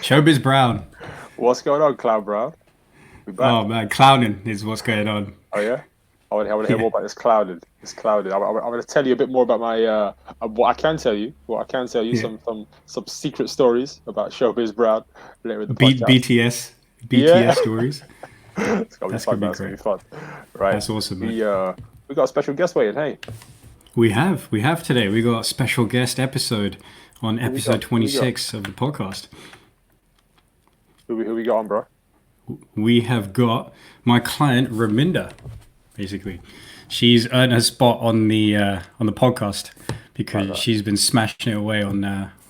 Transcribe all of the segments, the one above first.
Showbiz Brown. What's going on, Cloud Brown? We Oh back. man, clowning is what's going on. Oh yeah. I want to hear Yeah. more about this clouded. This clouded. I'm going to tell you a bit more about my what I can tell you. What I can tell you Yeah. some secret stories about Showbiz Brown later in the Beat podcast. BTS. Yeah, BTS stories. it's gonna be That's gonna fun, be man. It's gonna great. be fun. Right. That's awesome, man. We got a special guest waiting. Hey, We have today. We got a special guest episode on who we got? episode Who we got? 26 of the podcast. Who we got on, bro? We have got my client Raminder, basically. She's earned her spot on the podcast Right, because right. she's been smashing it away on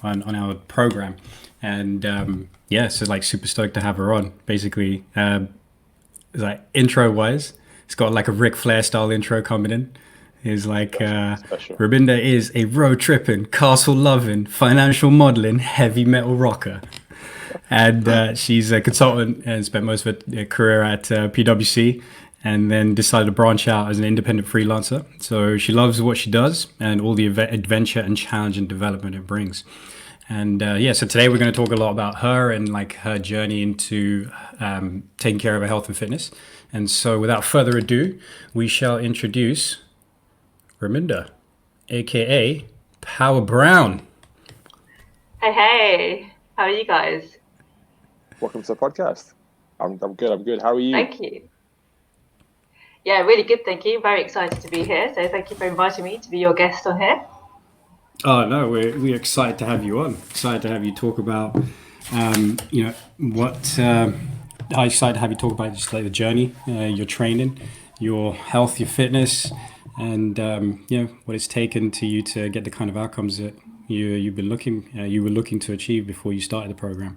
our program, and yeah, so like super stoked to have her on. Basically, like intro wise, it's got like a Ric Flair style intro coming in. Is like Special. Rabinda is a road tripping, castle loving, financial modeling, heavy metal rocker, and she's a consultant and spent most of her career at PwC, and then decided to branch out as an independent freelancer. So she loves what she does and all the adventure and challenge and development it brings. And yeah, so today we're going to talk a lot about her and like her journey into taking care of her health and fitness. And so, without further ado, we shall introduce Raminder, aka Power Brown. Hey, hey, how are you guys? Welcome to the podcast. I'm good. I'm good. How are you? Thank you. Yeah, really good, thank you. Very excited to be here. So thank you for inviting me to be your guest on here. Oh no, we're excited to have you on. Excited to have you talk about, what. How excited to have you talk about just like the journey, your training, your health, your fitness, and what it's taken to you to get the kind of outcomes that you were looking to achieve before you started the program.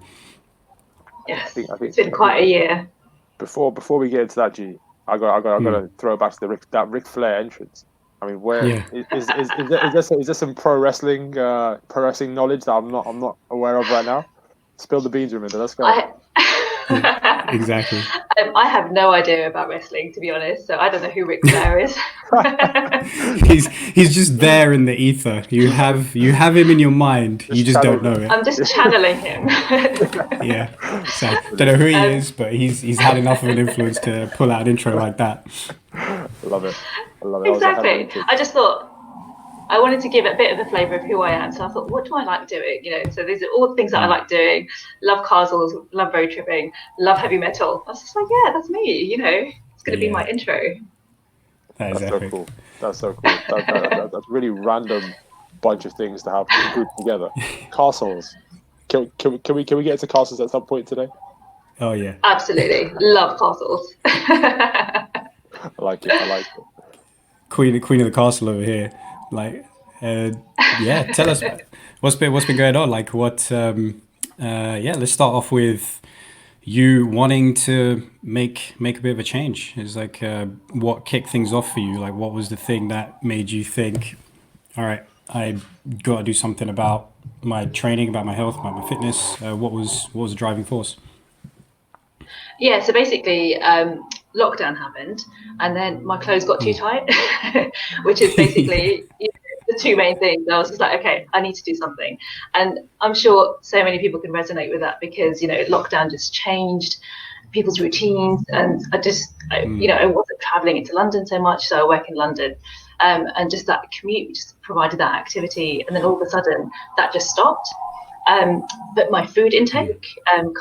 Yes, I think it's been quite a year. before we get into that, G, I got Mm. to throw back to that Ric Flair entrance. I mean, where Yeah. is there some pro wrestling knowledge that I'm not aware of right now? Spill the beans, Raminder. Let's go. I Yeah, exactly. I have no idea about wrestling, to be honest. So I don't know who Ric Flair is. He's just there in the ether. You have him in your mind. You Just just don't channel know them. it. I'm just channeling him. Yeah. So don't know Brilliant. who he is, but he's had enough of an influence to pull out an intro like that. I love it. I love it. That was a hell of an Exactly. intro. I just thought I wanted to give a bit of a flavour of who I am. So I thought, what do I like doing? So these are all the things that I like doing. Love castles, love road tripping, love heavy metal. I was just like, yeah, that's me. It's going to be Yeah, my intro. that is That's so epic. cool. That's so cool. That's really random bunch of things to have grouped together. Castles. Can we get into castles at some point today? Oh yeah. Absolutely. Love castles. I like it. I like it. Queen of the castle over here. Like, yeah. Tell us what's been going on. Like, what? Yeah. Let's start off with you wanting to make a bit of a change. Is like what kicked things off for you? Like, what was the thing that made you think, all right, I got to do something about my training, about my health, about my fitness. What was the driving force? Yeah, so basically, lockdown happened, and then my clothes got too tight, which is basically the two main things. I was just like, okay, I need to do something, and I'm sure so many people can resonate with that because lockdown just changed people's routines, and I wasn't traveling into London so much, so I work in London, and just that commute just provided that activity, and then all of a sudden that just stopped. But my food intake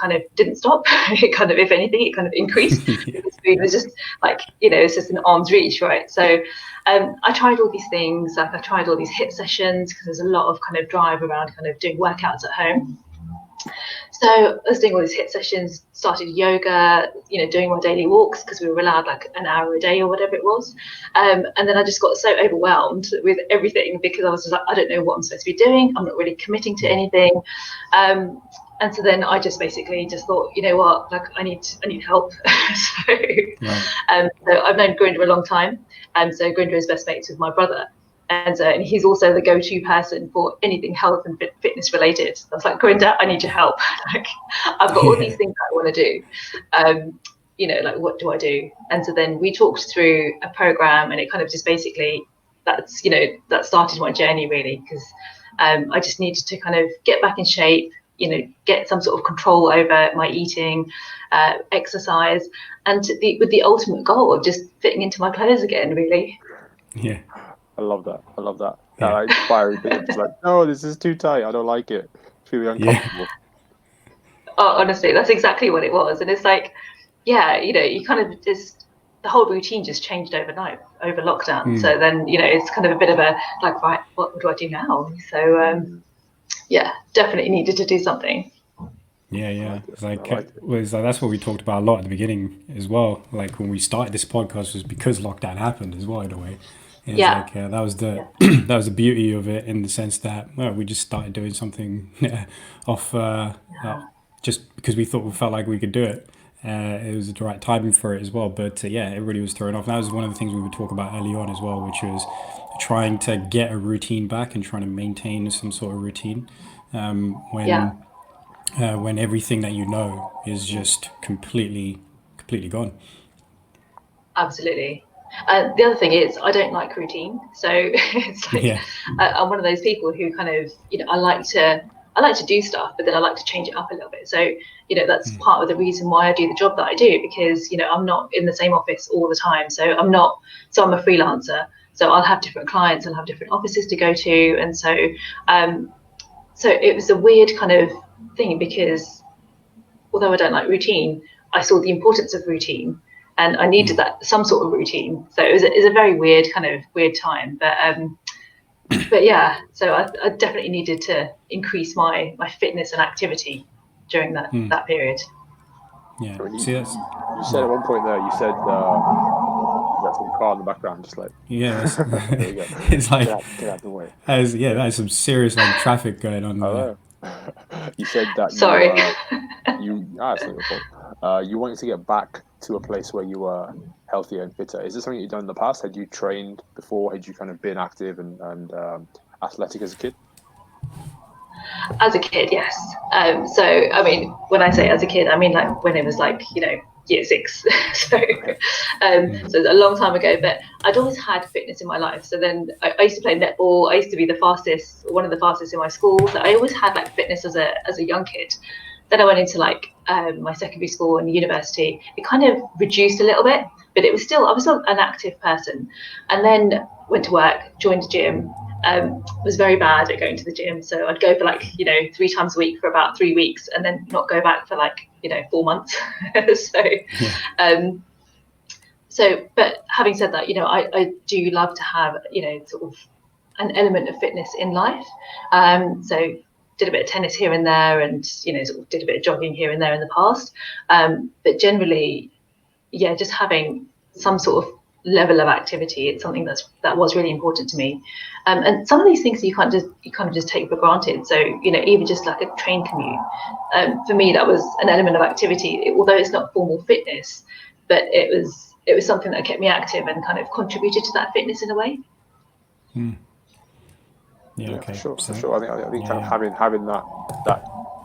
kind of didn't stop. It kind of, if anything, it kind of increased Yeah. because food was just like, it's just an arm's reach, right? So I tried all these things. Like I tried all these HIIT sessions because there's a lot of kind of drive around kind of doing workouts at home. So I was doing all these HIIT sessions, started yoga, doing my daily walks because we were allowed like an hour a day or whatever it was. And then I just got so overwhelmed with everything because I was just like, I don't know what I'm supposed to be doing. I'm not really committing to anything. And so then I just basically just thought, you know what, like I need help. so, Right. so I've known Gurinder a long time. So Gurinder is best mates with my brother. And he's also the go-to person for anything health and fitness related. I was like, Gurinder, I need your help. Like, I've got all these Yeah. things I want to do. Like what do I do? And so then we talked through a program, and it kind of just basically that started my journey really because I just needed to kind of get back in shape. get some sort of control over my eating, exercise, and with the ultimate goal of just fitting into my clothes again, really. Yeah. I love that. I love that. Yeah. That inspiring thing. It's like, no, this is too tight. I don't like it. Feeling uncomfortable. Oh, honestly, that's exactly what it was. And it's like, yeah, you kind of just, the whole routine just changed overnight over lockdown. So then, it's kind of a bit of a like, right, what do I do now? So, yeah, definitely needed to do something. Yeah. It's like, I like it. that's what we talked about a lot at the beginning as well. Like when we started this podcast was because lockdown happened as well, in a way. And it's Yeah. like that was the that was the beauty of it, in the sense that we just started doing something off just because we felt like we could do it. It was the right timing for it as well. But yeah, everybody was thrown off. That was one of the things we would talk about early on as well, which was trying to get a routine back and trying to maintain some sort of routine Yeah. when everything that is just completely gone. Absolutely. The other thing is, I don't like routine, so it's like Yeah. I'm one of those people who kind of, I like to do stuff, but then I like to change it up a little bit. So, that's part of the reason why I do the job that I do, because I'm not in the same office all the time. So I'm a freelancer. So I'll have different clients, I'll have different offices to go to, and so it was a weird kind of thing, because although I don't like routine, I saw the importance of routine, and I needed that some sort of routine. So it was a very weird time, but yeah. So I definitely needed to increase my fitness and activity during that period. Yeah. I mean, See, that's you said at one point there, you said that's some car in the background, just like, yeah. there you go. It's like Get out of the way. that is some serious like traffic going on there. You said that Sorry. it's not your fault. You wanted to get back to a place where you were healthier and fitter. Is this something you've done in the past? Had you trained before? Had you kind of been active and athletic as a kid? As a kid, yes. So I mean, when I say as a kid, I mean like when it was like year 6. So so a long time ago. But I'd always had fitness in my life. So then I used to play netball. I used to be one of the fastest in my school. So I always had like fitness as a young kid. Then I went into like my secondary school and university. It kind of reduced a little bit, but I was still an active person. And then went to work, joined a gym. Was very bad at going to the gym, so I'd go for like 3 times a week for about 3 weeks, and then not go back for like 4 months. So but having said that, I do love to have sort of an element of fitness in life. So did a bit of tennis here and there, and sort of did a bit of jogging here and there in the past. But generally, yeah, just having some sort of level of activity, it's something that was really important to me. And some of these things you kind of just take for granted. So even just like a train commute, for me that was an element of activity, although it's not formal fitness, but it was something that kept me active and kind of contributed to that fitness in a way. Yeah. Okay. For sure. I think kind of having that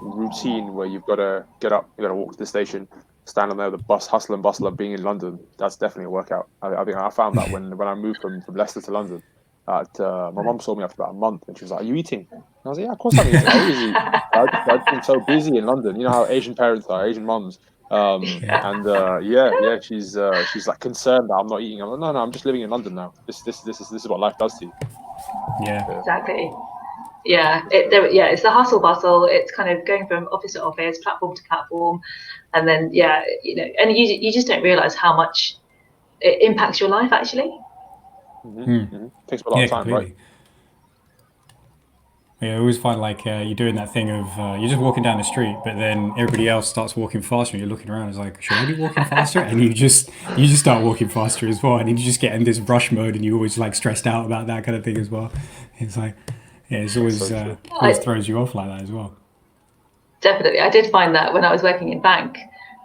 routine where you've got to get up, you've got to walk to the station, stand on there, the bus, hustle and bustle of being in London. That's definitely a workout. I think I found that when I moved from Leicester to London. My mum saw me after about a month, and she was like, "Are you eating?" And I was like, "Yeah, of course I'm eating. I always eat. I've been so busy in London. You know how Asian parents are, Asian mums." She's like concerned that I'm not eating. I'm like, no, I'm just living in London now. This is what life does to you. Yeah. Exactly. Yeah, it's the hustle bustle. It's kind of going from office to office, platform to platform, and then and you just don't realize how much it impacts your life actually. Takes a lot of time, Completely. right? Yeah, I always find like you're doing that thing of you're just walking down the street, but then everybody else starts walking faster, and you're looking around. It's like, should I be walking faster? And you just start walking faster as well, and you just get in this rush mode, and you always like stressed out about that kind of thing as well. It's like, yeah, it's always always throws you off like that as well. Definitely, I did find that when I was working in bank,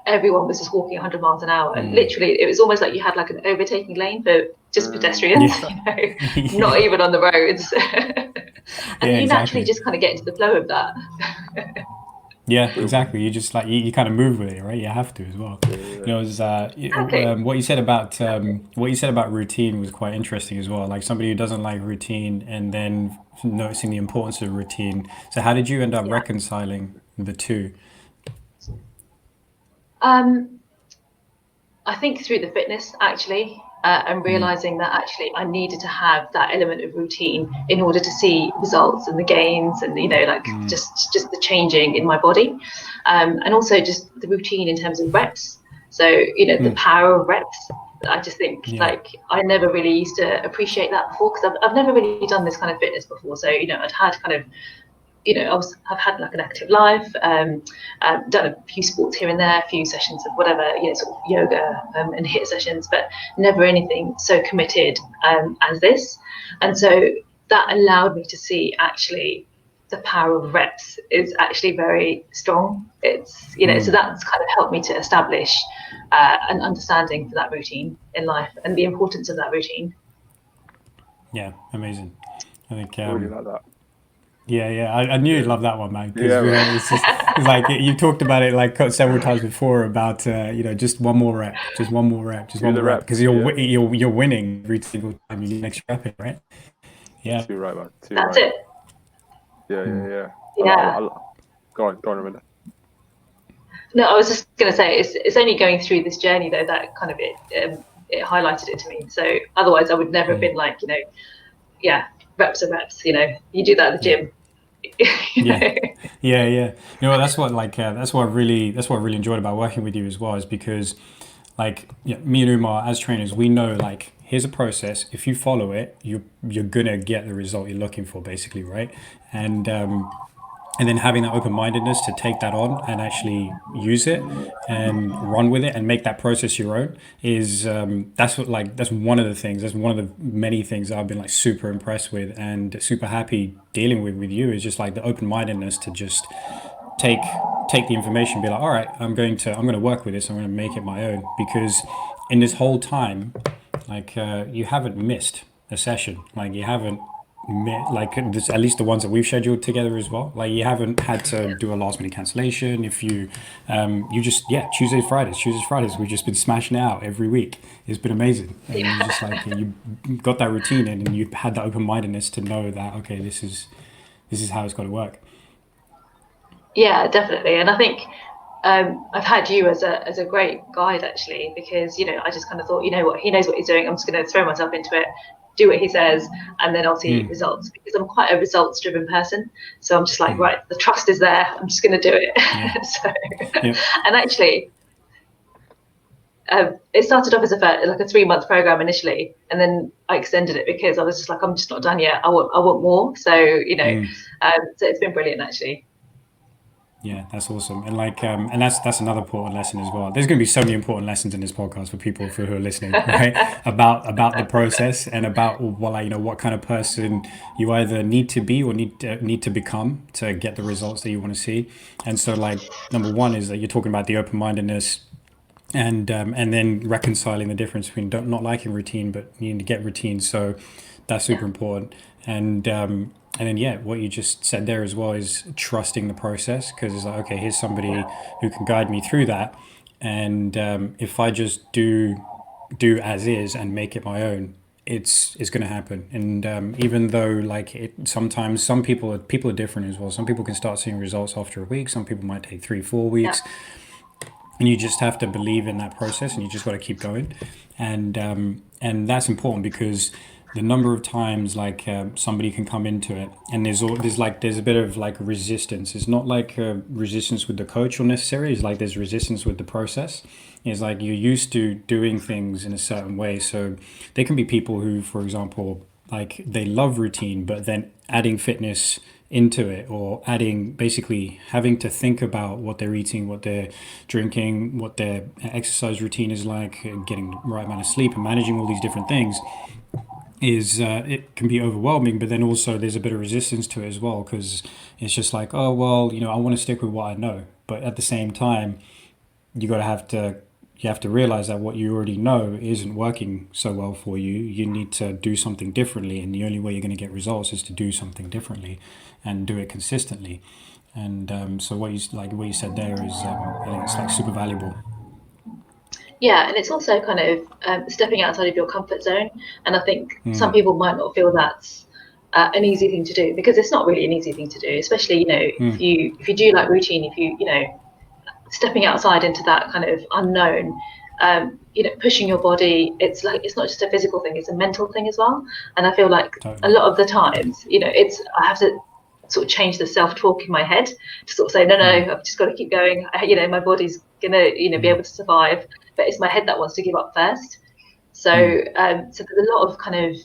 everyone was just walking 100 miles an hour, and literally it was almost like you had like an overtaking lane for just pedestrians, not even on the roads. And you naturally just kind of get into the flow of that. Yeah, exactly. You just like you kind of move with it, right? You have to as well. What you said about routine was quite interesting as well. Like somebody who doesn't like routine, and then noticing the importance of routine. So how did you end up reconciling the two? I think through the fitness actually, and realizing that actually I needed to have that element of routine in order to see results and the gains, and like just the changing in my body, and also just the routine in terms of reps. So the power of reps. I just think like I never really used to appreciate that before, because I've never really done this kind of fitness before. So I'd had kind of I've had like an active life, done a few sports here and there, a few sessions of whatever, sort of yoga and HIIT sessions, but never anything so committed as this. And so that allowed me to see actually the power of reps is actually very strong. It's so that's kind of helped me to establish an understanding for that routine in life and the importance of that routine. Yeah, amazing. I think I really like that. Yeah, I knew you'd love that one, man. Because it's like you talked about it like several times before about just one more rep, just one more rep, just one more rep, because you're winning every single time you get an extra rep in, right? Yeah, too right, man. That's it. Yeah. Go on, Raminder. No, I was just going to say it's only going through this journey though that kind of it highlighted it to me. So otherwise, I would never have been like reps are reps. You do that at the gym. Yeah. That's what that's what I really enjoyed about working with you as well, is because like me and Umar as trainers, we know like here's a process. If you follow it, you're gonna get the result you're looking for, basically, right? And then having that open-mindedness to take that on and actually use it and run with it and make that process your own is that's one of the things, that's one of the many things that I've been like super impressed with and super happy dealing with you, is just like the open-mindedness to just take the information and be like, all right, I'm going to work with this, I'm going to make it my own. Because in this whole time, like you haven't missed a session, like you haven't like at least the ones that we've scheduled together as well, like you haven't had to do a last minute cancellation. If you you just Tuesdays Fridays we've just been smashing it out every week. It's been amazing, and you just like you got that routine in, and you've had that open-mindedness to know that okay, this is how it's got to work. Yeah, definitely. And I think I've had you as a great guide actually, because I just kind of thought, what, he knows what he's doing, I'm just going to throw myself into it, do what he says, and then I'll see results, because I'm quite a results driven person. So I'm just like, right, the trust is there, I'm just going to do it. And actually it started off as a 3-month program initially, and then I extended it because I was just like, I'm just not done yet, I want more. So so it's been brilliant actually. Yeah, that's awesome. And like and that's another important lesson as well. There's going to be so many important lessons in this podcast for people who are listening, right? about the process and about what kind of person you either need to be or need to become to get the results that you want to see. And so like number one is that you're talking about the open-mindedness and then reconciling the difference between not liking routine but needing to get routine. So that's super important. And then what you just said there as well is trusting the process, because it's like, okay, here's somebody who can guide me through that, and if I just do as is and make it my own, it's going to happen. And even though like sometimes some people are different as well. Some people can start seeing results after a week. Some people might take 3-4 weeks. And you just have to believe in that process, and you just got to keep going. And that's important, because the number of times like somebody can come into it and there's a bit of like resistance. It's not like resistance with the coach or necessarily, it's like there's resistance with the process. It's like you're used to doing things in a certain way. So there can be people who, for example, like they love routine, but then adding fitness into it, or basically having to think about what they're eating, what they're drinking, what their exercise routine is like, getting the right amount of sleep and managing all these different things, is it can be overwhelming. But then also there's a bit of resistance to it as well, because it's just like, oh well, I want to stick with what I know. But at the same time, you have to realize that what you already know isn't working so well for you. You need to do something differently, and the only way you're going to get results is to do something differently and do it consistently. And so what you said there is I think it's like super valuable. Yeah, and it's also kind of stepping outside of your comfort zone. And I think some people might not feel that's an easy thing to do, because it's not really an easy thing to do, especially, you know, if you do like routine, if you know, stepping outside into that kind of unknown, you know, pushing your body, it's like, it's not just a physical thing, it's a mental thing as well. And I feel like a lot of the times, you know, I have to sort of change the self-talk in my head to sort of say, no, I've just got to keep going. You know, my body's gonna, you know, be able to survive, but it's my head that wants to give up first. So, so there's a lot of kind of,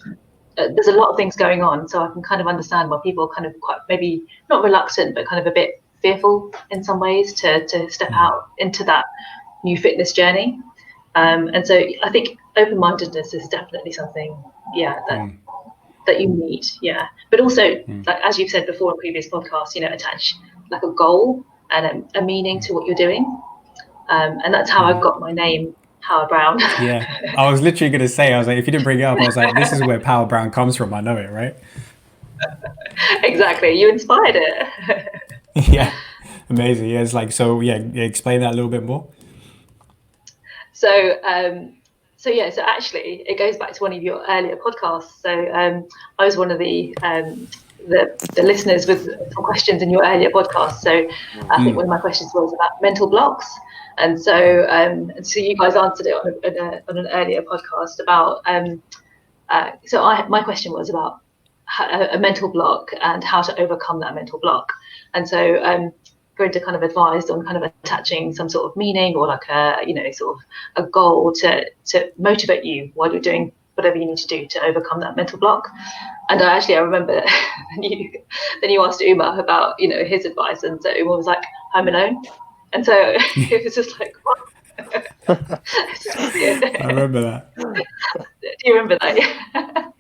there's a lot of things going on. So I can kind of understand why people are kind of quite, maybe not reluctant, but kind of a bit fearful in some ways to step out into that new fitness journey. And so I think open-mindedness is definitely something, that you need, but also, like as you've said before in previous podcasts, you know, attach like a goal and a meaning to what you're doing, and that's how I got my name, Power Brown. Yeah, I was literally gonna say, I was like, if you didn't bring it up, I was like, this is where Power Brown comes from. I know it, right? Exactly, you inspired it. Yeah, amazing. Yeah, it's like, so yeah, explain that a little bit more. So so actually it goes back to one of your earlier podcasts. So I was one of the listeners with some questions in your earlier podcast. So I think one of my questions was about mental blocks, and so you guys answered it on an earlier podcast about my question was about a mental block and how to overcome that mental block. And so Gurinder kind of advised on kind of attaching some sort of meaning or like a, you know, sort of a goal to motivate you while you're doing whatever you need to do to overcome that mental block. And I remember then you asked Uma about, you know, his advice, and so Uma was like, Home Alone. And so it was just like, what? It's just weird. I remember that. Do you remember that?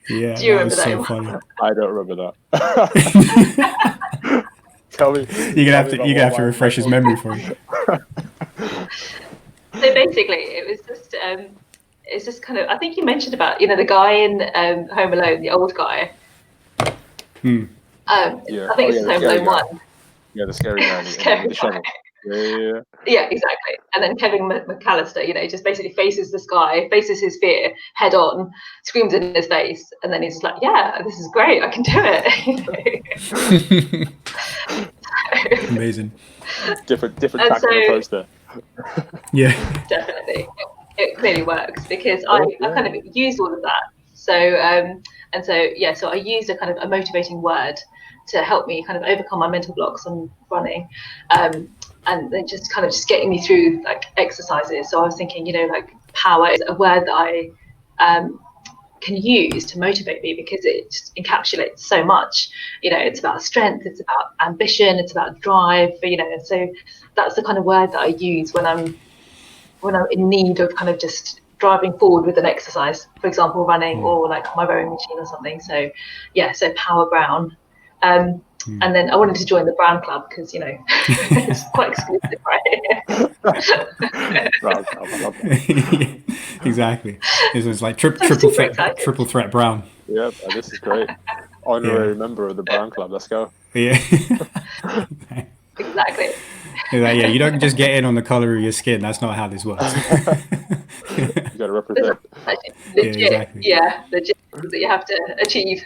Yeah, do you that remember was that? so funny. I don't remember that. Tell me. You're gonna have to refresh his memory for you. So basically, it was just it's just kind of, I think you mentioned about, you know, the guy in Home Alone, the old guy. I think it's Home Alone 1. Yeah, the scary guy. Scary the shovel. Yeah. Yeah, exactly. And then Kevin McAllister, you know, just basically faces this guy, faces his fear head on, screams in his face, and then he's just like, yeah, this is great, I can do it. Amazing. Different tactical approach there. Yeah. Definitely. It clearly works, because I kind of used all of that. So so I used a kind of a motivating word to help me kind of overcome my mental blocks on running, and then just kind of just getting me through like exercises. So I was thinking, you know, like power is a word that I can use to motivate me, because it just encapsulates so much. You know, it's about strength, it's about ambition, it's about drive, you know. And so that's the kind of word that I use when I'm in need of kind of just driving forward with an exercise, for example, running or like my rowing machine or something. So so Power Brown. And then I wanted to join the Brown Club because, you know, it's quite exclusive, right? Brown Club, I love that. Exactly. This is like triple threat Brown. Yeah, this is great. Honorary member of the Brown Club. Let's go. Yeah. Exactly. Yeah, you don't just get in on the color of your skin. That's not how this works. You got to represent. Legit, legit that you have to achieve.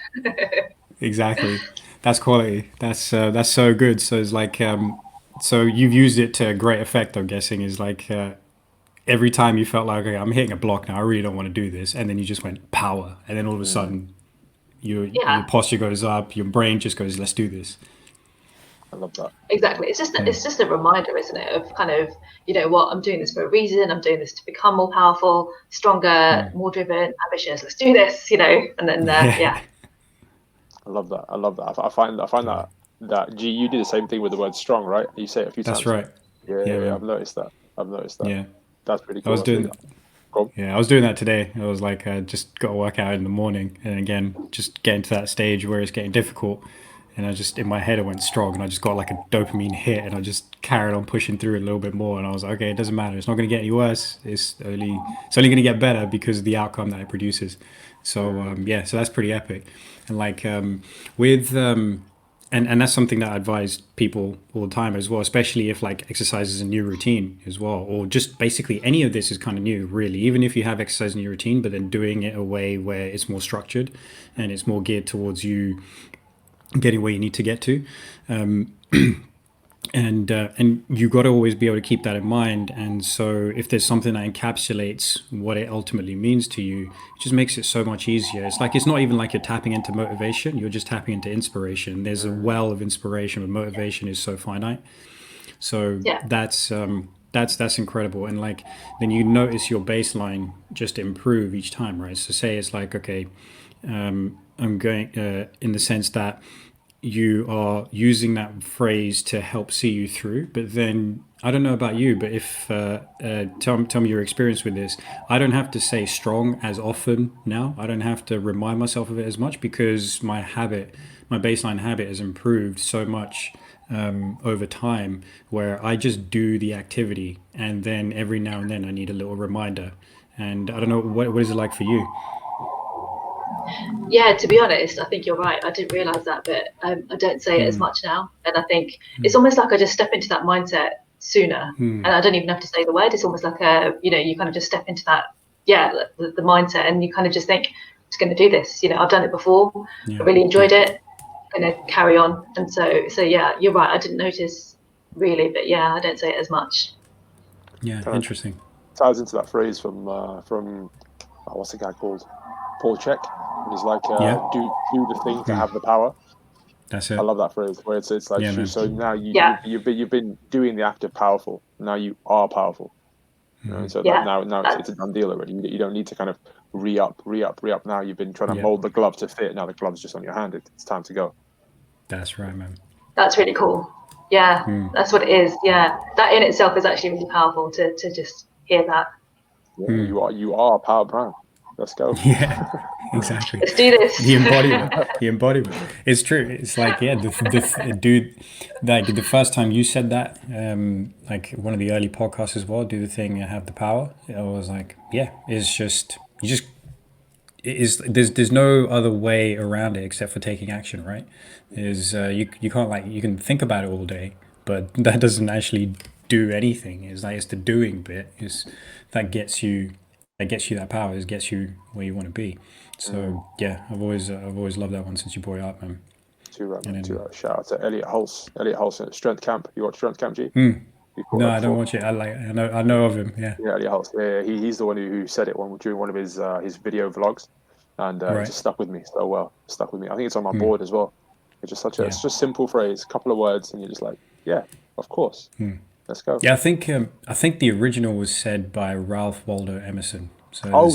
Exactly. That's quality. That's so good. So it's like, so you've used it to great effect, I'm guessing, is like every time you felt like, okay, I'm hitting a block now, I really don't want to do this. And then you just went power. And then all of a sudden your posture goes up, your brain just goes, let's do this. I love that. Exactly. It's just a reminder, isn't it, of kind of, you know what, I'm doing this for a reason. I'm doing this to become more powerful, stronger, more driven, ambitious. Let's do this, you know. And then I love that. I find that you do the same thing with the word strong, right? You say it a few times. That's right. Yeah. I've noticed that. Yeah. That's pretty cool. I was doing that today. I was like, just got to work out in the morning, and again, just getting to that stage where it's getting difficult. And I just, in my head, I went strong, and I just got like a dopamine hit, and I just carried on pushing through a little bit more. And I was like, okay, it doesn't matter. It's not going to get any worse. It's only going to get better because of the outcome that it produces. So so that's pretty epic. And like with and that's something that I advise people all the time as well, especially if like exercise is a new routine as well, or just basically any of this is kind of new, really. Even if you have exercise in your routine, but then doing it a way where it's more structured and it's more geared towards you getting where you need to get to. And you got to always be able to keep that in mind. And so if there's something that encapsulates what it ultimately means to you, it just makes it so much easier. It's like, it's not even like you're tapping into motivation, you're just tapping into inspiration. There's a well of inspiration, but motivation is so finite. So that's incredible. And like, then you notice your baseline just improve each time, right? So say it's like, okay, I'm going in the sense that you are using that phrase to help see you through. But then I don't know about you, but if tell me your experience with this. I don't have to say strong as often now. I don't have to remind myself of it as much because my baseline habit has improved so much over time, where I just do the activity and then every now and then I need a little reminder. And I don't know, what is it like for you? Yeah, to be honest, I think you're right. I didn't realize that, but I don't say it as much now. And I think it's almost like I just step into that mindset sooner, and I don't even have to say the word. It's almost like you kind of just step into that, the mindset, and you kind of just think, I'm just going to do this. I've done it before. I really enjoyed it. I'm going to carry on. And so yeah, you're right. I didn't notice really, but yeah, I don't say it as much. Yeah, interesting. Ties into that phrase from what's the guy called? Paul Check. He's like, do the thing to have the power. That's it. I love that phrase where it's like, so now you've been doing the act of powerful. Now you are powerful. So now it's a done deal already. You don't need to kind of re-up. Now you've been trying to mold the glove to fit. Now the glove's just on your hand. It's time to go. That's right, man. That's really cool. Yeah, that's what it is. Yeah, that in itself is actually really powerful to just hear that. Yeah, you are a power brand. Let's go. Yeah, exactly. Let's do this. The embodiment. It's true. It's like, dude, like the first time you said that, like one of the early podcasts as well, do the thing and have the power. I was like, it's just, there's no other way around it except for taking action, right? You can't, you can think about it all day, but that doesn't actually do anything. It's the doing bit that gets you that power, gets you where you want to be. So I've always loved that one since you brought it up, man. Too right. Shout out to Elliot Hulse at Strength Camp. You watch Strength Camp, G? No, I don't watch it. I know of him. Yeah, Elliot Hulse. Yeah, he's the one who said it during one of his video vlogs, and it just stuck with me so well. Stuck with me. I think it's on my board as well. It's just it's just a simple phrase, couple of words, and you're just like, yeah, of course. Let's go. Yeah, I think the original was said by Ralph Waldo Emerson. So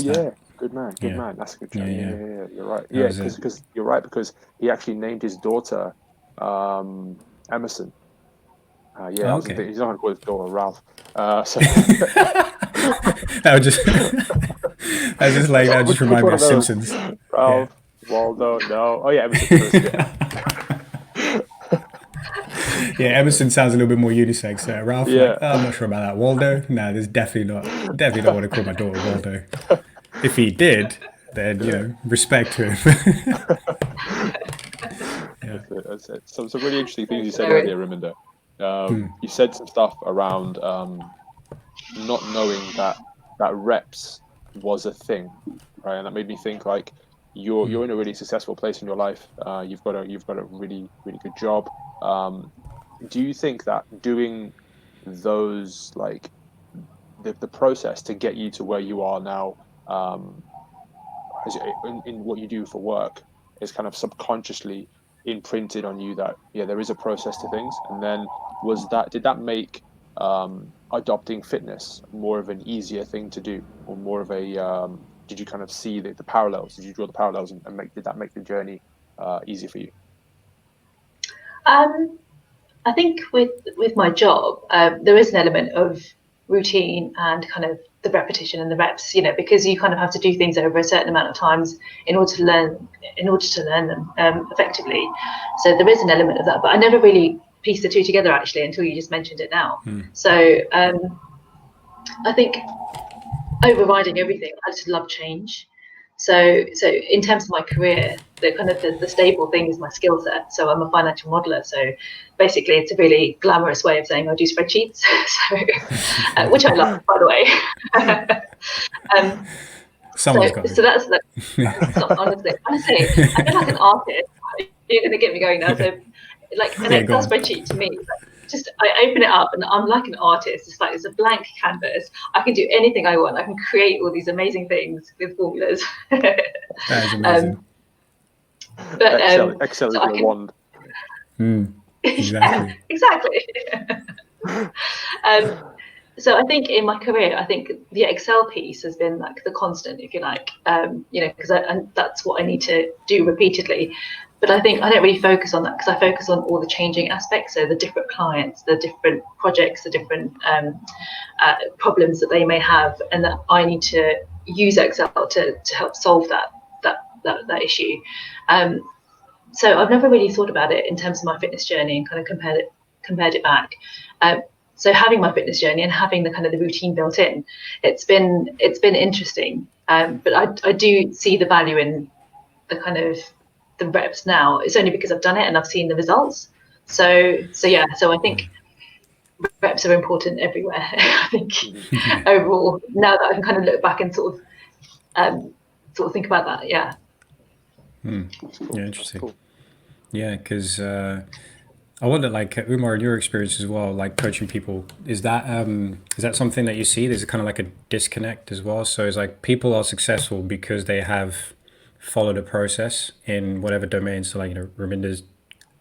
good man. That's a good job. Yeah, you're right. Yeah, because you're right, because he actually named his daughter Emerson. He's not going to call his daughter Ralph. So that would just remind me of Simpsons. Ralph Waldo, no. Oh yeah, Emerson. Yeah, Emerson sounds a little bit more unisex. Ralph, I'm not sure about that. Waldo, no, there's definitely not want to call my daughter Waldo. If he did, then respect to him. That's it. Some really interesting things you said earlier, Raminder. You said some stuff around not knowing that reps was a thing, right? And that made me think like you're in a really successful place in your life. You've got a really really good job. Do you think that doing those, like the process to get you to where you are now, in what you do for work, is kind of subconsciously imprinted on you that there is a process to things? And then did that make adopting fitness more of an easier thing to do, or more of a did you kind of see the parallels? Did you draw the parallels and did that make the journey easier for you? I think with my job, there is an element of routine and kind of the repetition and the reps, because you kind of have to do things over a certain amount of times in order to learn them effectively. So there is an element of that, but I never really pieced the two together actually until you just mentioned it now. So I think overriding everything, I just love change. So in terms of my career, the kind of the stable thing is my skill set. So I'm a financial modeler. So basically, it's a really glamorous way of saying I do spreadsheets. Which I love, by the way. Someone's got it. So that's honestly, I feel like an artist. you're going to get me going now. So, like an Excel spreadsheet to me, just I open it up and I'm like an artist. It's like it's a blank canvas. I can do anything I want. I can create all these amazing things with formulas. That is amazing. But Excel so is your wand. Exactly. Exactly. So I think in my career, I think the Excel piece has been like the constant, if you like, because that's what I need to do repeatedly. But I think I don't really focus on that because I focus on all the changing aspects. So the different clients, the different projects, the different problems that they may have, and that I need to use Excel to help solve that issue. So I've never really thought about it in terms of my fitness journey and kind of compared it back. So having my fitness journey and having the kind of the routine built in, it's been interesting. But I do see the value in the kind of the reps now. It's only because I've done it and I've seen the results. So yeah. So I think reps are important everywhere. I think overall, now that I can kind of look back and sort of think about that. Yeah. Yeah, interesting. Cool. Yeah, because I wonder, like Umar, in your experience as well, like coaching people, is that something that you see? There's kind of like a disconnect as well. So it's like people are successful because they have followed a process in whatever domain. So like, Raminder's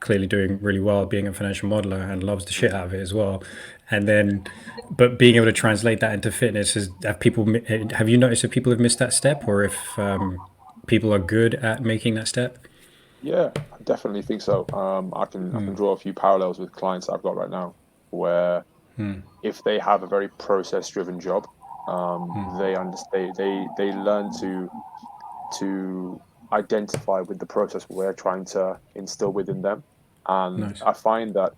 clearly doing really well being a financial modeler and loves the shit out of it as well. And then, but being able to translate that into fitness, have you noticed if people have missed that step, or if people are good at making that step? Yeah, I definitely think so. I can draw a few parallels with clients I've got right now, where if they have a very process-driven job, they learn to identify with the process we're trying to instill within them. And nice. I find that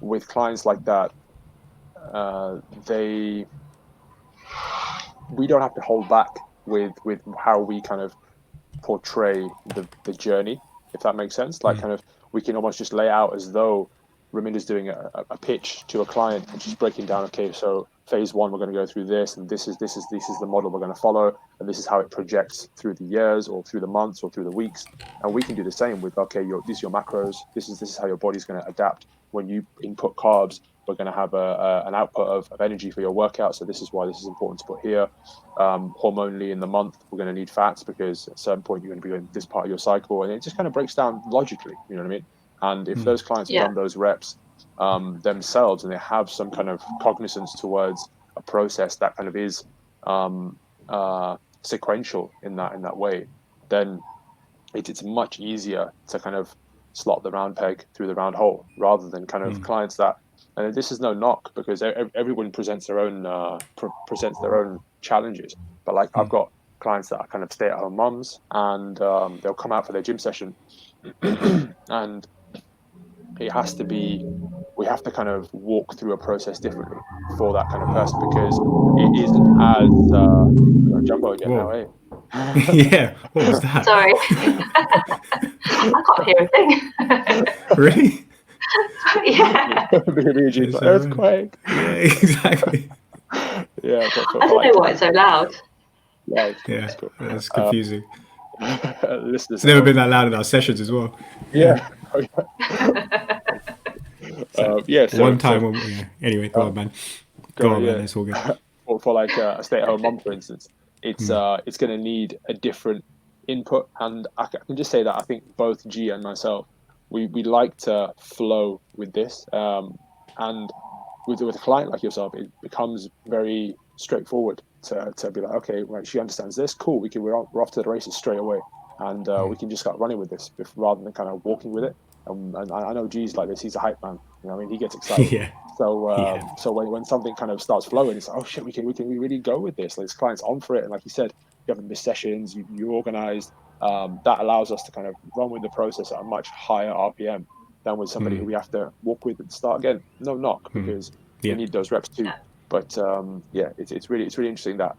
with clients like that, we don't have to hold back with how we kind of portray the journey, if that makes sense. Like kind of we can almost just lay out as though Raminder's doing a pitch to a client and she's breaking down, okay, so phase one, we're going to go through this, and this is the model we're going to follow, and this is how it projects through the years or through the months or through the weeks. And we can do the same with, okay, these are your macros, this is how your body's going to adapt. When you input carbs, we're going to have an output of energy for your workout, so this is why this is important to put here. Hormonally in the month, we're going to need fats because at a certain point you're going to be in this part of your cycle, and it just kind of breaks down logically, you know what I mean? And if those clients have done those reps themselves, and they have some kind of cognizance towards a process that kind of is sequential in that way, then it's much easier to kind of slot the round peg through the round hole, rather than kind of clients that, and this is no knock because everyone presents their own challenges. But like I've got clients that are kind of stay-at-home moms, and they'll come out for their gym session, and it has to be, we have to kind of walk through a process differently for that kind of person, because it isn't as Jumbo again now, eh? Yeah, what was that? Sorry. I can't hear a thing. Really? Yeah. Earthquake. Yeah, exactly. Yeah. I don't know why it's so loud. Yeah, cool. That's confusing. It's never been that loud in our sessions as well. Yeah. So one time. Anyway, go on, man. Go on, man. It's all good. For like a stay-at-home mum, for instance, it's going to need a different input, and I can just say that I think both G and myself, we like to flow with this, and with a client like yourself, it becomes very straightforward to be like, okay, right, she understands this, cool, we're off to the races straight away, and we can just start running with this rather than kind of walking with it. And I know G's like this; he's a hype man. You know, what I mean, he gets excited. Yeah. So when something kind of starts flowing, it's like, oh shit, we can really go with this. Like, this client's on for it, and like you said, you haven't missed sessions, you're organized. That allows us to kind of run with the process at a much higher RPM than with somebody who we have to walk with and start again. No knock, because we need those reps too. But it's really interesting that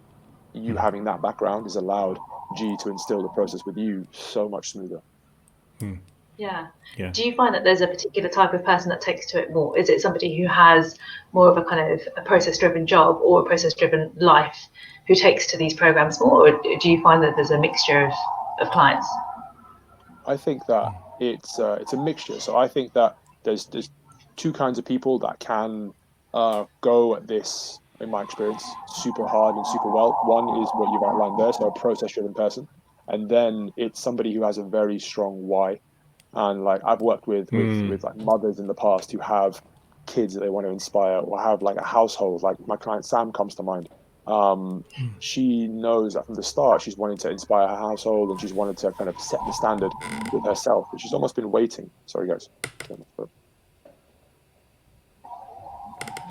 you having that background has allowed G to instill the process with you so much smoother. Yeah. Do you find that there's a particular type of person that takes to it more? Is it somebody who has more of a kind of a process-driven job or a process-driven life who takes to these programs more, or do you find that there's a mixture of clients? I think that it's a mixture. So I think that there's two kinds of people that can go at this, in my experience, super hard and super well. One is what you've outlined there, so a process-driven person, and then it's somebody who has a very strong why. And like I've worked with like mothers in the past who have kids that they want to inspire, or have like a household. Like my client Sam comes to mind. She knows that from the start she's wanting to inspire her household, and she's wanted to kind of set the standard with herself, but she's almost been waiting. Sorry, guys.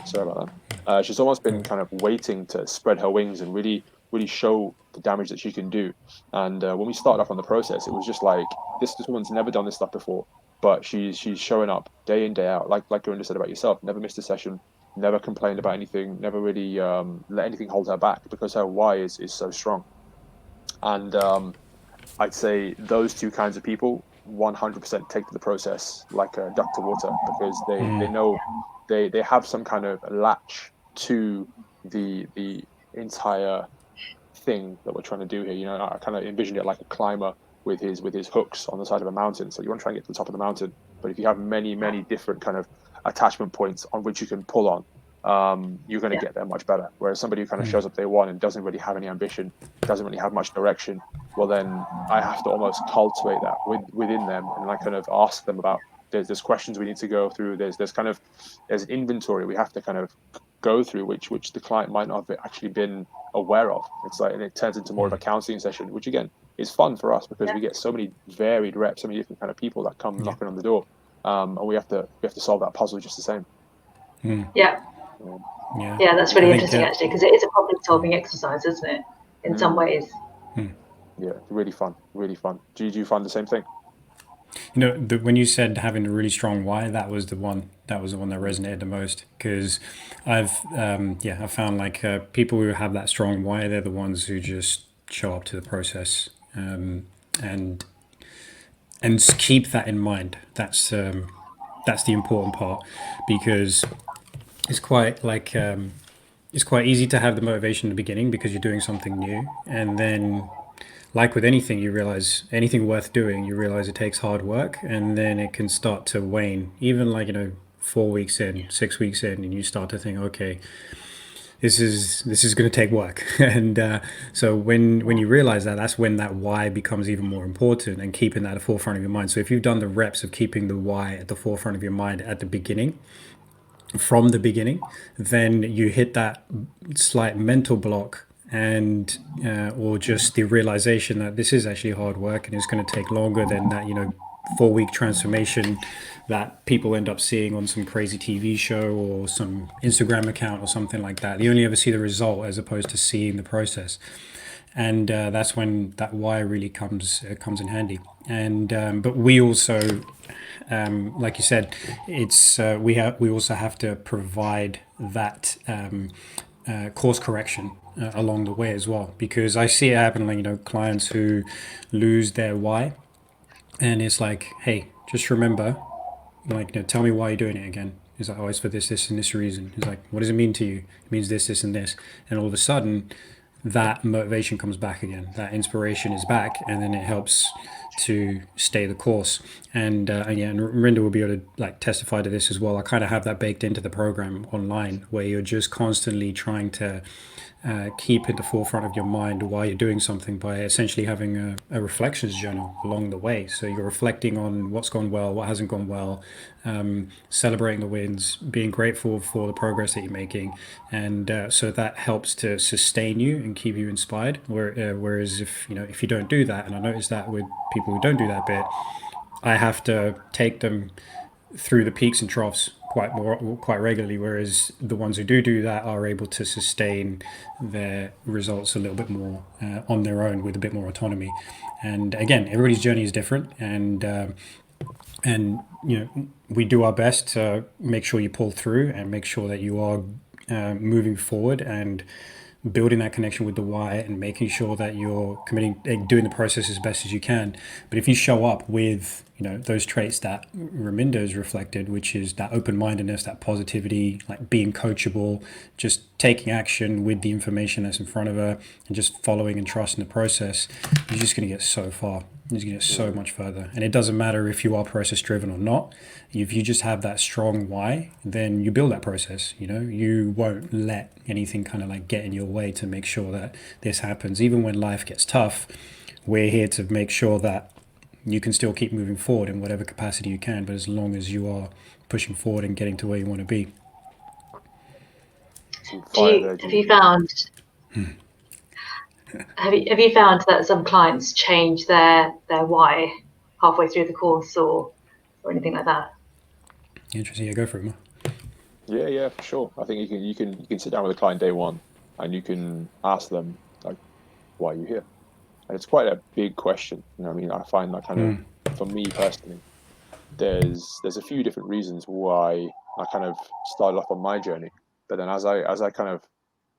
Sorry about that. She's almost been kind of waiting to spread her wings and really show the damage that she can do. And when we started off on the process, it was just like this woman's never done this stuff before, but she's showing up day in day out, like Gurinder said about yourself. Never missed a session, never complained about anything, never really let anything hold her back, because her why is so strong. And I'd say those two kinds of people 100% take to the process like a duck to water, because they know they have some kind of latch to the entire thing that we're trying to do here. You know, I kind of envisioned it like a climber with his hooks on the side of a mountain. So you want to try and get to the top of the mountain, but if you have many different kind of attachment points on which you can pull on, you're going to get there much better. Whereas somebody who kind of shows up day one and doesn't really have any ambition, doesn't really have much direction, well then I have to almost cultivate that within them, and I kind of ask them about, there's questions we need to go through, there's an inventory we have to kind of go through, which the client might not have actually been aware of. It's like, and it turns into more of a counseling session, which again is fun for us, because we get so many varied reps, so many different kind of people that come knocking on the door, and we have to solve that puzzle just the same. Yeah, that's really interesting actually, because it is a problem solving exercise, isn't it, in some ways. Yeah, really fun. Do you find the same thing? You know, when you said having a really strong why, that was the one that resonated the most, because I've found like people who have that strong why, they're the ones who just show up to the process, and keep that in mind. That's the important part, because it's quite like it's quite easy to have the motivation in the beginning because you're doing something new, and then, like with anything, you realize anything worth doing, you realize it takes hard work, and then it can start to wane. Even like, 4 weeks in, 6 weeks in, and you start to think, okay, this is going to take work. And so when you realize that, that's when that why becomes even more important, and keeping that at the forefront of your mind. So if you've done the reps of keeping the why at the forefront of your mind at the beginning, from the beginning, then you hit that slight mental block, and or just the realization that this is actually hard work and it's going to take longer than that 4-week transformation that people end up seeing on some crazy TV show or some Instagram account or something like that. You only ever see the result as opposed to seeing the process, and that's when that why really comes in handy. And but we also, like you said, it's we also have to provide that course correction along the way as well, because I see it happen, like, clients who lose their why, and it's like, hey, just remember, like, tell me why you're doing it again. It's like, oh, it's for this and this reason. It's like, what does it mean to you? It means this and this. And all of a sudden that motivation comes back again, that inspiration is back, and then it helps to stay the course. And and Raminder will be able to like testify to this as well. I kind of have that baked into the program online, where you're just constantly trying to keep at the forefront of your mind why you're doing something, by essentially having a reflections journal along the way. So you're reflecting on what's gone well, what hasn't gone well, celebrating the wins, being grateful for the progress that you're making, and so that helps to sustain you and keep you inspired. Whereas if you don't do that, and I notice that with people who don't do that bit, I have to take them through the peaks and troughs quite regularly, whereas the ones who do that are able to sustain their results a little bit more on their own, with a bit more autonomy. And again, everybody's journey is different, and we do our best to make sure you pull through and make sure that you are moving forward and building that connection with the why, and making sure that you're doing the process as best as you can. But if you show up with those traits that Raminder has reflected, which is that open-mindedness, that positivity, like being coachable, just taking action with the information that's in front of her, and just following and trusting the process, you're just going to get so far. You can get so much further. And it doesn't matter if you are process driven or not. If you just have that strong why, then you build that process. You won't let anything kind of like get in your way to make sure that this happens. Even when life gets tough, we're here to make sure that you can still keep moving forward in whatever capacity you can, but as long as you are pushing forward and getting to where you want to be. Have you found that some clients change their why halfway through the course or anything like that? Interesting. Yeah, go for it, man. Yeah, for sure. I think you can sit down with a client day one, and you can ask them like, why are you here? And it's quite a big question. I mean, I find that kind of, for me personally, there's a few different reasons why I kind of started off on my journey. But then as I kind of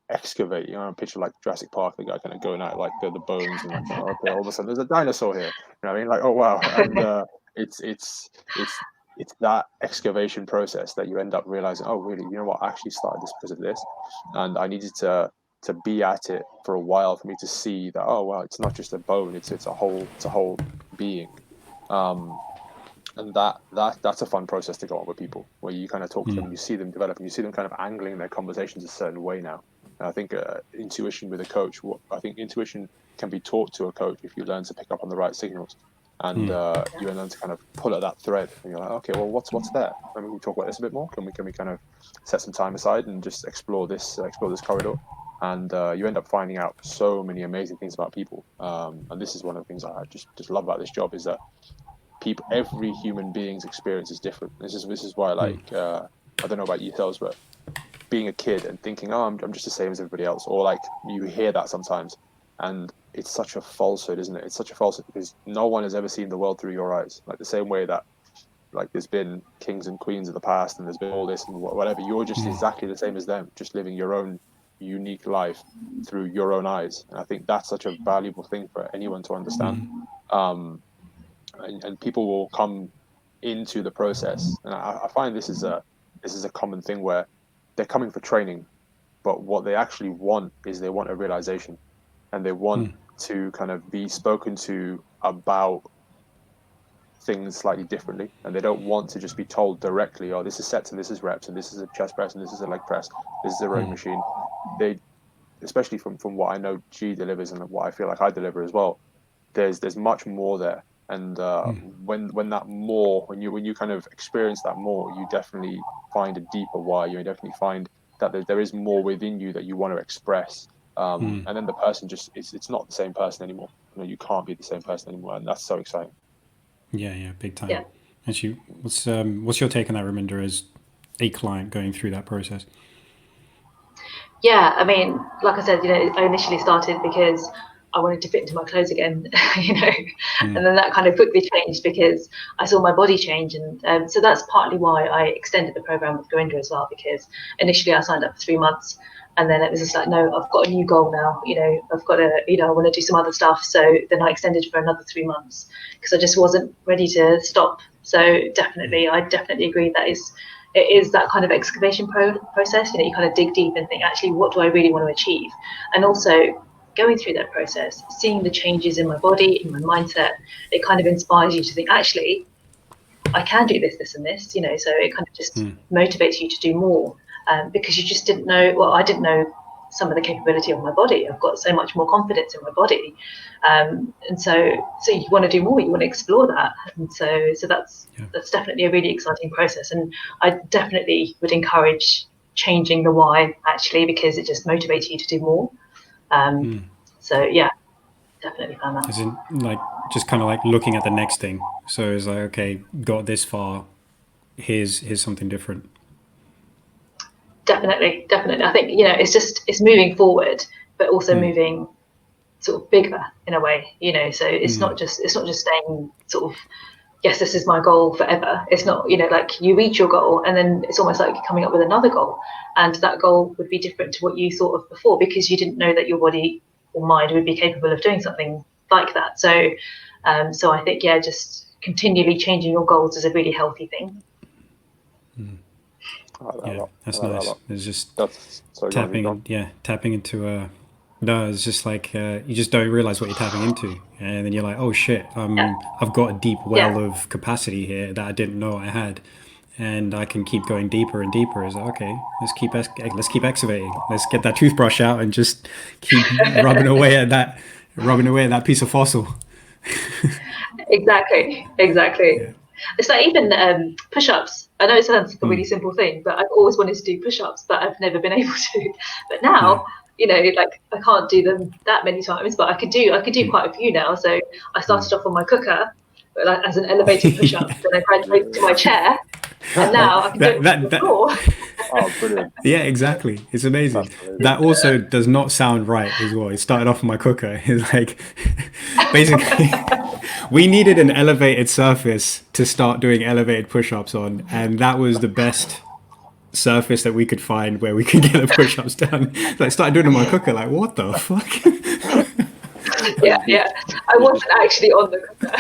excavate, I picture like Jurassic Park, the guy kind of going out like the bones and like, okay, all of a sudden there's a dinosaur here. What I mean? Like, oh wow. And it's that excavation process that you end up realizing, oh really, what, I actually started this because of this. And I needed to be at it for a while for me to see that, oh wow, it's not just a bone, it's a whole being. And that's a fun process to go on with people, where you kind of talk to them and you see them develop and you see them kind of angling their conversations a certain way now. And I think intuition with a coach, I think intuition can be taught to a coach if you learn to pick up on the right signals, and you learn to kind of pull at that thread. And you're like, okay, well, what's there? I mean, we talk about this a bit more. Can we kind of set some time aside and just explore this corridor? And you end up finding out so many amazing things about people. And this is one of the things I just love about this job, is that every human being's experience is different. This is why, like, I don't know about yourselves, but being a kid and thinking, oh, I'm just the same as everybody else, or like you hear that sometimes, and it's such a falsehood, isn't it? It's such a falsehood, because no one has ever seen the world through your eyes. Like the same way that, like, there's been kings and queens of the past, and there's been all this and whatever. You're just exactly the same as them, just living your own unique life through your own eyes. And I think that's such a valuable thing for anyone to understand. And people will come into the process, and I find this is a common thing where they're coming for training, but what they actually want is they want a realization, and they want to kind of be spoken to about things slightly differently, and they don't want to just be told directly, oh, this is sets and this is reps and this is a chest press and this is a leg press, this is a rowing machine. They, especially from what I know G delivers and what I feel like I deliver as well, there's much more there. And when you kind of experience that more, you definitely find a deeper why. You definitely find that there is more within you that you want to express. And then the person just, it's not the same person anymore. You can't be the same person anymore, and that's so exciting. Yeah, big time. Yeah. Actually, what's your take on that, Raminder, as a client going through that process? Yeah, I mean, like I said, I initially started because I wanted to fit into my clothes again, and then that kind of quickly changed because I saw my body change, and so that's partly why I extended the program with Gurinder as well, because initially I signed up for 3 months, and then it was just like, no, I've got a new goal now, I've got to, I want to do some other stuff. So then I extended for another 3 months because I just wasn't ready to stop. So I definitely agree that it is that kind of excavation process. You kind of dig deep and think, actually, what do I really want to achieve? And also going through that process, seeing the changes in my body, in my mindset, it kind of inspires you to think, actually, I can do this, this, and this. So it kind of just motivates you to do more, because you just didn't know. Well, I didn't know some of the capability of my body. I've got so much more confidence in my body, and so you want to do more. You want to explore that, and so that's definitely a really exciting process. And I definitely would encourage changing the why, actually, because it just motivates you to do more. So yeah, definitely found that. As in, like, just kind of like looking at the next thing. So it's like, okay, got this far, here's something different. Definitely. I think it's moving forward, but also moving sort of bigger in a way. So it's not just staying sort of, yes, this is my goal forever. It's not, like you reach your goal and then it's almost like coming up with another goal, and that goal would be different to what you thought of before because you didn't know that your body or mind would be capable of doing something like that. So I think, just continually changing your goals is a really healthy thing. That's nice. It's just tapping into No, it's just like you just don't realize what you're tapping into, and then you're like, "Oh shit, Yeah, I've got a deep yeah, well of capacity here that I didn't know I had, and I can keep going deeper and deeper." It's like, okay, let's keep excavating. Let's get that toothbrush out and just keep rubbing away at that piece of fossil. exactly. Yeah. It's like even push-ups. I know it sounds like a really Mm. simple thing, but I've always wanted to do push-ups, but I've never been able to. But Yeah. now, like I can't do them that many times, but I could do Mm. quite a few now. So I Mm. started off on my cooker, but like as an elevated push-up. Then I graduated to Yeah. my chair, and now I can do it on the That floor. Oh, brilliant. Yeah, exactly. It's amazing. That's amazing. That also does not sound right as well. It started off in my cooker. It's like basically we needed an elevated surface to start doing elevated push-ups on, and that was the best surface that we could find where we could get the push-ups done. So I started doing it in my cooker, like, what the fuck? Yeah, You yeah. I you just wasn't actually on the cooker.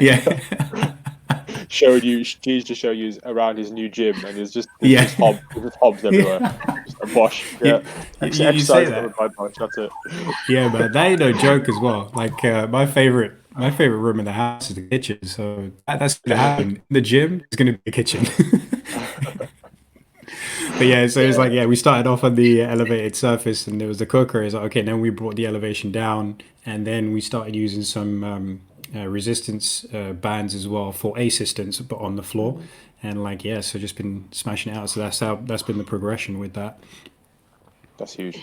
Yeah. showed you, G's just show you around his new gym, and Yeah. there's just hobs everywhere. Just a bosh. Yeah. You, you say Exercise covered that. by bosh. That's it. Yeah, but that ain't no joke as well. Like my favorite room in the house is the kitchen. So that's gonna happen. The gym is gonna be a kitchen. But yeah, so it's Yeah. like, yeah, we started off on the elevated surface, and there was the cooker. It's like, okay, then we brought the elevation down, and then we started using some resistance bands as well for assistance, but on the floor. And like, yeah, so just been smashing it out. So that's been the progression with that. That's huge.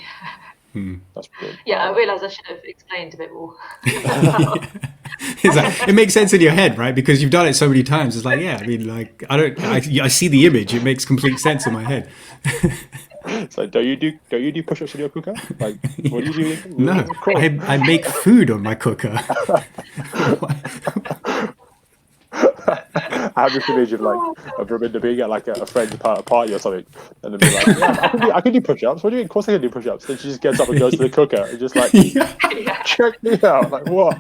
That's brilliant. Yeah, I realised I should have explained a bit more. It's like, it makes sense in your head, right? Because you've done it so many times. It's like, yeah, I mean, like, I see the image. It makes complete sense in my head. It's like, don't you do push-ups in your cooker? Like, what do you do? No, Cool. I make food on my cooker. I have this image of Raminder being at like a friend's party or something, and then be like, yeah, I can do push-ups. What do you mean? Of course I can do push-ups. Then she just gets up and goes to the cooker and just like, Yeah. Yeah. check me out. Like what?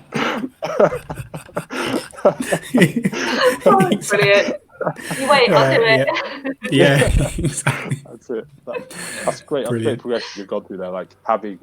Oh, brilliant. You wait, I'll do it. Yeah, exactly. That's it. That's great. That's great Brilliant. progression you've gone through there. Like having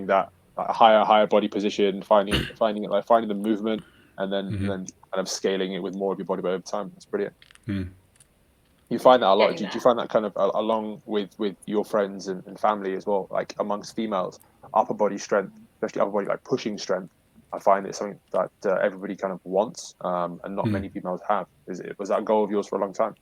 that like, higher body position, finding the movement, and then kind of scaling it with more of your body weight over time. That's brilliant. You find that a lot. Do you find that kind of along with your friends and family as well, like amongst females, upper body strength, especially upper body like pushing strength? I find it's something that everybody kind of wants, and not many females have. Was that a goal of yours for a long time?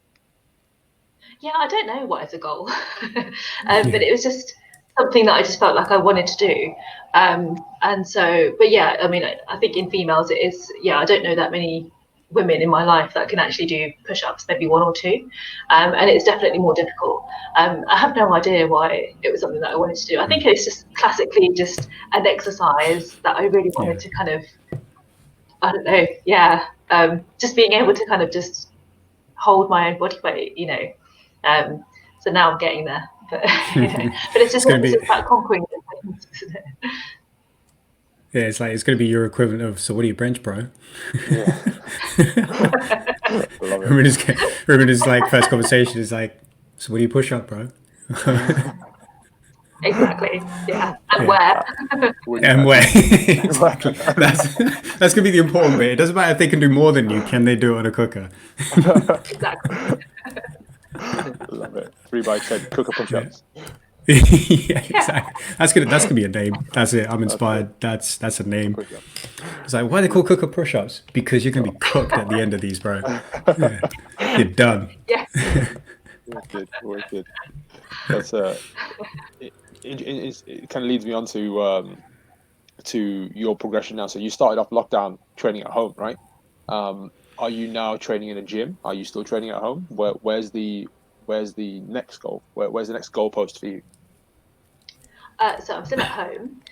Yeah, I don't know what is a goal, but it was just something that I just felt like I wanted to do. And so, but yeah, I mean, I think in females it is, yeah, I don't know that many women in my life that can actually do push-ups, maybe one or two. And it's definitely more difficult. I have no idea why it was something that I wanted to do. I think it's just classically just an exercise that I really wanted to kind of, I don't know, yeah, just being able to kind of just hold my own body weight, so now I'm getting there, but but it's just It's gonna be about conquering things, isn't it? yeah, it's like it's gonna be your equivalent of, so what do you bench, bro? Yeah, love it. Ruben's like first conversation is like, so what do you push up, bro? Exactly, yeah, and Yeah. where? And where exactly that's gonna be the important bit. It doesn't matter if they can do more than you. Can they do it on a cooker? Exactly. Love it. 3x10 cooker push-ups. Yeah, exactly. That's gonna be a name. That's it. I'm inspired. That's a name. Push-up. It's like, why they call cooker push-ups? Because you're gonna be cooked at the end of these, bro. Yeah. You're done. Yes. Wicked. That's it kind of leads me on to your progression now. So you started off lockdown training at home, right? Are you now training in a gym? Are you still training at home? Where's the next goal? Where's the next goalpost for you? So I'm still at home.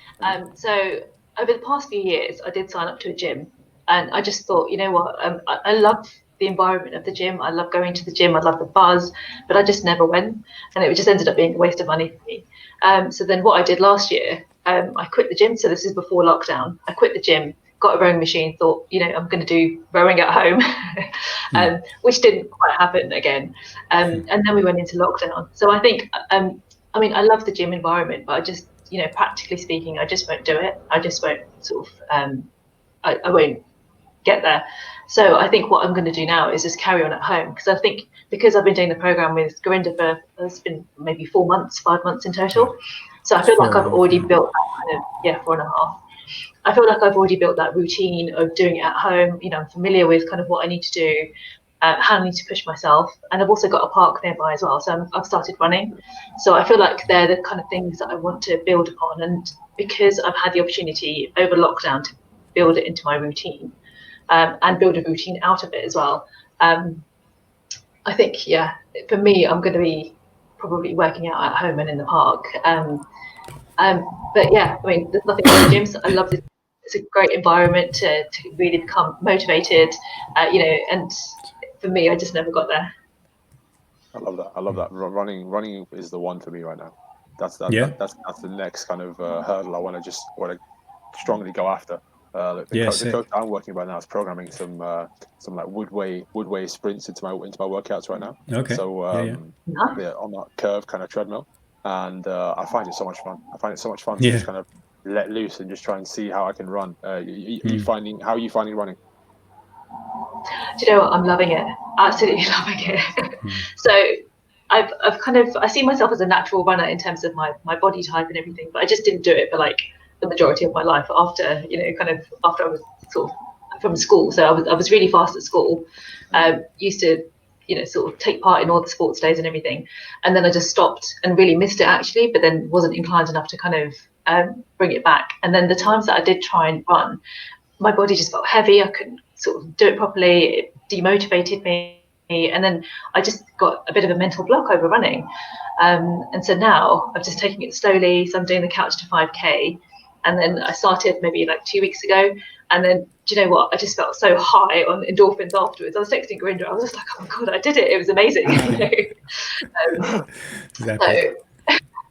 So over the past few years, I did sign up to a gym, and I just thought, you know what, I love the environment of the gym. I love going to the gym. I love the buzz, but I just never went, and it just ended up being a waste of money for me. So then what I did last year, I quit the gym. So this is before lockdown. I quit the gym, got a rowing machine, thought, I'm going to do rowing at home, which didn't quite happen again. And then we went into lockdown. So I think, I mean, I love the gym environment, but I just practically speaking, I just won't do it. I just won't sort of, I won't get there. So I think what I'm going to do now is just carry on at home, because I think because I've been doing the program with Gurinder for, it's been maybe 4 months, 5 months in total. So I feel like I've already built that kind of, 4.5. I feel like I've already built that routine of doing it at home. I'm familiar with kind of what I need to do, how I need to push myself. And I've also got a park nearby as well. So I've started running. So I feel like they're the kind of things that I want to build upon. And because I've had the opportunity over lockdown to build it into my routine, and build a routine out of it as well, I think, for me, I'm going to be probably working out at home and in the park. But yeah, I mean, there's nothing wrong with gyms. I love this. It's a great environment to really become motivated, and for me, I just never got there. I love that. I love that. Running is the one for me right now. That's the next kind of hurdle I want to strongly go after. The coach I'm working with now is programming some like woodway sprints into my workouts right now. Okay. So on that curve kind of treadmill, and I find it so much fun. To just kind of let loose and just try and see how I can run. How are you finding running? Do you know what? I'm loving it. Absolutely loving it. So I see myself as a natural runner in terms of my body type and everything, but I just didn't do it for like the majority of my life after I was sort of from school. So I was really fast at school. Used to sort of take part in all the sports days and everything, and then I just stopped and really missed it actually, but then wasn't inclined enough to kind of bring it back. And then the times that I did try and run, my body just felt heavy. I couldn't sort of do it properly. It demotivated me. And then I just got a bit of a mental block over running. And so now I'm just taking it slowly. So I'm doing the couch to 5K. And then I started maybe like 2 weeks ago. And then, do you know what? I just felt so high on endorphins afterwards. I was texting Gurinder. I was just like, oh my God, I did it. It was amazing. Exactly.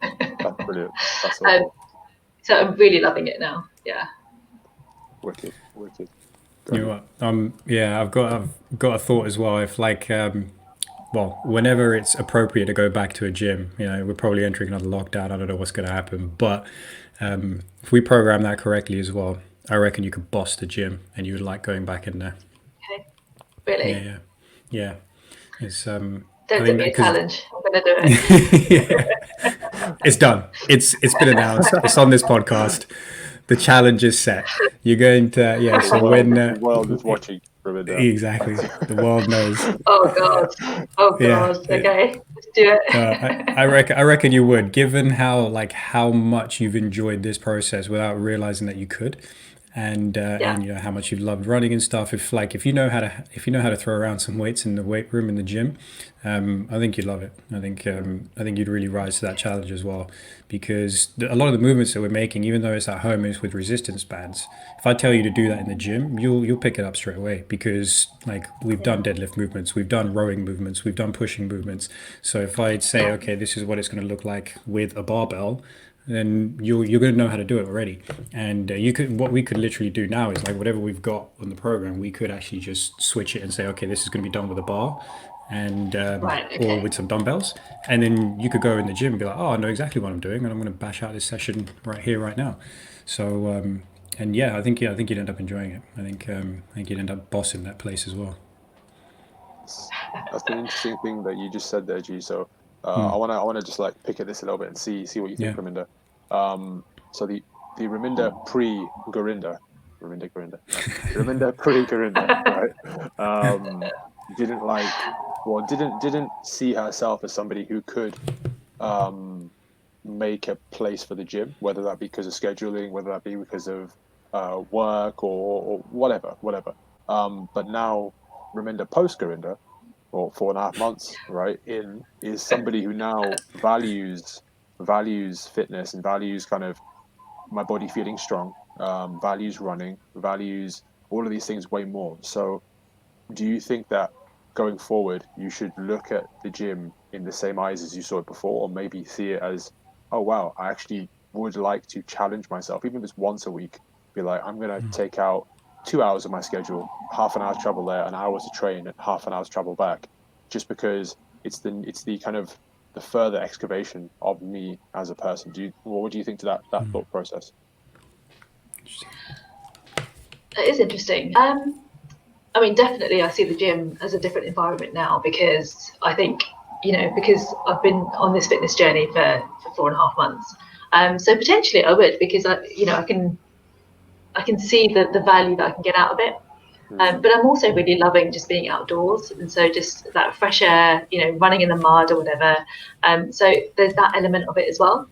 That's brilliant. That's awesome. So I'm really loving it now. Yeah. Wicked. You know what? I've got a thought as well. If whenever it's appropriate to go back to a gym, we're probably entering another lockdown. I don't know what's going to happen, but if we program that correctly as well, I reckon you could boss the gym, and you would like going back in there. Okay. Really? Yeah. It's Don't give me a challenge. I'm going to do it. It's done. It's been announced. It's on this podcast. The challenge is set. You're going to So when the world is watching, exactly, the world knows. Oh God. Okay, let's do it. I reckon you would, given how much you've enjoyed this process without realizing that you could, and how much you've loved running and stuff. If you know how to throw around some weights in the weight room in the gym, I think you'd love it. I think you'd really rise to that challenge as well, because a lot of the movements that we're making, even though it's at home, is with resistance bands. If I tell you to do that in the gym, you'll pick it up straight away, because we've done deadlift movements, we've done rowing movements, we've done pushing movements. So if I'd say, okay, this is what it's going to look like with a barbell, then you're going to know how to do it already. And what we could literally do now is whatever we've got on the program, we could actually just switch it and say, okay, this is going to be done with a bar and or with some dumbbells, and then you could go in the gym and be like, oh, I know exactly what I'm doing, and I'm going to bash out this session right here, right now. So I think you'd end up enjoying it. I think you'd end up bossing that place as well. That's an interesting thing that you just said there, G. So I wanna just pick at this a little bit and see what you think, Raminder. So the Raminder pre-Gurinder, Raminder pre-Gurinder, right? Didn't see herself as somebody who could make a place for the gym, whether that be because of scheduling, whether that be because of work or whatever. But now Raminder post-Gurinder, or 4.5 months, right, is somebody who now values fitness and values kind of my body feeling strong, values running, values all of these things way more. So do you think that going forward you should look at the gym in the same eyes as you saw it before, or maybe see it as, oh wow, I actually would like to challenge myself, even if it's once a week, be like, I'm going to take out 2 hours of my schedule, half an hour's travel there, an hour to train, and half an hour's travel back, just because it's the kind of the further excavation of me as a person. What do you think to that thought process? It is interesting. I mean, definitely, I see the gym as a different environment now, because I think, because I've been on this fitness journey for 4.5 months. So potentially I would, because I can see the value that I can get out of it. But I'm also really loving just being outdoors, and so just that fresh air, running in the mud or whatever. So there's that element of it as well.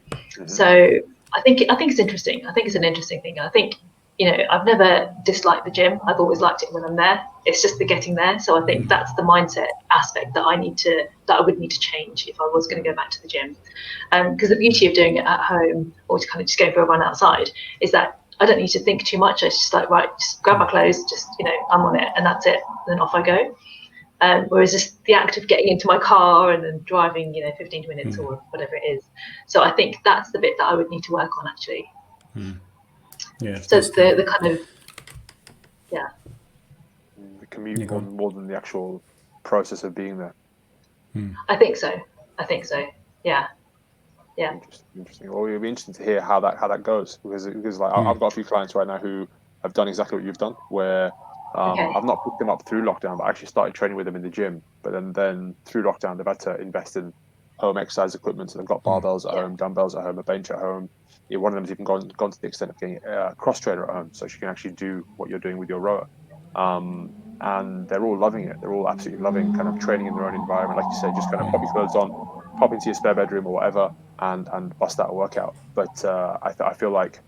So I think it's interesting. I think it's an interesting thing. I think, I've never disliked the gym. I've always liked it when I'm there. It's just the getting there. So I think that's the mindset aspect that I would need to change if I was going to go back to the gym. Because the beauty of doing it at home, or kind of just going for a run outside, is that I don't need to think too much. It's just like, right, just grab my clothes, just, I'm on it, and that's it. And then off I go. Whereas just the act of getting into my car and then driving, 15 minutes or whatever it is. So I think that's the bit that I would need to work on, actually. Yeah. So the kind of, the commute more than the actual process of being there. I think so. Yeah. Interesting. Well, it'll be interesting to hear how that goes, because like I've got a few clients right now who have done exactly what you've done, where I've not picked them up through lockdown, but I actually started training with them in the gym. But then through lockdown, they've had to invest in home exercise equipment. So they've got barbells at home, dumbbells at home, a bench at home. One of them's even gone to the extent of getting a cross trainer at home, so she can actually do what you're doing with your rower. And they're all loving it. They're all absolutely loving kind of training in their own environment, like you said, just kind of pop your clothes on, pop into your spare bedroom or whatever, and bust out a workout. But I feel like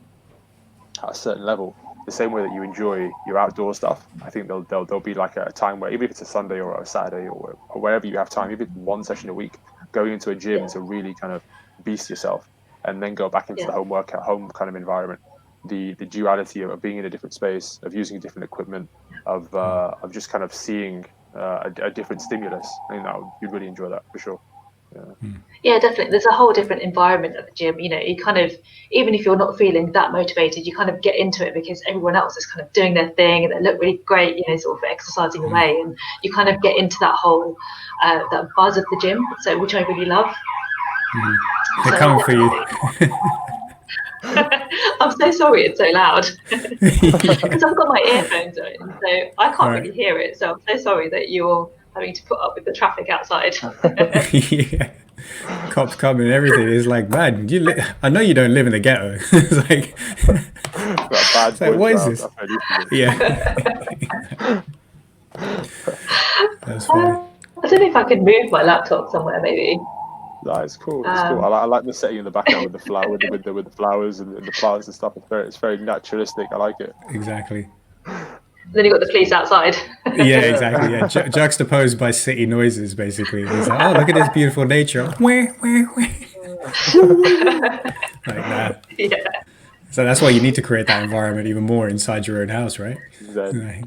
at a certain level, the same way that you enjoy your outdoor stuff, I think there'll be like a time where, even if it's a Sunday or a Saturday or wherever you have time, even if it's one session a week, going into a gym to really kind of beast yourself, and then go back into the home workout, home kind of environment. The duality of being in a different space, of using different equipment, of just kind of seeing a different stimulus. I think you'd really enjoy that for sure. Yeah, definitely. There's a whole different environment at the gym. You kind of, even if you're not feeling that motivated, you kind of get into it because everyone else is kind of doing their thing and they look really great, sort of exercising away, and you kind of get into that whole that buzz of the gym. So, which I really love. They're coming for you. I'm so sorry it's so loud, because I've got my earphones on, so I can't really hear it. So I'm so sorry that you're having to put up with the traffic outside. Yeah. Cops come and everything. It's like, man, I know you don't live in the ghetto. It's like, it's like, what is this? Yeah. That's funny. I don't know if I could move my laptop somewhere, maybe. That is cool. It's cool. I like the setting in the background with the flower, with the flowers and the plants and stuff. It's very naturalistic. I like it. Exactly. Then you got the police outside. Yeah, exactly. Yeah, juxtaposed by city noises, basically. It's like, oh, look at this beautiful nature. Where? Like that. Yeah. So that's why you need to create that environment even more inside your own house, right? Exactly.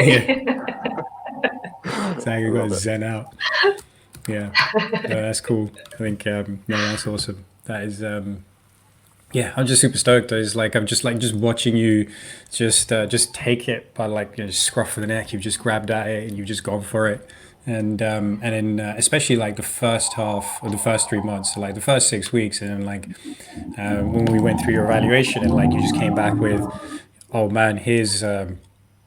Yeah. Exactly. You got to zen out. Yeah. No, that's cool. I think no, that's awesome. That is yeah, I'm just super stoked. It's like I'm just watching you just take it by scruff of the neck. You've just grabbed at it and you've just gone for it. And then especially like the first half or the first 3 months, so like the first 6 weeks, and then when we went through your evaluation and you just came back with, oh man, here's I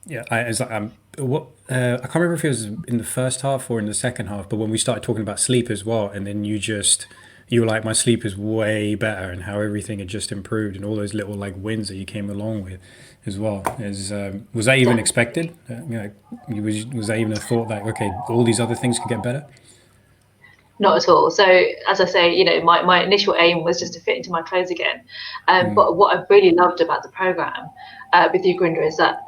can't remember if it was in the first half or in the second half, but when we started talking about sleep as well, and then you were like, my sleep is way better, and how everything had just improved, and all those little wins that you came along with as well. Was that even expected? Was that even a thought that, okay, all these other things could get better? Not at all. So as I say, my initial aim was just to fit into my clothes again. But what I really loved about the program with you, Gurinder, is that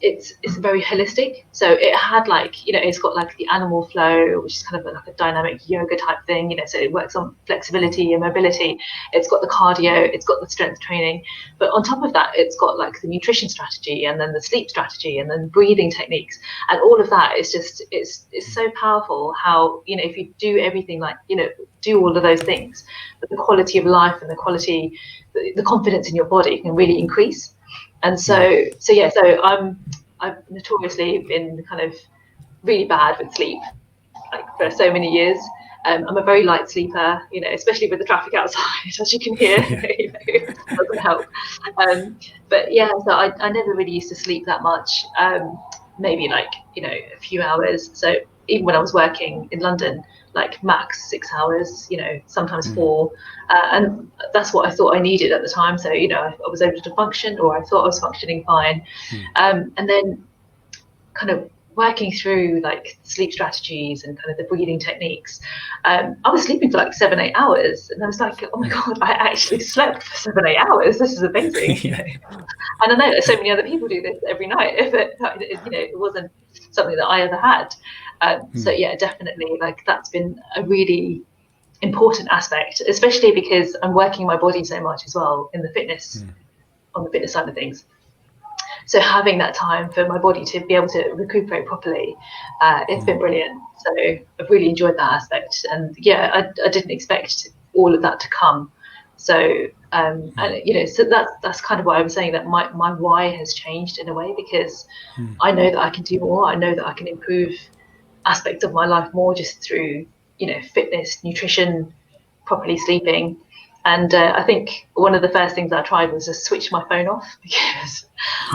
it's very holistic. So it had it's got the animal flow, which is kind of like a dynamic yoga type thing, so it works on flexibility and mobility. It's got the cardio, it's got the strength training, but on top of that, it's got the nutrition strategy, and then the sleep strategy, and then breathing techniques, and all of that is just it's so powerful how if you do everything do all of those things, but the quality of life and the confidence in your body can really increase. And so I've notoriously been kind of really bad with sleep, for so many years. I'm a very light sleeper, especially with the traffic outside, as you can hear. It doesn't help. But yeah, so I never really used to sleep that much. Maybe like a few hours. So even when I was working in London, like max 6 hours, sometimes 4, and that's what I thought I needed at the time. So I was able to function, or I thought I was functioning fine. And then kind of working through like sleep strategies and kind of the breathing techniques, I was sleeping for like 7-8 hours, and I was like, oh my god, I actually slept for 7-8 hours. This is amazing. And I know that so many other people do this every night, but it wasn't something that I ever had. So yeah, definitely, like that's been a really important aspect, especially because I'm working my body so much as well in the fitness, on the fitness side of things. So having that time for my body to be able to recuperate properly, it's been brilliant. So I've really enjoyed that aspect, and yeah, I didn't expect all of that to come. So and so that's kind of why I was saying that my why has changed in a way, because I know that I can do more. I know that I can improve aspects of my life more just through fitness, nutrition, properly sleeping. And I think one of the first things I tried was to switch my phone off, because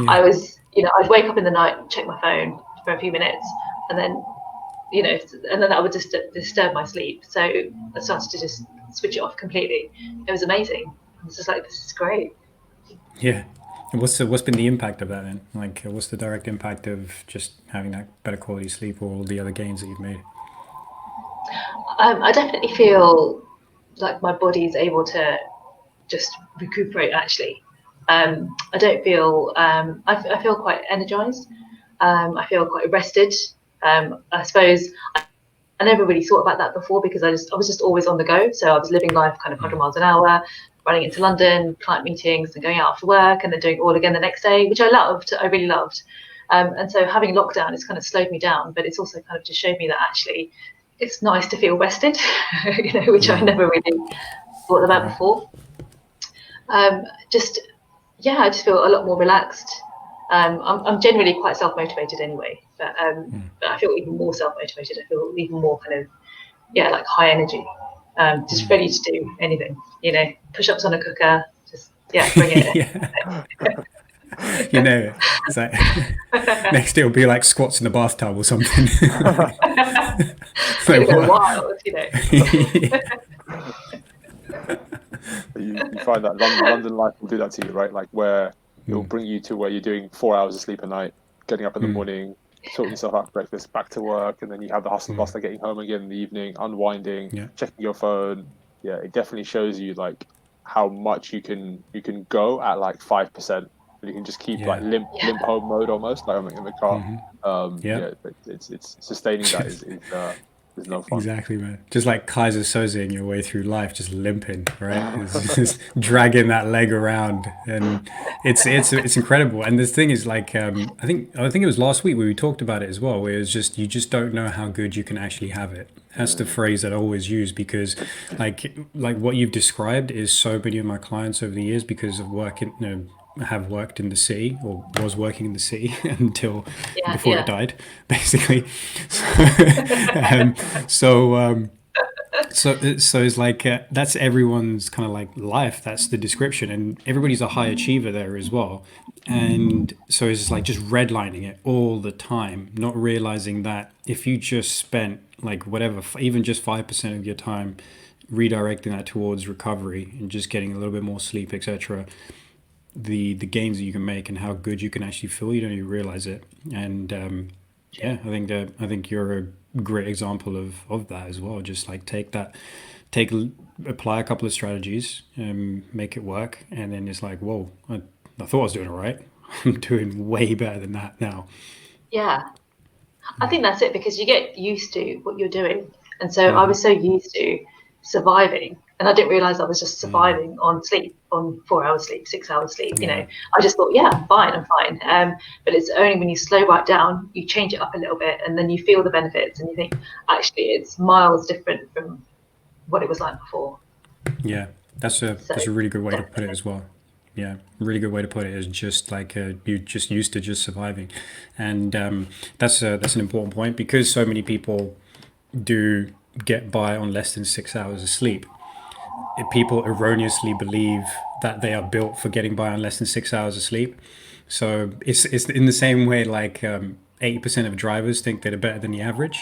I was, I'd wake up in the night, check my phone for a few minutes, and then, and then that would just disturb my sleep. So I started to just switch it off completely. It was amazing. I was just like, this is great. Yeah. And what's been the impact of that then? Like, what's the direct impact of just having that better quality sleep, or all the other gains that you've made? I definitely feel like my body is able to just recuperate. Actually, I don't feel. I feel quite energized. I feel quite rested. I suppose I never really thought about that before, because I was just always on the go. So I was living life kind of 100 miles an hour, running into London, client meetings, and going out after work, and then doing it all again the next day, which I loved. I really loved. And so having lockdown has kind of slowed me down, but it's also kind of just showed me that actually it's nice to feel rested, which I never really thought about before. Just yeah, I just feel a lot more relaxed. I'm generally quite self-motivated anyway, but I feel even more self-motivated. I feel even more kind of like high energy, just ready to do anything. Push-ups on a cooker, just bring it. It's like next it'll be like squats in the bathtub or something. It's gonna go wild, You find that London life will do that to you, right? Like where it will bring you to where you're doing 4 hours of sleep a night, getting up in the morning, sorting yourself out for breakfast, back to work, and then you have the hustle and bustle, getting home again in the evening, unwinding, checking your phone. Yeah, it definitely shows you like how much you can go at like 5%. You can just keep like limp home mode almost, like I'm in the car. It's sustaining that is no fun. Exactly, man. Just like Kaiser Soze your way through life, just limping, right? It's just dragging that leg around, and it's incredible. And the thing is, like, I think it was last week where we talked about it as well, where it's just you just don't know how good you can actually have it. That's the phrase that I always use, because like what you've described is so many of my clients over the years, because of working, have worked in the city, or was working in the city until before it died, basically. So it's like that's everyone's kind of like life. That's the description, and everybody's a high achiever there as well. And so it's like just redlining it all the time, not realizing that if you just spent like whatever, even just 5% of your time redirecting that towards recovery and just getting a little bit more sleep, etc., the gains that you can make and how good you can actually feel, you don't even realize it. And I think you're a great example of that as well. Just like apply a couple of strategies and make it work, and then it's like, whoa, I thought I was doing all right. I'm doing way better than that now. Yeah, I think that's it, because you get used to what you're doing. And so I was so used to surviving, and I didn't realize I was just surviving on sleep, on 4 hours sleep, 6 hours sleep. I just thought, I'm fine. But it's only when you slow right down, you change it up a little bit, and then you feel the benefits, and you think, actually, it's miles different from what it was like before. Yeah, that's a really good way to put it as well. Yeah, really good way to put it is just like you're just used to just surviving, and that's an important point, because so many people do get by on less than 6 hours of sleep. People erroneously believe that they are built for getting by on less than 6 hours of sleep. So it's in the same way, like 80% of drivers think they're better than the average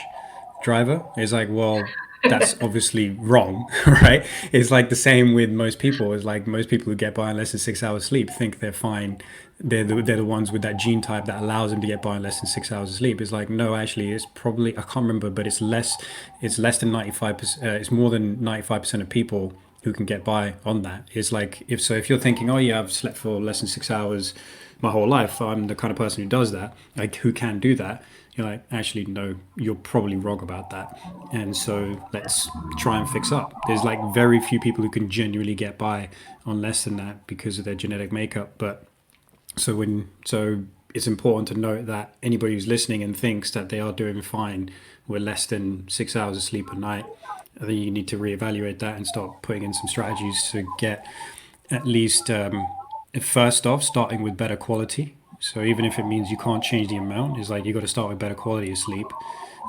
driver. It's like, well, that's obviously wrong, right? It's like the same with most people. It's like most people who get by on less than 6 hours sleep think they're fine. They're the ones with that gene type that allows them to get by on less than 6 hours of sleep. It's like, no, actually, it's probably, I can't remember, but it's less. It's less than 95%. It's more than 95% of people who can get by on that. It's like, if you're thinking, oh yeah, I've slept for less than 6 hours my whole life, I'm the kind of person who does that, like who can do that. You're like, actually, no, you're probably wrong about that. And so let's try and fix up. There's like very few people who can genuinely get by on less than that because of their genetic makeup. But so it's important to note that anybody who's listening and thinks that they are doing fine with less than 6 hours of sleep a night, I think you need to reevaluate that and start putting in some strategies to get at least, first off, starting with better quality. So even if it means you can't change the amount, it's like you got to start with better quality of sleep,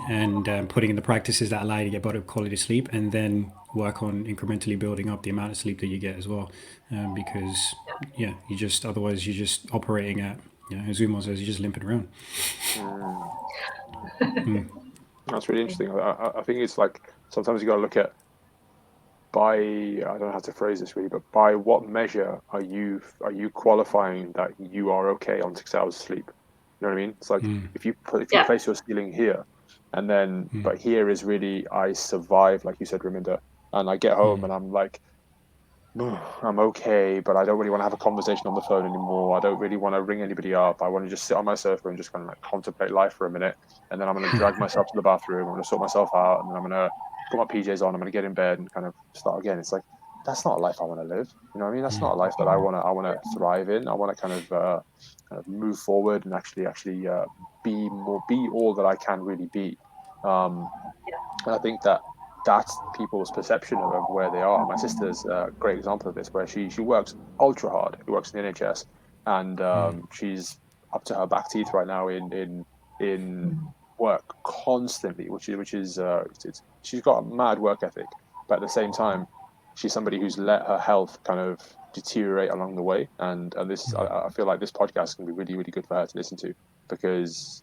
and putting in the practices that allow you to get better quality of sleep, and then work on incrementally building up the amount of sleep that you get as well. Because yeah, you just, otherwise you're just operating at, as Umar says, you're just limping around. That's really interesting. I think it's like sometimes you got to look at, by, I don't know how to phrase this really, but by what measure are you qualifying that you are okay on 6 hours of sleep? You know what I mean? It's like if you place your ceiling here, and then but here is really, I survive, like you said, Raminder, and I get home and I'm like, I'm okay, but I don't really want to have a conversation on the phone anymore. I don't really want to ring anybody up. I want to just sit on my sofa and just kind of like contemplate life for a minute. And then I'm going to drag myself to the bathroom. I'm going to sort myself out, and then I'm going to put my PJs on. I'm going to get in bed and kind of start again. It's like, that's not a life I want to live. You know what I mean? That's not a life that I want to thrive in. I want to kind of move forward and actually be all that I can really be. And I think that's people's perception of where they are. My sister's a great example of this, where she works ultra hard. She works in the NHS, and she's up to her back teeth right now in work constantly, which is she's got a mad work ethic, but at the same time, she's somebody who's let her health kind of deteriorate along the way. And this, I feel like this podcast can be really, really good for her to listen to, because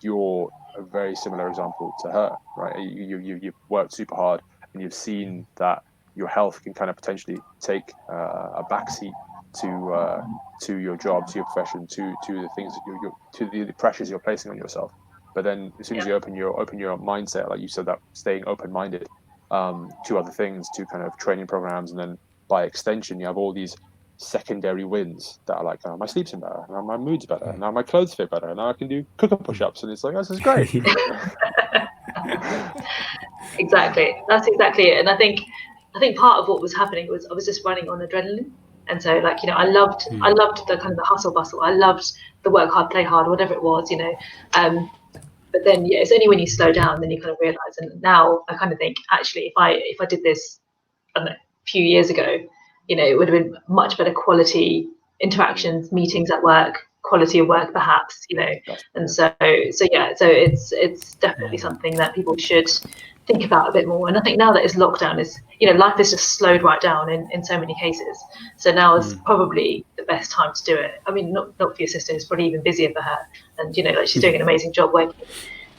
you're a very similar example to her, right? You've worked super hard, and you've seen that your health can kind of potentially take a backseat to your job, to your profession, to the things that to the pressures you're placing on yourself. But then as soon as you open your mindset, like you said, that staying open-minded to other things, to kind of training programs, and then by extension, you have all these secondary wins that are like, oh, my sleep's better, now my mood's better, now my clothes fit better, now I can do cooker push-ups, and it's like, this is great. Exactly, that's exactly it. And I think part of what was happening was I was just running on adrenaline, and so like, I loved the kind of the hustle bustle. I loved the work hard, play hard, whatever it was, But then it's only when you slow down then you kind of realize. And now I kind of think, actually, if I did this, I don't know, a few years ago, it would have been much better quality interactions, meetings at work, quality of work, perhaps, And so it's definitely something that people should think about a bit more. And I think now that it's lockdown, life is just slowed right down in so many cases. So now is probably the best time to do it. I mean, not for your sister, it's probably even busier for her. And like she's doing an amazing job working,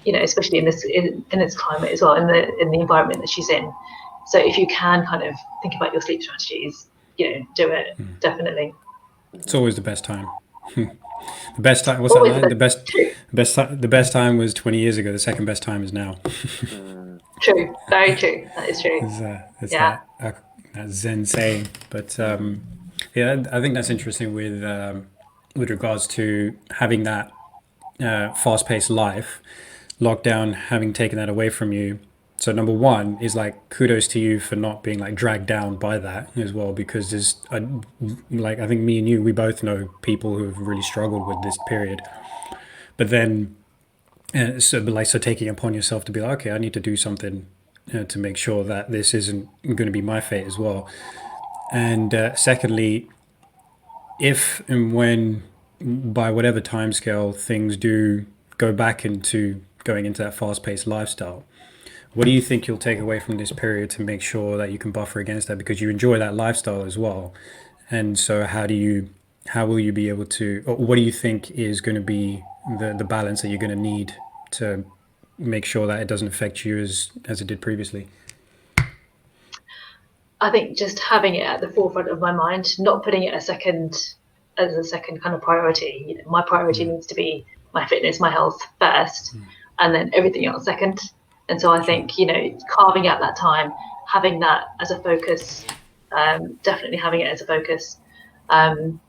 especially in this climate as well, in the environment that she's in. So if you can kind of think about your sleep strategies, do it, definitely. It's always the best time. The best time, what's that line? The best time was 20 years ago. The second best time is now. True, very true. That is true. It's that Zen saying. But yeah, I think that's interesting with regards to having that fast-paced life, lockdown having taken that away from you. So number one is like, kudos to you for not being like dragged down by that as well, because there's like, I think me and you, we both know people who have really struggled with this period. But then so taking upon yourself to be like, okay, I need to do something to make sure that this isn't going to be my fate as well. And secondly, if and when by whatever timescale things do go back into going into that fast-paced lifestyle, what do you think you'll take away from this period to make sure that you can buffer against that, because you enjoy that lifestyle as well? And so how will you be able to, or what do you think is going to be the balance that you're going to need to make sure that it doesn't affect you as it did previously? I think just having it at the forefront of my mind, not putting it as a second kind of priority. You know, my priority needs to be my fitness, my health first, and then everything else second. And so I think, you know, carving out that time, having that as a focus, definitely having it as a focus. And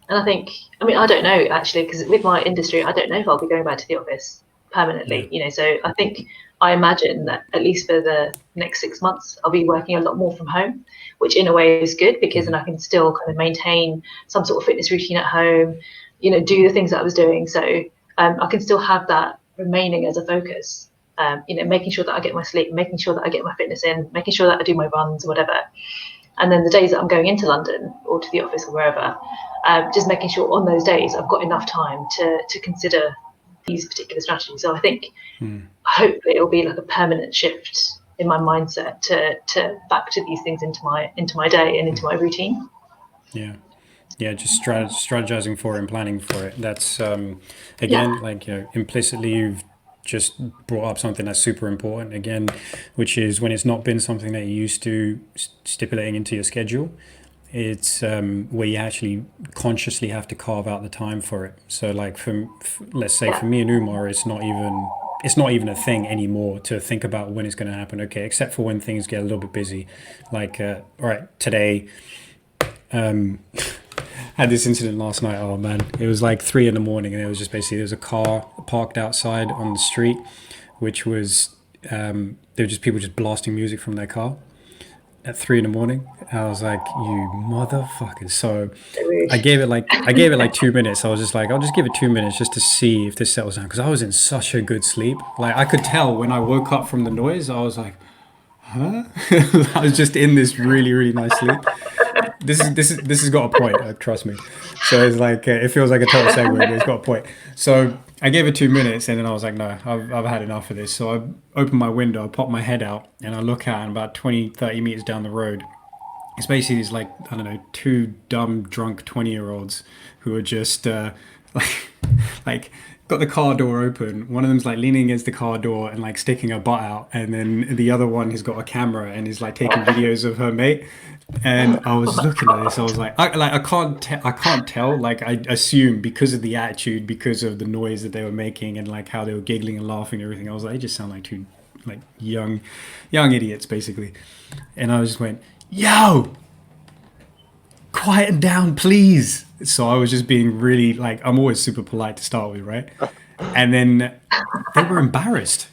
I think, I mean, I don't know actually, because with my industry, I don't know if I'll be going back to the office permanently, you know, so I imagine that at least for the next 6 months, I'll be working a lot more from home, which in a way is good, because then I can still kind of maintain some sort of fitness routine at home, you know, do the things that I was doing. So I can still have that remaining as a focus, you know, making sure that I get my sleep, making sure that I get my fitness in, making sure that I do my runs or whatever. And then the days that I'm going into London or to the office or wherever, just making sure on those days I've got enough time to consider these particular strategies. So I think hopefully it'll be like a permanent shift in my mindset to factor these things into my day and into my routine. Yeah, just strategizing for it and planning for it. That's again, like, you know, implicitly you've just brought up something that's super important again, which is when it's not been something that you're used to stipulating into your schedule, it's where you actually consciously have to carve out the time for it. So like let's say for me and Umar, it's not even a thing anymore to think about when it's going to happen. Okay, except for when things get a little bit busy, like all right, today had this incident last night. Oh man, it was like 3 a.m. and it was just basically, there was a car parked outside on the street, which was there were just people just blasting music from their car at 3 a.m. I was like, you motherfuckers. So I gave it like 2 minutes. I was just like, I'll just give it 2 minutes just to see if this settles down, because I was in such a good sleep. Like I could tell when I woke up from the noise, I was like, huh? I was just in this really, really nice sleep. This has got a point, trust me. So it's like it feels like a total segue, but it's got a point. So I gave it 2 minutes, and then I was like, no, I've had enough of this. So I opened my window, I pop my head out, and I look out, and about 20-30 meters down the road, it's basically these, like, I don't know, 2 dumb drunk 20-year-olds who are just like got the car door open. One of them's like leaning against the car door and like sticking her butt out, and then the other one has got a camera and is like taking videos of her mate. And I was looking at this, I was like, I can't tell. Like I assume because of the attitude, because of the noise that they were making, and like how they were giggling and laughing and everything, I was like, they just sound like 2 like young idiots basically. And I just went, yo, quieten down, please. So I was just being really, like, I'm always super polite to start with, right? And then they were embarrassed.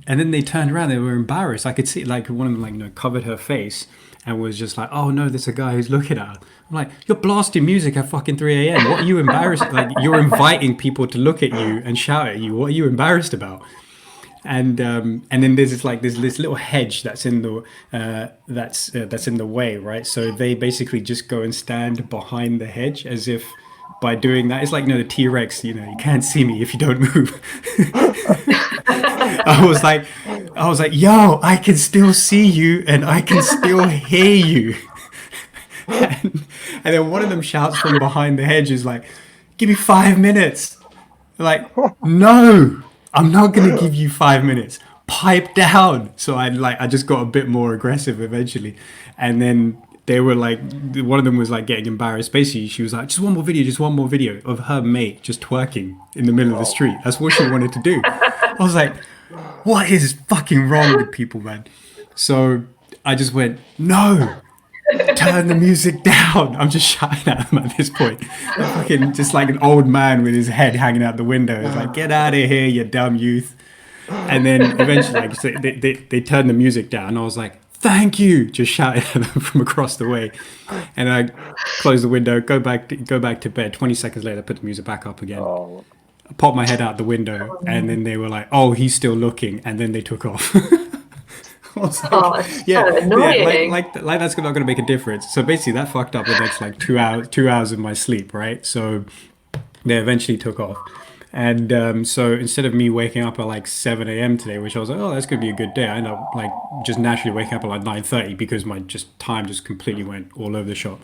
And then they turned around, they were embarrassed. I could see, like, one of them, like, you know, covered her face and was just like, oh no, there's a guy who's looking at her. I'm like, you're blasting music at fucking 3 a.m. What are you embarrassed? Like, you're inviting people to look at you and shout at you. What are you embarrassed about? And then there's this little hedge that's in the that's in the way, right? So they basically just go and stand behind the hedge, as if by doing that, it's like, you know, the T-Rex, you know, you can't see me if you don't move. I was like, yo, I can still see you and I can still hear you. And then one of them shouts from behind the hedge, is like, give me 5 minutes. Like, no, I'm not going to give you 5 minutes. Pipe down. So I just got a bit more aggressive eventually. And then they were like, one of them was like getting embarrassed. Basically, she was like, just one more video of her mate just twerking in the middle of the street. That's what she wanted to do. I was like, what is fucking wrong with people, man? So I just went, no, turn the music down. I'm just shouting at them at this point. Fucking just like an old man with his head hanging out the window. It's like, get out of here, you dumb youth. And then eventually, like, so they turned the music down. I was like, thank you, just shouting at them from across the way. And I closed the window, go back to bed. 20 seconds later, I put the music back up again. I popped my head out the window, and then they were like, oh, he's still looking. And then they took off. I was like, so annoying. Like that's not going to make a difference. So basically that fucked up the next like 2 hours of my sleep, right? So they eventually took off. And so instead of me waking up at like 7 a.m. today, which I was like, oh, that's gonna be a good day, I ended up like just naturally waking up at like 9:30 because my just time just completely went all over the shop.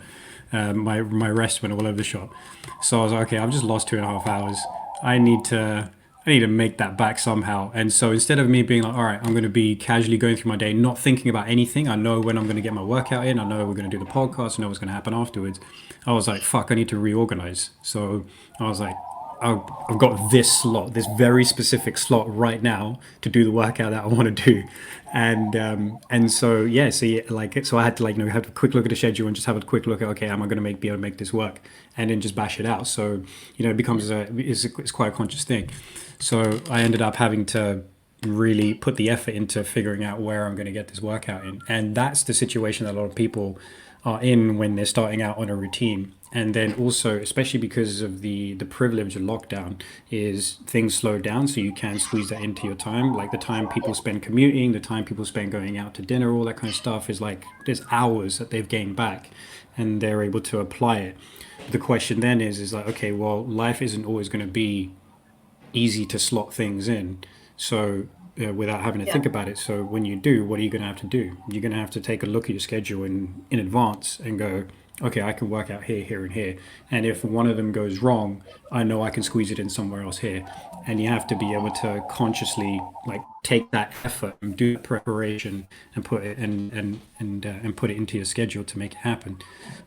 My rest went all over the shop. So I was like, okay, I've just lost 2.5 hours. I need to make that back somehow. And so instead of me being like, all right, I'm going to be casually going through my day, not thinking about anything, I know when I'm going to get my workout in, I know we're going to do the podcast, I know what's going to happen afterwards. I was like, fuck, I need to reorganize. So I was like, I've got this slot, this very specific slot right now to do the workout that I want to do, and so yeah, so I had to like have a quick look at the schedule and just have a quick look at, okay, am I going to be able to make this work, and then just bash it out. So it becomes it's quite a conscious thing. So I ended up having to really put the effort into figuring out where I'm going to get this workout in, and that's the situation that a lot of people are in when they're starting out on a routine. And then also, especially because of the privilege of lockdown, is things slow down, so you can squeeze that into your time. Like the time people spend commuting, the time people spend going out to dinner, all that kind of stuff is like there's hours that they've gained back, and they're able to apply it. The question then is like, okay, well, life isn't always going to be easy to slot things in. So without having to think about it. So when you do, what are you going to have to do? You're going to have to take a look at your schedule in advance and go, okay, I can work out here, here, and here. And if one of them goes wrong, I know I can squeeze it in somewhere else here. And you have to be able to consciously like take that effort and do the preparation and put it and put it into your schedule to make it happen.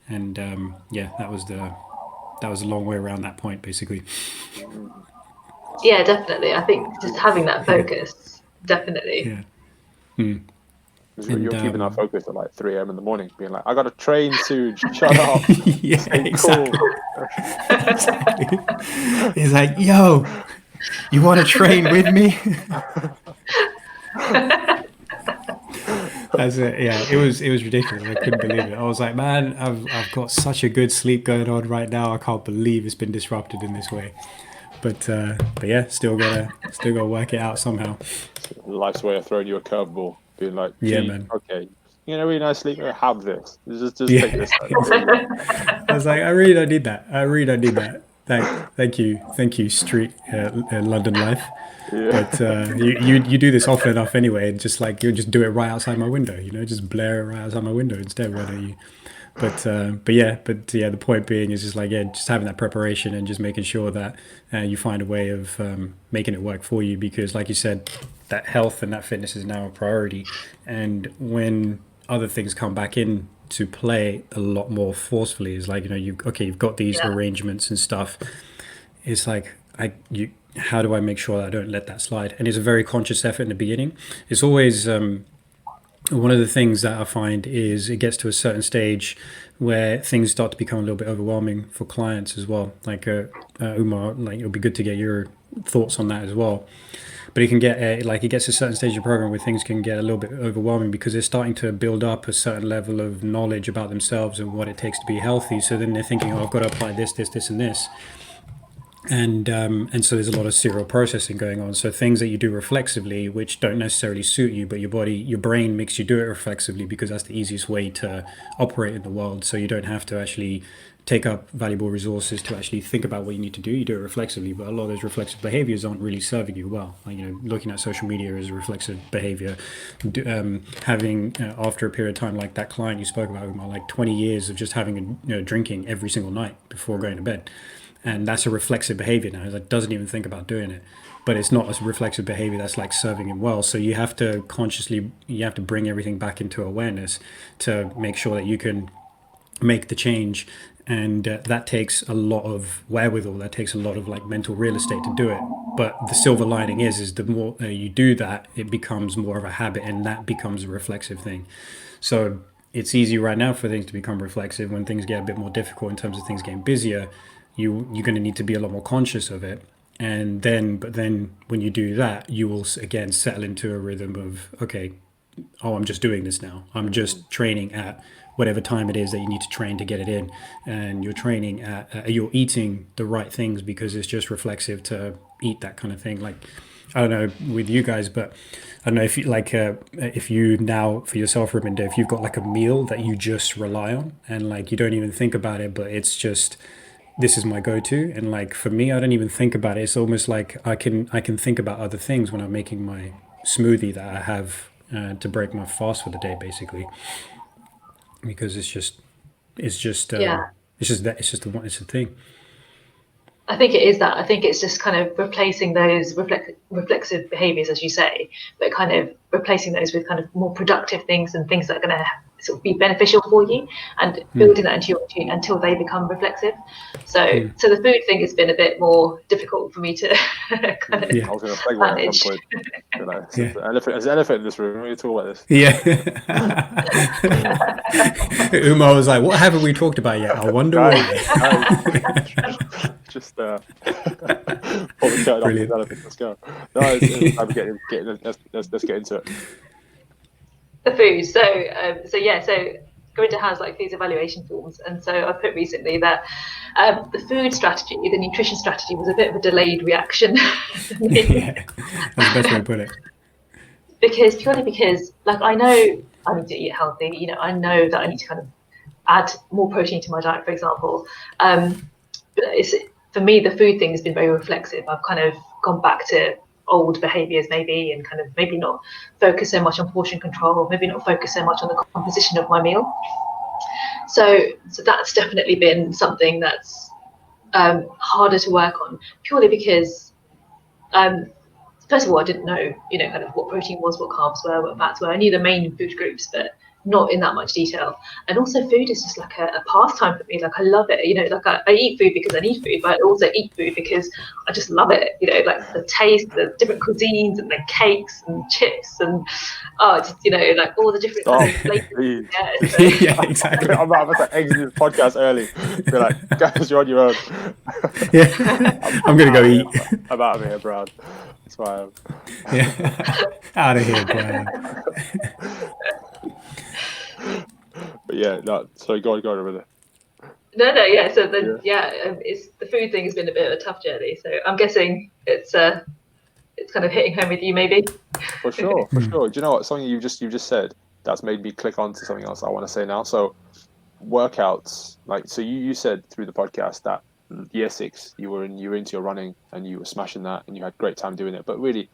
And that was a long way around that point, basically. Yeah, definitely. I think just having that focus, definitely. Yeah. Mm. You're keeping that focus at like 3 a.m. in the morning, being like, I got to train soon, shut up. Yeah, exactly. Exactly. He's like, yo, you want to train with me? That's it. Yeah, it was ridiculous. I couldn't believe it. I was like, man, I've got such a good sleep going on right now. I can't believe it's been disrupted in this way. But yeah, still gotta work it out somehow. Life's way of throwing you a curveball, being like, yeah, man. Okay, really nice sleep. Have this. Just take this. I was like, I really don't need that. Thank you, street London life. Yeah. But you do this often enough anyway, and just like you just do it right outside my window. Just blare it right outside my window instead. Why don't you? But the point being is just like, just having that preparation and just making sure that you find a way of making it work for you, because like you said, that health and that fitness is now a priority. And when other things come back in to play a lot more forcefully, is like, you've got these arrangements and stuff. It's like, how do I make sure that I don't let that slide? And it's a very conscious effort in the beginning. It's always one of the things that I find is it gets to a certain stage where things start to become a little bit overwhelming for clients as well. Like Umar, like it'll be good to get your thoughts on that as well. But it can get it gets to a certain stage of the program where things can get a little bit overwhelming because they're starting to build up a certain level of knowledge about themselves and what it takes to be healthy. So then they're thinking, oh, I've got to apply this, and this. And so there's a lot of serial processing going on. So things that you do reflexively, which don't necessarily suit you, but your brain makes you do it reflexively because that's the easiest way to operate in the world. So you don't have to actually take up valuable resources to actually think about what you need to do. You do it reflexively, but a lot of those reflexive behaviors aren't really serving you well. Like, looking at social media is a reflexive behavior. Having after a period of time, like that client you spoke about, like 20 years of just having drinking every single night before going to bed. And that's a reflexive behavior now. It doesn't even think about doing it, but it's not a reflexive behavior that's like serving him well. So you have to bring everything back into awareness to make sure that you can make the change. And that takes a lot of wherewithal. That takes a lot of like mental real estate to do it. But the silver lining is the more you do that, it becomes more of a habit, and that becomes a reflexive thing. So it's easy right now for things to become reflexive. When things get a bit more difficult in terms of things getting busier, you're going to need to be a lot more conscious of it. But then when you do that, you will again settle into a rhythm of, okay, I'm just doing this now. I'm just training at whatever time it is that you need to train to get it in. And you're training you're eating the right things because it's just reflexive to eat that kind of thing. Like, I don't know with you guys, but I don't know if you if you now for yourself, Raminder, if you've got like a meal that you just rely on and like you don't even think about it, but it's just this is my go-to, and like for me, I don't even think about it. It's almost like I can think about other things when I'm making my smoothie that I have to break my fast for the day, basically, because it's just Yeah. it's the thing. I think it is that. I think it's just kind of replacing those reflexive behaviors, as you say, but kind of replacing those with kind of more productive things and things that are going to sort of be beneficial for you, and building that into your routine until they become reflexive. So the food thing has been a bit more difficult for me to kind of I was going to segue at manage. some point. You know, Yeah. there's an elephant in this room. We talk about this. Yeah. Umar was like, "What haven't we talked about yet? I wonder why." Just pull the curtain off the elephant. Let's go. No, it's time to let's get into it. The food. So Gurinder has like these evaluation forms, and so I put recently that the food strategy, the nutrition strategy, was a bit of a delayed reaction. Yeah, that's the best way to put it. Purely because, like, I know I need to eat healthy. You know, I know that I need to kind of add more protein to my diet, for example. For me, the food thing has been very reflexive. I've kind of gone back to old behaviors maybe, and kind of maybe not focus so much on portion control, maybe not focus so much on the composition of my meal. So that's definitely been something that's harder to work on, purely because first of all, I didn't know, kind of what protein was, what carbs were, what fats were. I knew the main food groups, but not in that much detail. And also food is just like a pastime for me. Like, I love it, like I eat food because I need food, but I also eat food because I just love it, like the taste, the different cuisines and the cakes and chips and just like all the different kind of flavors. Yeah, exactly. I'm about to exit this podcast early. Be like, guys, you're on your own. Yeah. I'm gonna go eat. I'm out of here, Brad. That's why I'm out of here, Brad. But yeah, no. So go on over there. No, yeah. So then, it's the food thing has been a bit of a tough journey. So I'm guessing it's kind of hitting home with you, maybe. For sure. Do you know what? Something you just said that's made me click on to something else I want to say now. So workouts, like, so you said through the podcast that year 6 you were into your running and you were smashing that and you had great time doing it, but really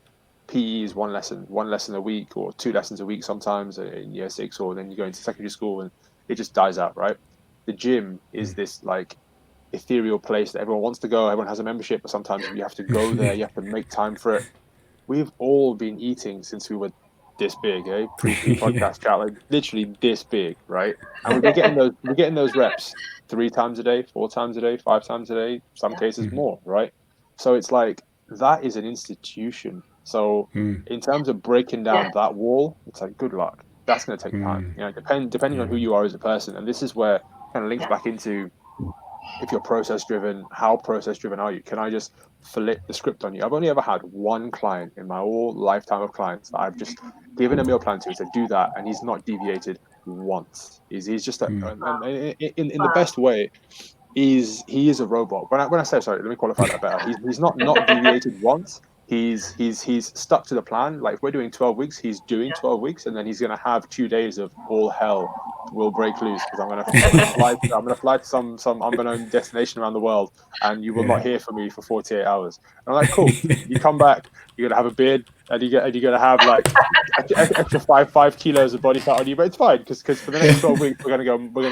PE is one lesson a week or 2 lessons a week sometimes in year 6, or then you go into secondary school and it just dies out, right? The gym is this like ethereal place that everyone wants to go, everyone has a membership, but sometimes you have to go there, you have to make time for it. We've all been eating since we were this big, pre-podcast chat, like literally this big, right? And we're getting those reps 3 times a day, 4 times a day, 5 times a day, some cases more, right? So it's like, that is an institution. So in terms of breaking down that wall, it's like, good luck. That's going to take time. Depending on who you are as a person. And this is where kind of links back into, if you're process driven, how process driven are you? Can I just flip the script on you? I've only ever had one client in my whole lifetime of clients that I've just given a meal plan to, said do that, and he's not deviated once. He's just in the best way. He is a robot. When I say, sorry, let me qualify that better. He's not deviated once. He's stuck to the plan. Like, if we're doing 12 weeks, he's doing 12 weeks, and then he's going to have 2 days of all hell will break loose, because I'm going to fly to some unbeknown destination around the world, and you will not hear from me for 48 hours. And I'm like, cool. You come back, you're going to have a beard, and you're going to have like extra 5 kilos of body fat on you, but it's fine, because for the next 12 weeks we're going to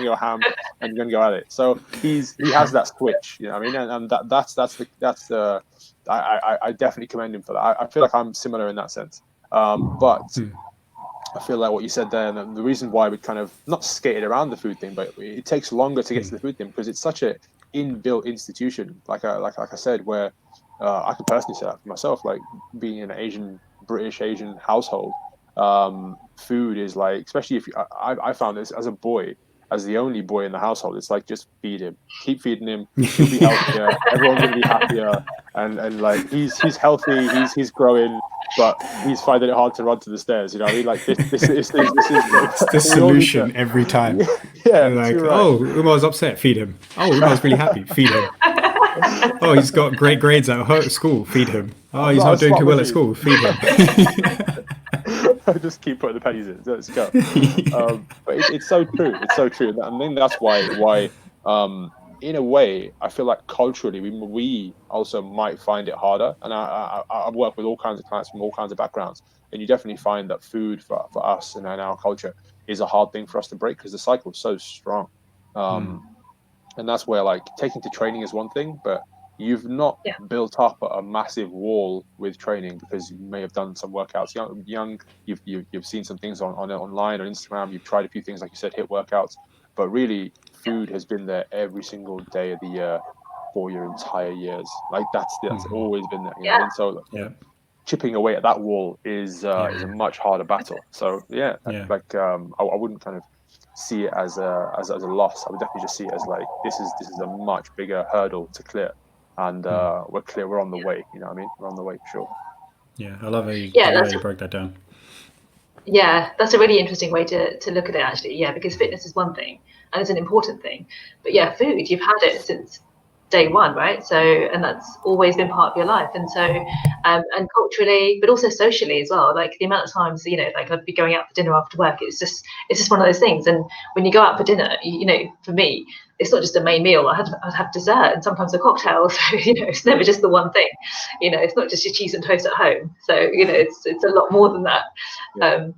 go ham, and you're going to go at it. So he has that switch, you know what I mean? And that's the I definitely commend him for that. I feel like I'm similar in that sense. But I feel like what you said there, and the reason why we kind of not skated around the food thing, but it takes longer to get to the food thing because it's such a inbuilt institution. Like I said, where I can personally say that for myself, like being in an British Asian household, food is like, especially if I found this as a boy, as the only boy in the household, it's like, just feed him, keep feeding him, he'll be healthier, everyone's gonna be happier, and like he's healthy, he's growing, but he's finding it hard to run to the stairs. You know what I mean? Like this is the solution every time. Yeah. Like, right. Oh, Umar's upset, feed him. Oh, Umar's really happy, feed him. Oh, he's got great grades at school, feed him. Oh, he's not doing too well at school, feed him. Just keep putting the pennies in. Let's go. But it's so true. It's so true. And I think that's why in a way, I feel like culturally, we also might find it harder. And I've worked with all kinds of clients from all kinds of backgrounds, and you definitely find that food for us and in our culture is a hard thing for us to break because the cycle is so strong. And that's where like taking to training is one thing, but you've not Yeah. built up a massive wall with training because you may have done some workouts young. You've seen some things online on Instagram. You've tried a few things, like you said, hit workouts, but really food has been there every single day of the year for your entire years. Like that's always been there. You know what I mean? So Yeah. chipping away at that wall is a much harder battle. So yeah, Yeah. like I wouldn't kind of see it as a loss. I would definitely just see it as like this is a much bigger hurdle to clear, and we're on the way. You know what I mean? We're on the way for sure. Yeah. I love how Yeah, you broke that down. yeah, that's a really interesting way to look at it, actually. Yeah, because fitness is one thing and it's an important thing. But yeah, food, you've had it since day one, right? So, and that's always been part of your life. And so, and culturally, but also socially as well. Like the amount of times, like I'd be going out for dinner after work. It's just one of those things. And when you go out for dinner, for me, it's not just a main meal. I'd have dessert and sometimes a cocktail. So, it's never just the one thing. It's not just your cheese and toast at home. So, it's a lot more than that. Yeah.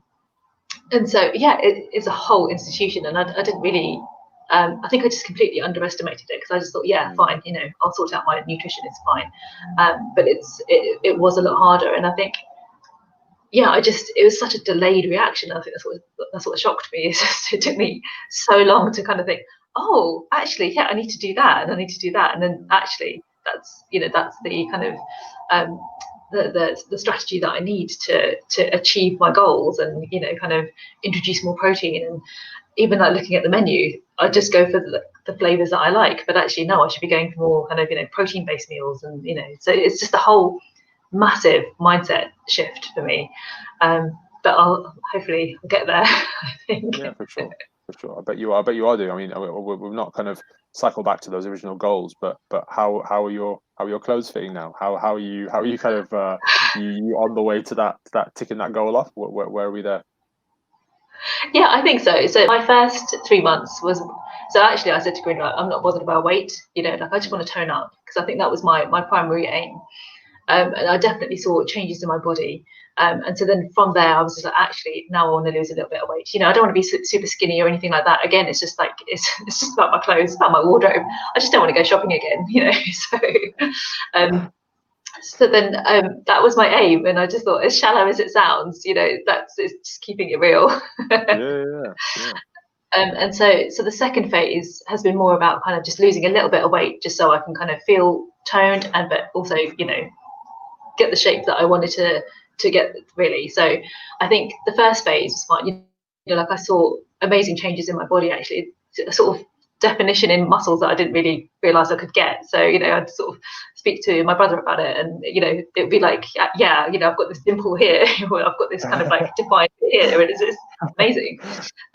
And so, yeah, it's a whole institution, and I didn't really. I think I just completely underestimated it because I just thought, yeah, fine, I'll sort out my nutrition, it's fine. But it was a lot harder, and I think, yeah, it was such a delayed reaction. I think that's what shocked me. It took me so long to kind of think, oh, actually, yeah, I need to do that, and I need to do that, and then actually, that's the kind of the strategy that I need to achieve my goals, and kind of introduce more protein. And even like looking at the menu, I just go for the flavors that I like, but actually no, I should be going for more kind of protein based meals, and so it's just a whole massive mindset shift for me. But I'll hopefully get there. I think. Yeah, for sure. I bet you are doing. I mean, we've not kind of cycled back to those original goals, but how are your clothes fitting now? How are you kind of you on the way to that ticking that goal off? Where are we there? Yeah, I think so. So my first 3 months was, so actually I said to Gurinder, I'm not bothered about weight, like I just want to tone up, because I think that was my primary aim. And I definitely saw changes in my body. And so then from there, I was just like, actually, now I want to lose a little bit of weight. I don't want to be super skinny or anything like that. Again, it's just like, it's just about my clothes, about my wardrobe. I just don't want to go shopping again, So then that was my aim. And I just thought, as shallow as it sounds, it's just keeping it real. Yeah. And so the second phase has been more about kind of just losing a little bit of weight, just so I can kind of feel toned, and but also get the shape that I wanted to get, really. So I think the first phase was fine. Like I saw amazing changes in my body, actually, a sort of definition in muscles that I didn't really realize I could get. So I'd sort of speak to my brother about it, and it would be like, yeah, I've got this dimple here, or I've got this kind of like defined here, and it's amazing.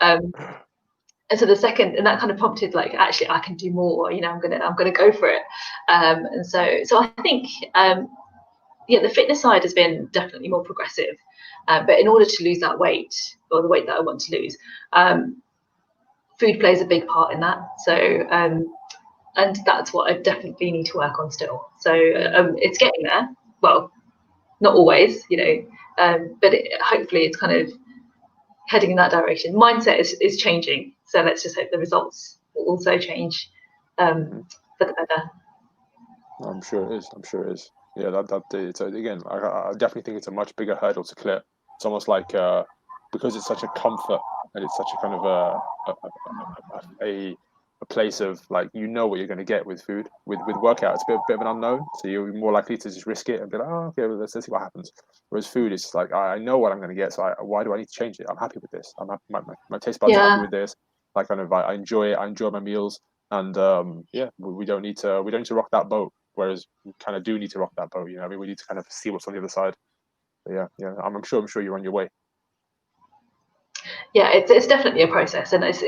And so the second, and that kind of prompted like, actually, I can do more. I'm gonna go for it. And so I think, the fitness side has been definitely more progressive. But in order to lose that weight, or the weight that I want to lose, food plays a big part in that. So, and that's what I definitely need to work on still. So it's getting there. Well, not always, but hopefully it's kind of heading in that direction. Mindset is changing. So let's just hope the results will also change for the better. I'm sure it is. Yeah, so again, I definitely think it's a much bigger hurdle to clear. It's almost like because it's such a comfort, and it's such a kind of a place of like, what you're going to get with food. With workout, it's a bit of an unknown, so you're more likely to just risk it and be like, oh, okay, well, let's see what happens. Whereas food, it's like, I know what I'm going to get, so why do I need to change it? I'm happy with this. I'm happy, my taste buds are happy with this. Like, kind of, I enjoy it. I enjoy my meals, and we don't need to rock that boat. Whereas we kind of do need to rock that boat. I mean, we need to kind of see what's on the other side. But yeah. I'm sure you're on your way. Yeah, it's definitely a process, and it's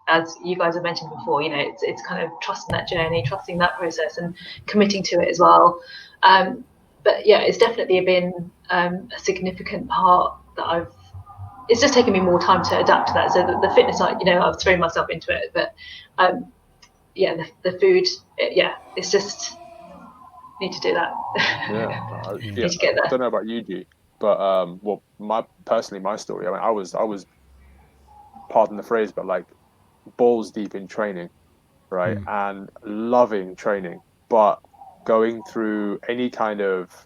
as you guys have mentioned before, it's kind of trusting that journey, trusting that process, and committing to it as well. But yeah, it's definitely been a significant part that it's just taken me more time to adapt to that. So the fitness side, I've thrown myself into it, but the food, it's just need to do that. Need to get there. I don't know about you, G, but well, my story. I mean, I was, pardon the phrase, but like balls deep in training, right, and loving training, but going through any kind of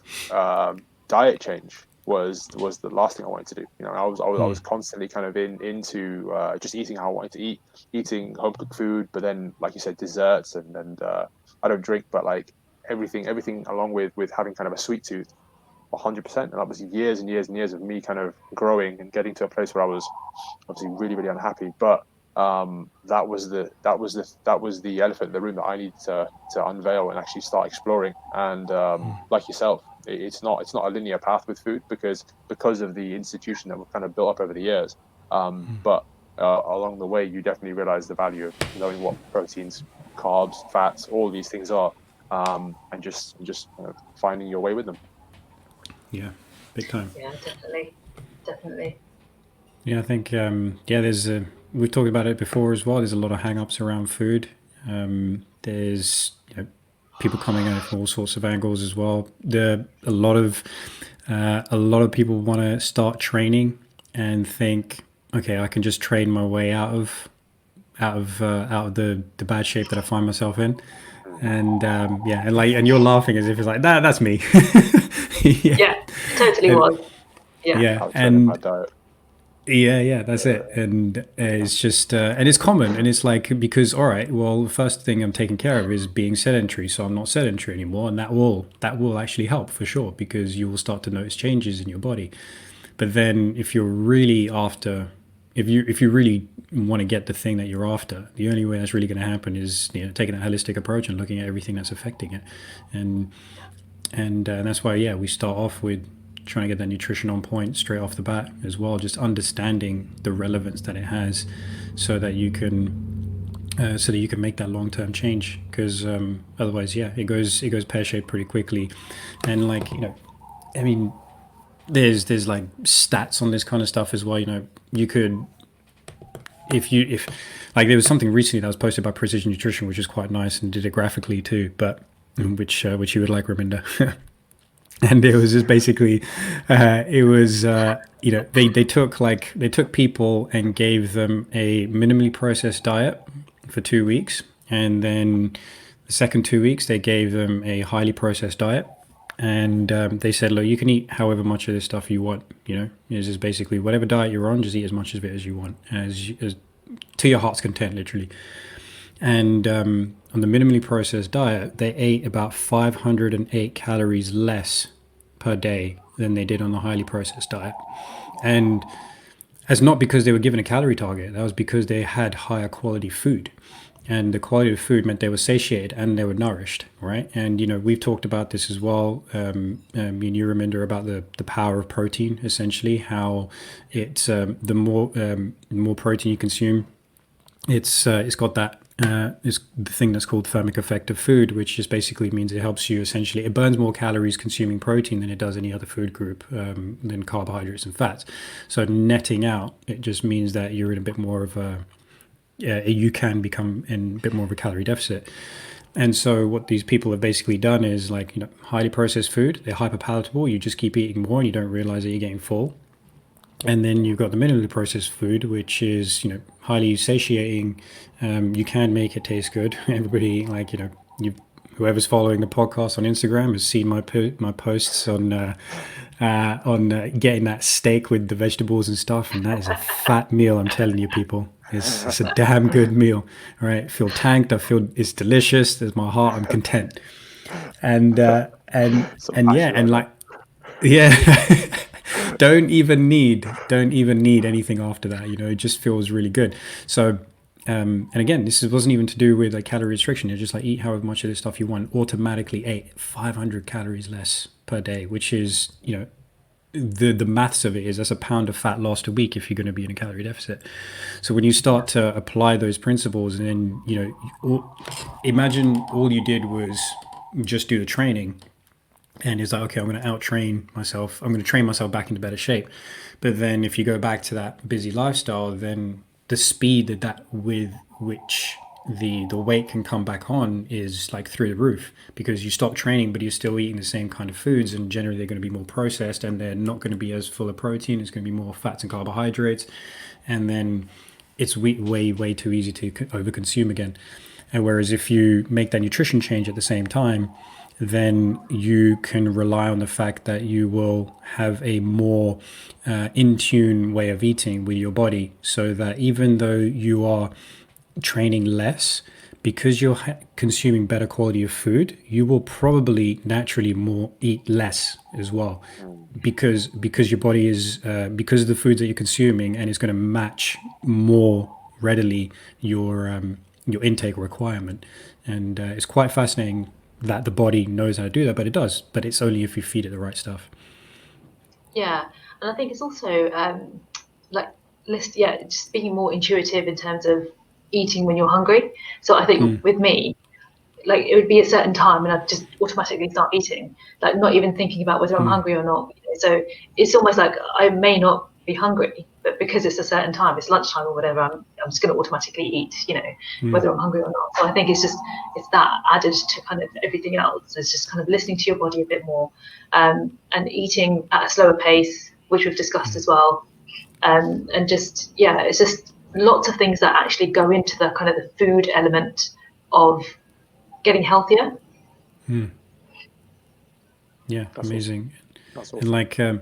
diet change was the last thing I wanted to do. You know, I was constantly kind of into just eating how I wanted to eat, eating home cooked food, but then, like you said, desserts and I don't drink, but like everything along with having kind of a sweet tooth, 100%. And that was years and years and years of me kind of growing and getting to a place where I was obviously really, really unhappy. But that was the elephant in the room that I needed to unveil and actually start exploring. And like yourself, it's not a linear path with food because of the institution that we've kind of built up over the years. But along the way, you definitely realize the value of knowing what proteins, carbs, fats, all these things are, and just finding your way with them. Yeah, big time. Yeah, definitely. Yeah, I think there's we've talked about it before as well. There's a lot of hang-ups around food. There's people coming at it from all sorts of angles as well. A lot of people want to start training and think, okay, I can just train my way out of the bad shape that I find myself in. And and you're laughing as if it's like that's me. Yeah, totally was. Yeah, and that's it. And it's just and it's common, and it's like, because all right, well, the first thing I'm taking care of is being sedentary, so I'm not sedentary anymore, and that will actually help for sure, because you will start to notice changes in your body. But then if you're really after, if you really want to get the thing that you're after, the only way that's really going to happen is taking a holistic approach and looking at everything that's affecting it, and that's why we start off with trying to get that nutrition on point straight off the bat as well, just understanding the relevance that it has, so that you can make that long-term change, because otherwise it goes pear-shaped pretty quickly. And like I mean, there's like stats on this kind of stuff as well. You could, if like, there was something recently that was posted by Precision Nutrition, which is quite nice, and did it graphically too, but which you would like, Raminder. And it was just basically they took people and gave them a minimally processed diet for 2 weeks, and then the second 2 weeks they gave them a highly processed diet. And they said, look, you can eat however much of this stuff you want. It's just basically whatever diet you're on, just eat as much of it as you want, as to your heart's content, literally. And on the minimally processed diet, they ate about 508 calories less per day than they did on the highly processed diet. And that's not because they were given a calorie target. That was because they had higher quality food. And the quality of food meant they were satiated and they were nourished, right? And, we've talked about this as well, me and you, Raminder, about the power of protein, essentially, how it's the more protein you consume, it's got that is the thing that's called thermic effect of food, which just basically means it helps you, essentially, it burns more calories consuming protein than it does any other food group, than carbohydrates and fats. So netting out, it just means that you're in a bit more of you can become in a bit more of a calorie deficit. And so what these people have basically done is, like, highly processed food, they're hyper palatable, you just keep eating more and you don't realize that you're getting full. And then you've got the minimally processed food, which is, highly satiating. You can make it taste good. Everybody, like, whoever's following the podcast on Instagram has seen my posts on getting that steak with the vegetables and stuff, and that is a fat meal. I'm telling you, people, it's a damn good meal. All right, I feel tanked. I feel it's delicious. There's my heart. I'm content. And don't even need anything after that. It just feels really good. So. And again, this wasn't even to do with like calorie restriction. It's just like, eat however much of this stuff you want. Automatically ate 500 calories less per day, which is, the maths of it is that's a pound of fat lost a week if you're going to be in a calorie deficit. So when you start to apply those principles, and then, imagine all you did was just do the training, and it's like, okay, I'm going to out-train myself. I'm going to train myself back into better shape. But then if you go back to that busy lifestyle, then the speed with which the weight can come back on is like through the roof, because you stop training but you're still eating the same kind of foods, and generally they're going to be more processed and they're not going to be as full of protein. It's going to be more fats and carbohydrates, and then it's way too easy to overconsume again. And whereas if you make that nutrition change at the same time, then you can rely on the fact that you will have a more in tune way of eating with your body, so that even though you are training less, because you're consuming better quality of food, you will probably naturally more eat less as well, because your body is because of the foods that you're consuming, and it's going to match more readily your intake requirement. And it's quite fascinating that the body knows how to do that, but it does. But it's only if you feed it the right stuff. Yeah, and I think it's also just being more intuitive in terms of eating when you're hungry. So I think with me, like it would be a certain time and I'd just automatically start eating, like not even thinking about whether I'm hungry or not. So it's almost like I may not be hungry, but because it's a certain time, it's lunchtime or whatever, I'm just going to automatically eat, whether I'm hungry or not. So I think it's that added to kind of everything else. It's just kind of listening to your body a bit more, and eating at a slower pace, which we've discussed as well. And just, it's just lots of things that actually go into the kind of the food element of getting healthier. Yeah, that's amazing. Awesome. And like, and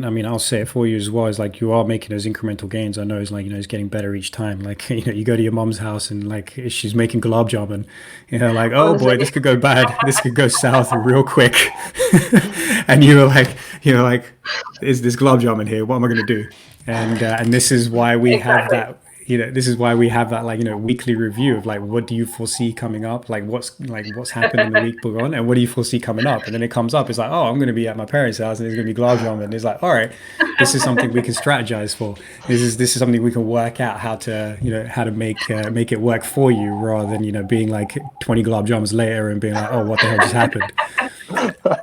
I mean, I'll say it for you as well. Is like you are making those incremental gains. I know it's like it's getting better each time. Like you go to your mom's house and like she's making gulab jamun. Like oh boy, this could go bad. This could go south real quick. And you're like, is this gulab jamun here? What am I going to do? And this is why we have that. This is why we have that weekly review of like, what do you foresee coming up? Like what's happened in the week gone, and what do you foresee coming up? And then it comes up, it's like, oh, I'm going to be at my parents' house and there's going to be gulab jamun. And it's like, all right, this is something we can strategize for. This is something we can work out how to make it work for you, rather than being like 20 gulab jamuns later and being like, oh, what the hell just happened?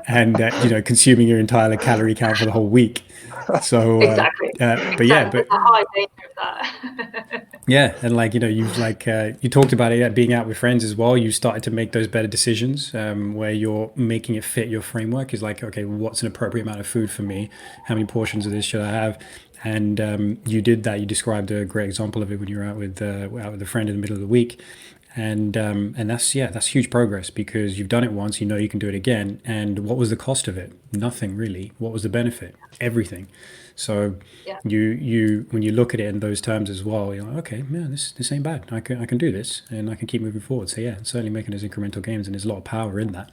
And consuming your entire calorie count for the whole week. So exactly. But yeah, but there's a high danger of that. Yeah, and you talked about it being out with friends as well. You started to make those better decisions where you're making it fit your framework. Is like, okay, what's an appropriate amount of food for me? How many portions of this should I have? And you did that. You described a great example of it when you were out with a friend in the middle of the week. And that's huge progress, because you've done it once, you can do it again. And what was the cost of it? Nothing really. What was the benefit? Everything. So you when you look at it in those terms as well, you're like, okay, man, this ain't bad. I can do this, and I can keep moving forward. So yeah, certainly making those incremental gains, and there's a lot of power in that.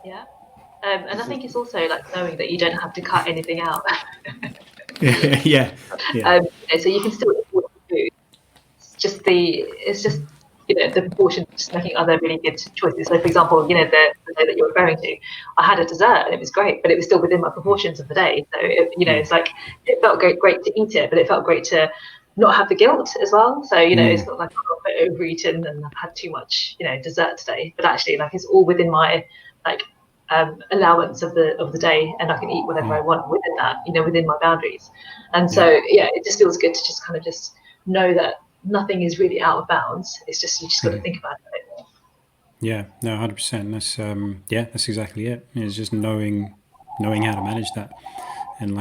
Yeah. And I think it's also like knowing that you don't have to cut anything out. Yeah. So you can still eat food. It's just the proportion, just making other really good choices. So for example, the day that you're referring to, I had a dessert and it was great, but it was still within my proportions of the day. So it's like it felt great to eat it, but it felt great to not have the guilt as well. So it's not like I've overeaten and I've had too much dessert today, but actually like it's all within my allowance of the day, and I can eat whatever I want within that, within my boundaries. And so it just feels good to just kind of just know that nothing is really out of bounds. It's just you just got to think about it. Yeah, no, 100%. That's exactly it. It's just knowing how to manage that. And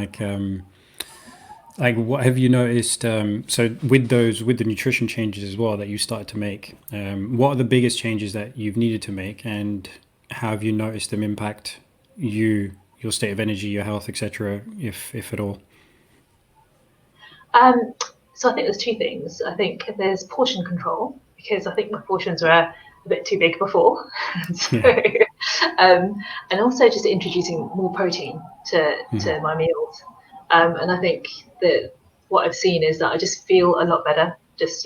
what have you noticed? So with the nutrition changes as well that you started to make, what are the biggest changes that you've needed to make, and how have you noticed them impact your state of energy, your health, etc., if at all? So I think there's two things. I think there's portion control, because I think my portions were a bit too big before. And also just introducing more protein to my meals. And I think that what I've seen is that I just feel a lot better, just,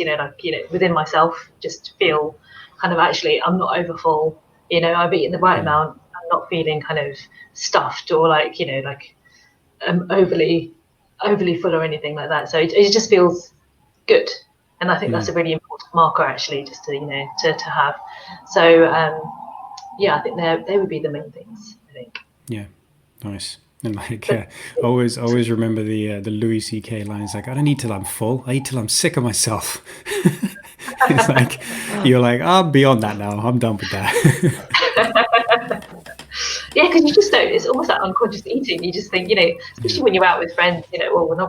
within myself, just feel kind of actually I'm not over full, I've eaten the right amount. I'm not feeling kind of stuffed or overly full or anything like that. So it just feels good, and I think that's a really important marker actually, just to to have. So I think they would be the main things, I think. Yeah, nice. And like, always remember the Louis C.K. line. It's like, I don't eat till I'm full. I eat till I'm sick of myself. It's like you're like, I'm beyond that now. I'm done with that. Yeah, because you just don't. It's almost like unconscious eating. You just think, especially when you're out with friends. Well, when I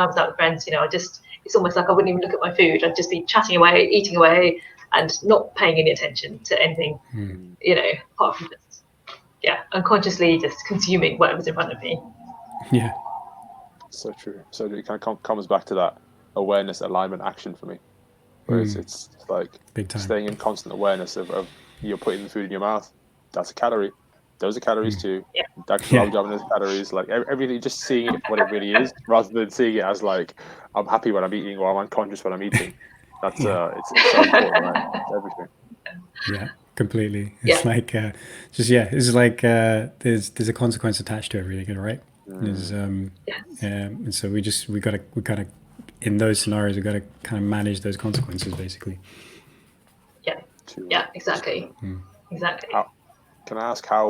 was out with friends, it's almost like I wouldn't even look at my food. I'd just be chatting away, eating away, and not paying any attention to anything. Apart from just, unconsciously just consuming whatever's in front of me. Yeah. So true. So it kind of comes back to that awareness, alignment, action for me. Whereas it's like staying in constant awareness of you're putting the food in your mouth. That's a calorie. Those are calories too. Yeah. That those calories. Like everything, just seeing it for what it really is, rather than seeing it as like I'm happy when I'm eating or I'm unconscious when I'm eating. That's it's so important, right? It's everything. Yeah, completely. It's like it's like there's a consequence attached to everything, right? There's and so we gotta in those scenarios we gotta kind of manage those consequences basically. Yeah, exactly. Exactly. Can I ask how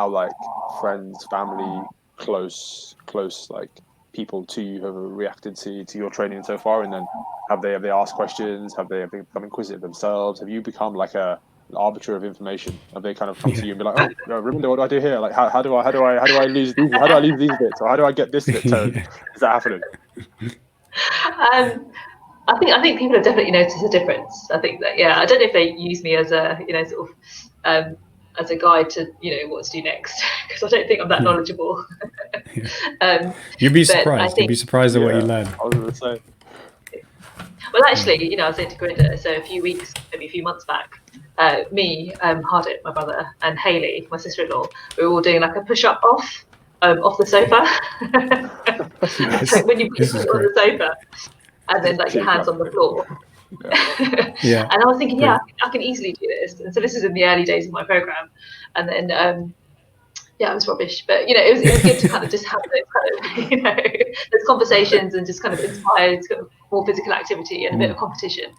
like friends, family, close like people to you have reacted to your training so far, and then have they asked questions? Have they become inquisitive themselves? Have you become like an arbiter of information? Have they kind of come to you and be like, oh, Raminder, what do I do here? Like how do I lose these? How do I leave these bits? Or how do I get this bit toned? Is that happening? I think people have definitely noticed a difference. I think that I don't know if they use me as a sort of as a guide to what to do next, because I don't think I'm that knowledgeable. You'd be surprised. You'd be surprised at what you learn. I was going to say. Well, actually, I was into Gurinder, so maybe a few months back, me, Hardit, my brother, and Hayley, my sister-in-law, we were all doing like a push-up off the sofa. So when you put it on the sofa, and then like your hands on the floor. Yeah. And I was thinking, I can easily do this. And so this is in the early days of my program, and then it was rubbish, but it was good to kind of just have those kind of those conversations and just kind of inspire more physical activity and a bit of competition.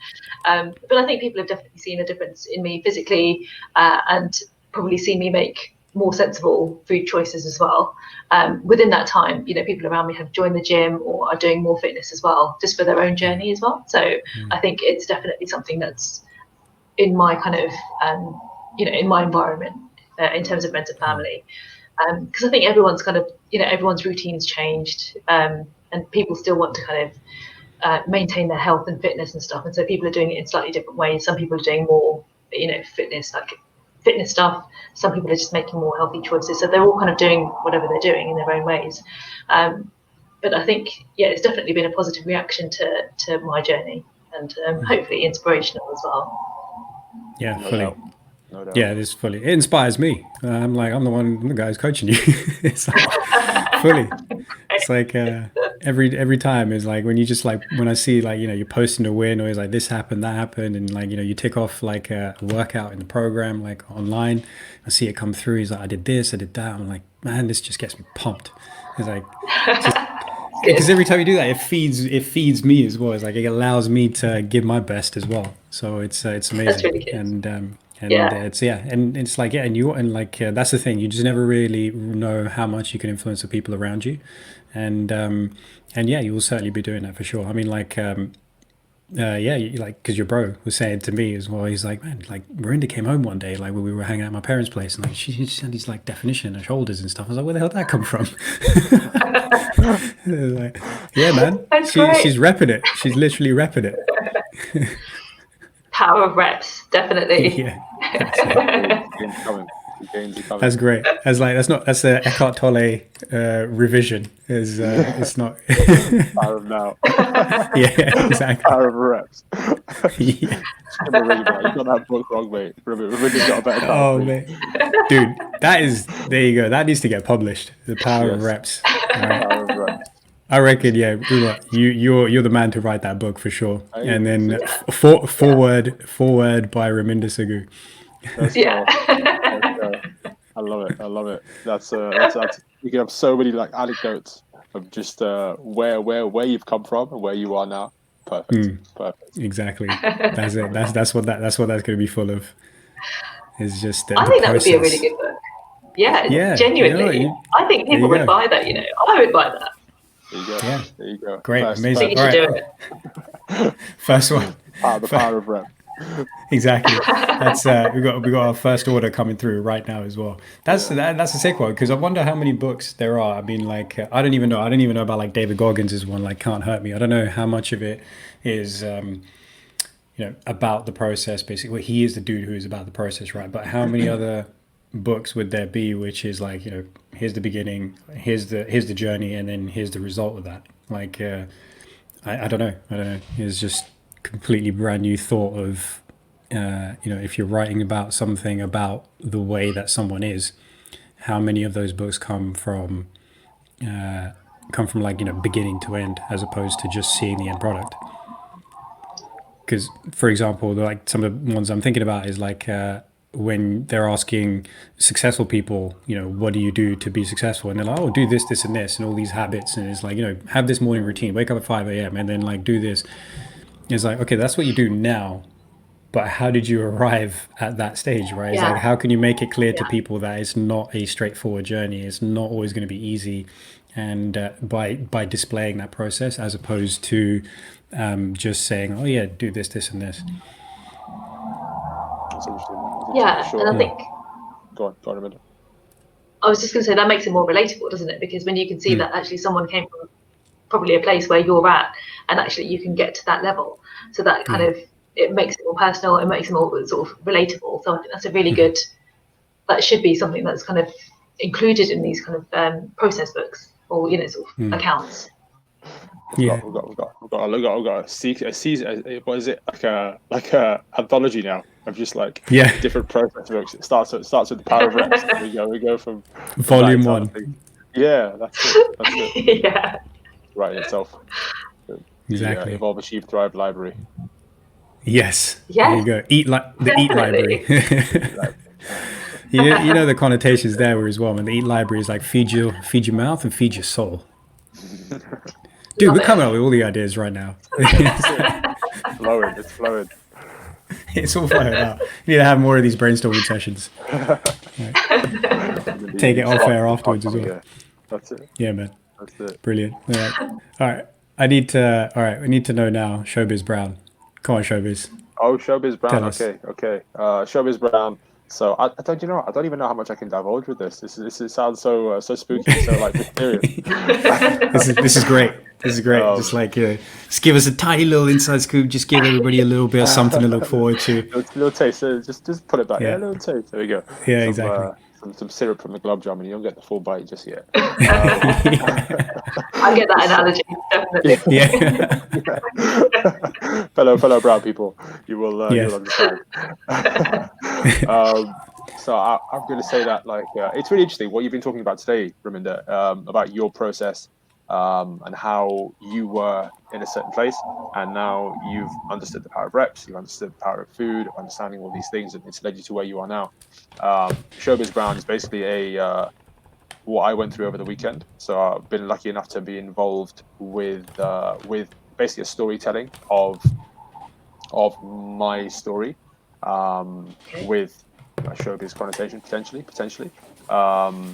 But I think people have definitely seen a difference in me physically, and probably seen me make more sensible food choices as well. Within that time, people around me have joined the gym or are doing more fitness as well, just for their own journey as well. So I think it's definitely something that's in my kind of, in my environment in terms of friends and family. Because I think everyone's kind of, everyone's routine's changed, and people still want to kind of maintain their health and fitness and stuff. And so people are doing it in slightly different ways. Some people are doing more, fitness stuff. Some people are just making more healthy choices. So they're all kind of doing whatever they're doing in their own ways. But I think, it's definitely been a positive reaction to my journey, and hopefully inspirational as well. Yeah, fully. No doubt. Yeah, it is fully. It inspires me. I'm the guy who's coaching you. It's like, fully. It's like every time is like when you just like when I see like you're posting a win, or it's like this happened, that happened, and like you tick off like a workout in the program like online. I see it come through. He's like, I did this, I did that. I'm like, man, this just gets me pumped. It's like because every time you do that, it feeds me as well. It's like it allows me to give my best as well. So it's amazing. That's really good. And it's like that's the thing. You just never really know how much you can influence the people around you, and you will certainly be doing that for sure. I mean, because your bro was saying to me as well. He's like, man, like Gurinder came home one day, like when we were hanging out at my parents' place, and like she had these like definition of shoulders and stuff. I was like, where the hell did that come from? Like, yeah, man, she's repping it. She's literally repping it. Power of reps, definitely. Yeah. That's great. That's a Eckhart Tolle revision. It's not power of now. Yeah, exactly. Power of reps. Yeah. You got that book wrong, mate. Revision's got a better title. Oh man, dude, there you go. That needs to get published. The Power of Reps. Right. Power of Reps. I reckon, you're the man to write that book for sure. And then forward by Raminder Sagu. I love it. That's you can have so many like anecdotes of just where you've come from and where you are now. Perfect. Exactly. That's it. That's what that's going to be full of. It's just I think that would be a really good book. Yeah, genuinely, I think people would buy that. I would buy that. There you go. Yeah. There you go. Great, I amazing. think you should do it. First one. The power of rep. Exactly. That's we got our first order coming through right now as well. That's a sick one, because I wonder how many books there are. I mean, like I don't even know. I don't even know about like David Goggins' one, like Can't Hurt Me. I don't know how much of it is about the process. Basically, well, he is the dude who is about the process, right? But how many other books would there be which is like, here's the beginning, here's the journey, and then here's the result of that. Like I don't know. It's just completely brand new thought of if you're writing about something, about the way that someone is, how many of those books come from like beginning to end, as opposed to just seeing the end product. Because, for example, like some of the ones I'm thinking about is like when they're asking successful people, what do you do to be successful? And they're like, oh, do this, this, and this, and all these habits. And it's like, have this morning routine, wake up at 5 a.m. and then like do this. It's like, okay, that's what you do now. But how did you arrive at that stage, right? It's like, how can you make it clear to people that it's not a straightforward journey? It's not always going to be easy. And by displaying that process, as opposed to just saying, oh yeah, do this, this, and this. That's interesting. And I think. Go on, Raminder. I was just going to say that makes it more relatable, doesn't it? Because when you can see that actually someone came from probably a place where you're at, and actually you can get to that level, so that kind of, it makes it more personal, it makes it more sort of relatable. So I think that's a really good, that should be something that's kind of included in these kind of process books, or sort of accounts. We've got a season. What is it, like a anthology now of just like different process books. It starts with the power of reps. We go from volume 1. Yeah, that's it. Yeah, right in itself. Exactly. Evolve, Achieve, Thrive library. Yes. There you go. Eat library. you know the connotations there as well. And the eat library is like feed your mouth and feed your soul. Dude, we're coming up with all the ideas right now. It's flowing. It's all flowing out. We need to have more of these brainstorming sessions. Take it off air afterwards as well. Yeah, that's it. Yeah, man. That's it. Brilliant. All right. We need to know now, Showbiz Brown. Come on, Showbiz. Oh, Showbiz Brown. Okay. Showbiz Brown. So I don't even know how much I can divulge with this. This sounds so spooky, so like mysterious. This is great. Just like just give us a tiny little inside scoop. Just give everybody a little bit of something to look forward to. Little taste. So just put it back. Yeah, little taste. There we go. Yeah, exactly. Some syrup from the glove jar, and you don't get the full bite just yet. I get that analogy, definitely. fellow brown people, you will you'll understand. So I'm going to say that it's really interesting what you've been talking about today, Raminder, about your process and how you were in a certain place, and now you've understood the power of reps, you've understood the power of food, understanding all these things, and it's led you to where you are now. Showbiz Brown is basically what I went through over the weekend. So I've been lucky enough to be involved with basically a storytelling of my story, with a showbiz connotation potentially,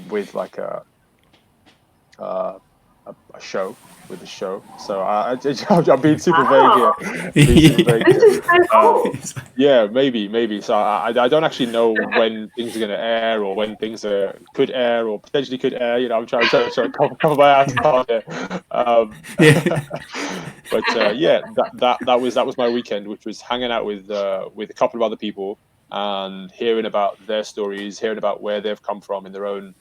with like a show, with a show. So I'm being super vague here. This is so cool. Yeah, maybe. So I don't actually know when things are going to air, or when things could air or potentially could air. I'm trying to cover my ass hard here. But that was my weekend, which was hanging out with a couple of other people and hearing about their stories, hearing about where they've come from in their own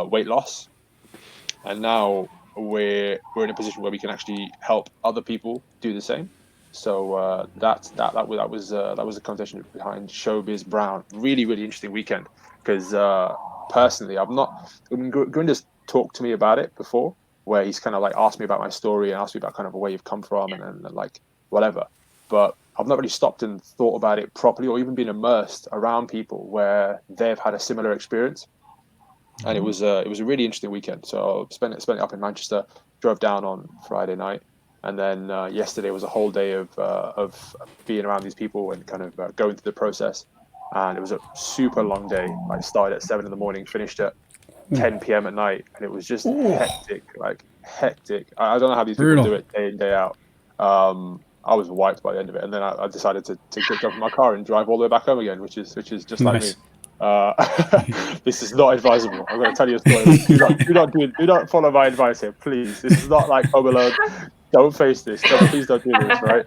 weight loss. And now we're in a position where we can actually help other people do the same. So that was the conversation behind Showbiz Brown. Really, really interesting weekend, because personally, Gurinder's talked to me about it before, where he's kind of like asked me about my story and asked me about kind of where you've come from and like whatever. But I've not really stopped and thought about it properly, or even been immersed around people where they've had a similar experience. And it was a really interesting weekend. So I spent it up in Manchester, drove down on Friday night, and then yesterday was a whole day of being around these people and kind of going through the process. and it was a super long day. Like started at 7 in the morning, finished at 10 p.m. at night, and it was just hectic, like hectic. I don't know how these people do it day in, day out. I was wiped by the end of it, and then I decided to jump in my car and drive all the way back home again, which is just like me. This is not advisable. I'm going to tell you a story. Do not follow my advice here, please. This is not like Home Alone. Don't face this. Please don't do this, right?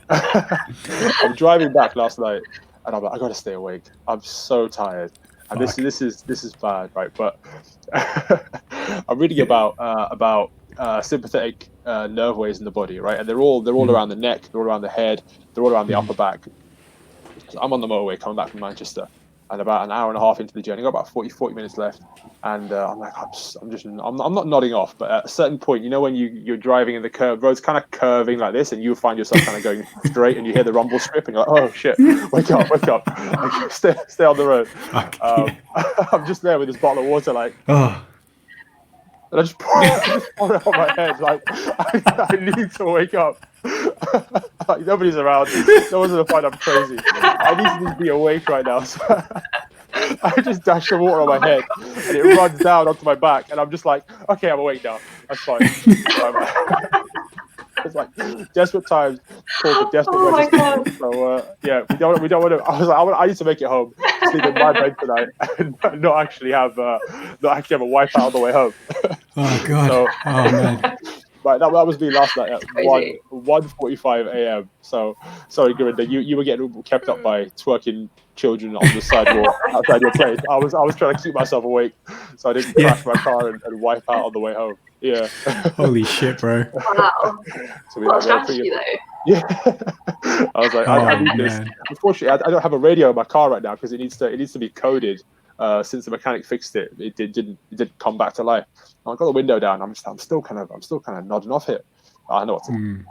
I'm driving back last night, and I'm like, I got to stay awake. I'm so tired, and this is bad, right? But I'm reading about sympathetic nerve waves in the body, right? And they're all around the neck, they're all around the head, they're all around the upper back. So I'm on the motorway coming back from Manchester, and about an hour and a half into the journey, got about 40 minutes left, and I'm like, I'm not nodding off, but at a certain point, you know, when you're driving in the curve, road's kind of curving like this, and you find yourself kind of going straight, and you hear the rumble strip, and you're like, oh shit, wake up, like, stay on the road. I'm just there with this bottle of water, like. And I just pour it on my head, like I need to wake up. Like nobody's around. No one's gonna find I'm crazy. I need to just be awake right now. So I just dash the water on my head, and it runs down onto my back, and I'm just like, okay, I'm awake now. That's fine. It's like desperate times call for desperate measures. So yeah, we don't want to. I was like, I need to make it home, sleep in my bed tonight, and not actually have a wipeout on the way home. Oh god! So, oh man! Right, that was me last night at 1:45 a.m. So sorry, Gurinder, you were getting kept up by twerking children on the sidewalk outside your place. I was trying to keep myself awake so I didn't crash my car and wipe out on the way home. Yeah. Holy shit, bro. Wow. So what a strategy, though. Yeah. I was like, I need this. Unfortunately, I don't have a radio in my car right now because it needs to be coded. Since the mechanic fixed it, it didn't come back to life. I got the window down. I'm still kind of nodding off here. I know what to do.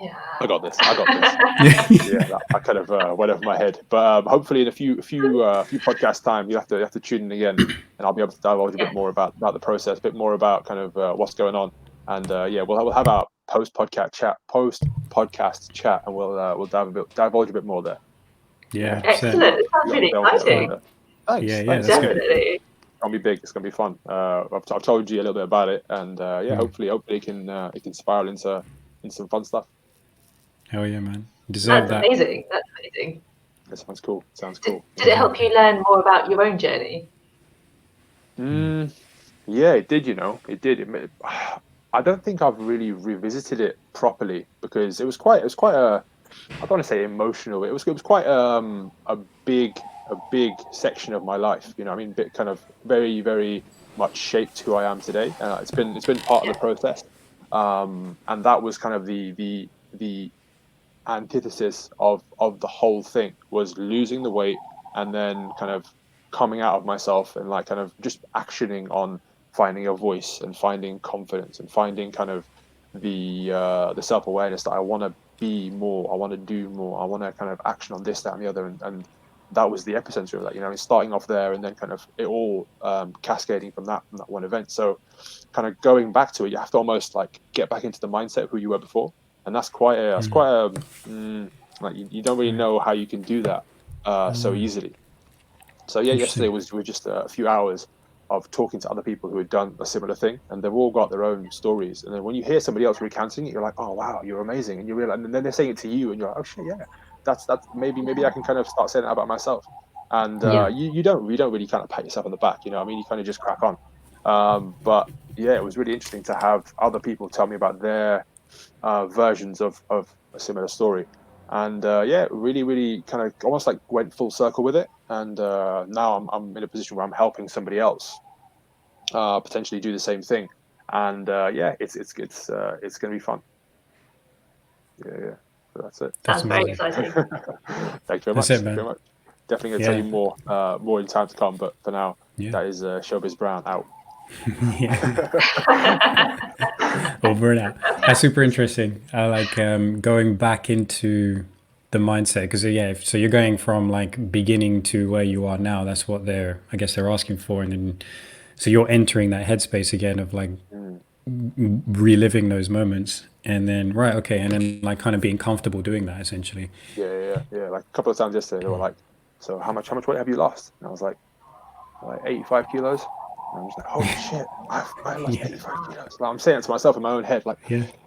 Yeah. I got this. Yeah, I kind of went over my head. But hopefully, in a few podcast time, you have to tune in again, and I'll be able to divulge a bit more about the process, a bit more about kind of what's going on, and we'll have our post podcast chat, and we'll divulge a bit more there. Yeah, excellent. It sounds really exciting. Thanks. Yeah, Thanks. Definitely. It's gonna be big. It's gonna be fun. I've told you a little bit about it, and hopefully it can spiral into some fun stuff. Hell yeah, man! Deserve that. Amazing. That's amazing. That sounds cool. Did it help you learn more about your own journey? Yeah, it did. You know, it did. I don't think I've really revisited it properly because it was quite a. I don't want to say emotional. It was quite a big section of my life. You know, I mean, bit kind of very, very much shaped who I am today. It's been part of the process, and that was kind of the antithesis of the whole thing was losing the weight and then kind of coming out of myself and like kind of just actioning on finding a voice and finding confidence and finding kind of the self-awareness that I want to be more, I want to do more, I want to kind of action on this, that, and the other, and that was the epicenter of that. You know, starting off there and then kind of it all cascading from that one event. So, kind of going back to it, you have to almost like get back into the mindset of who you were before, and that's quite a like you don't really know how you can do that so easily. So yeah, yesterday was just a few hours of talking to other people who had done a similar thing, and they've all got their own stories. And then when you hear somebody else recounting it, you're like, oh wow, you're amazing, and you realize, and then they're saying it to you, and you're like, oh shit, yeah, that's maybe I can kind of start saying that about myself. And you don't really kind of pat yourself on the back, you know. I mean, you kind of just crack on. But yeah, it was really interesting to have other people tell me about their versions of a similar story. And really kind of almost like went full circle with it. And now I'm in a position where I'm helping somebody else potentially do the same thing. And it's going to be fun. Yeah. So that's it. That's very exciting. Thank you very much. That's it, man. Definitely going to tell you more in time to come. But for now, that is Showbiz Brown out. Over and out. That's super interesting. I like going back into the mindset because so you're going from like beginning to where you are now. That's what they're asking for, and then so you're entering that headspace again of like reliving those moments, and then and then like kind of being comfortable doing that essentially. Yeah. Like a couple of times yesterday, they were like so how much weight have you lost? And I was like 85 kilos. And I'm just like, holy shit, I lost 85 kilos. Like, I'm saying it to myself in my own head, like,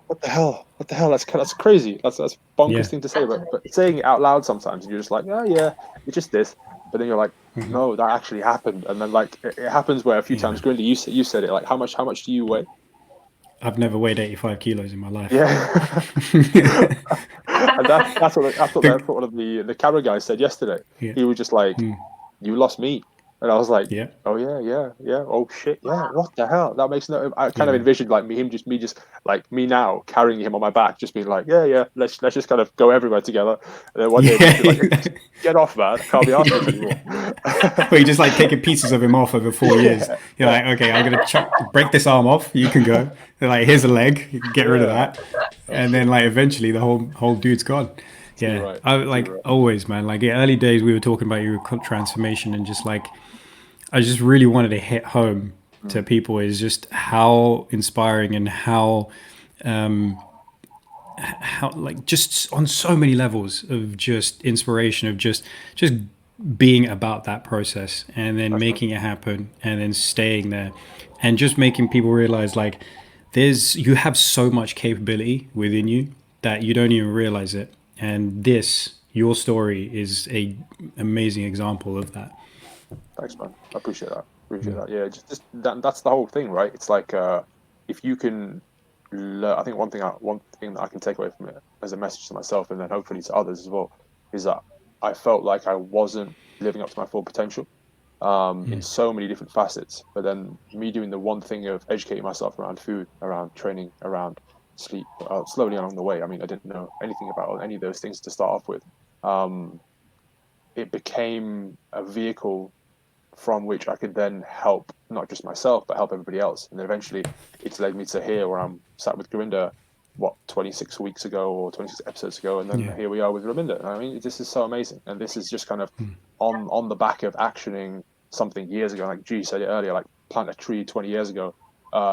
what the hell? That's crazy. That's a bonkers thing to say. But saying it out loud sometimes, you're just like, oh yeah, it's just this. But then you're like, no, that actually happened. And then like it happens where a few times, Gurinder, you said it, like, how much do you weigh? I've never weighed 85 kilos in my life. Yeah. And that's what one of the camera guys said yesterday. He was just like, you lost me. And I was like, oh yeah. Oh shit, yeah. What the hell? That makes no. I kind of envisioned like me just like me now carrying him on my back, just being like, yeah. Let's just kind of go everywhere together. And then one day, like, get off, man. I can't be asking this anymore. Well, you just like taking pieces of him off over 4 years. You're like, okay, I'm gonna break this arm off. You can go. They're like, here's a leg. You can get rid of that. And then like eventually the whole dude's gone. Yeah, right. I like always, man. Like the early days, we were talking about your transformation, and just like I just really wanted to hit home to people is just how inspiring and how like just on so many levels of just inspiration of just being about that process and then making it happen and then staying there and just making people realize like you have so much capability within you that you don't even realize it. And your story is a amazing example of that. Thanks, man. I appreciate that. Yeah, just that's the whole thing, right? It's like if you can I think one thing that I can take away from it as a message to myself and then hopefully to others as well is that I felt like I wasn't living up to my full potential in so many different facets. But then me doing the one thing of educating myself around food, around training, around sleep, slowly along the way. I mean, I didn't know anything about any of those things to start off with. It became a vehicle from which I could then help not just myself, but help everybody else. And then eventually it's led me to here where I'm sat with Gurinder, 26 weeks ago or 26 episodes ago. And then here we are with Raminder. I mean, this is so amazing. And this is just kind of on the back of actioning something years ago. Like G said it earlier, like plant a tree 20 years ago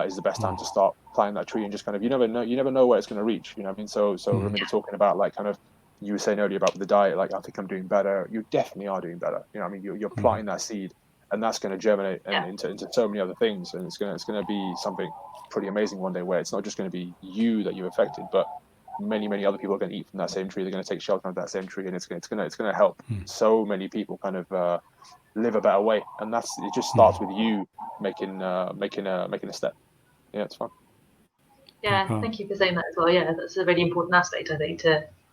is the best time to start planting that tree and just kind of, you never know where it's going to reach. You know what I mean? So Raminder talking about like kind of, you were saying earlier about the diet, like I think I'm doing better. You definitely are doing better. You know what I mean? You're planting that seed. And that's going to germinate into so many other things, and it's going to be something pretty amazing one day. Where it's not just going to be you that you affected, but many other people are going to eat from that same tree. They're going to take shelter from that same tree, and it's going to help so many people kind of live a better way. And it just starts with you making a step. Yeah, it's fun. Yeah, thank you for saying that as well. Yeah, that's a really important aspect, I think.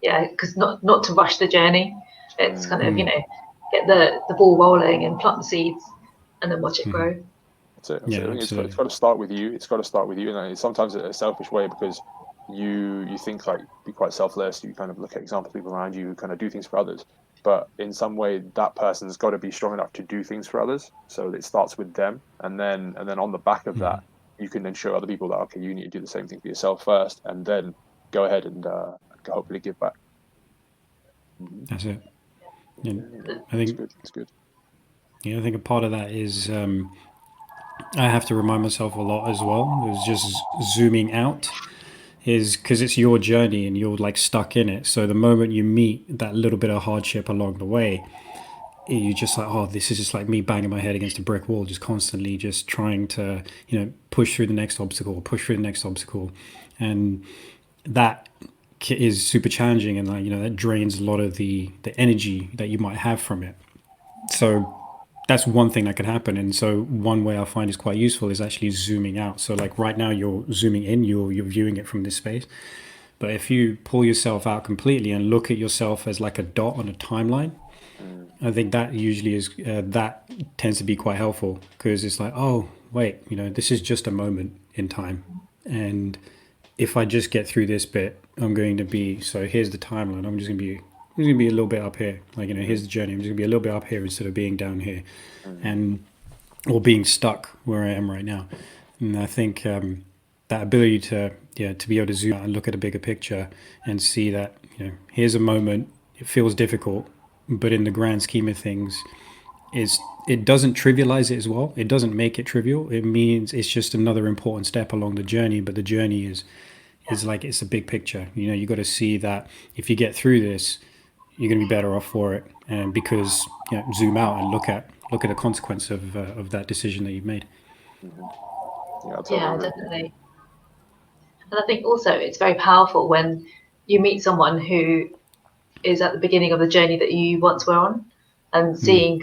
Because not to rush the journey. It's kind of get the ball rolling and plant the seeds and then watch it grow. That's it. It's got to start with you. It's got to start with you. And it's sometimes a selfish way because you think like be quite selfless. You kind of look at example people around you who kind of do things for others. But in some way, that person's got to be strong enough to do things for others. So it starts with them, and then on the back of that, you can then show other people that okay, you need to do the same thing for yourself first, and then go ahead and hopefully give back. That's it. Yeah, I think it's good. Yeah, I think a part of that is I have to remind myself a lot as well. Is just zooming out, is because it's your journey and you're like stuck in it. So the moment you meet that little bit of hardship along the way, you just like, oh, this is just like me banging my head against a brick wall, just constantly just trying to push through the next obstacle, and that is super challenging, and like that drains a lot of the energy that you might have from it. So that's one thing that could happen. And so one way I find is quite useful is actually zooming out. So like right now you're zooming in, you're viewing it from this space, but if you pull yourself out completely and look at yourself as like a dot on a timeline, I think that usually is that tends to be quite helpful, because it's like, oh wait, this is just a moment in time, and if I just get through this bit, I'm going to be, so here's the timeline, I'm just going to be a little bit up here. Like, here's the journey. I'm just going to be a little bit up here instead of being down here or being stuck where I am right now. And I think that ability to be able to zoom out and look at a bigger picture and see that, here's a moment, it feels difficult, but in the grand scheme of things, it doesn't trivialize it as well. It doesn't make it trivial. It means it's just another important step along the journey, but the journey is like, it's a big picture. You got to see that if you get through this, you're going to be better off for it, and because zoom out and look at the consequence of that decision that you've made. Yeah, I totally Yeah, agree. definitely. And I think also it's very powerful when you meet someone who is at the beginning of the journey that you once were on, and seeing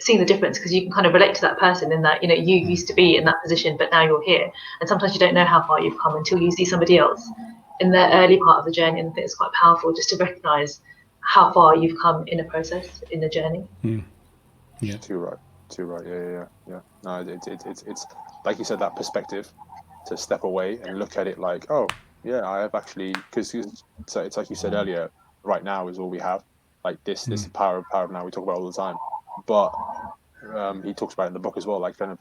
the difference, because you can kind of relate to that person in that, you used to be in that position, but now you're here. And sometimes you don't know how far you've come until you see somebody else in the early part of the journey. And I think it's quite powerful just to recognize how far you've come in a process, in the journey. Yeah. Too right. Yeah. No, it's like you said, that perspective to step away and look at it like, oh yeah, I have actually, because it's like you said earlier, right now is all we have. Like this power of now we talk about all the time, but he talks about it in the book as well, like kind of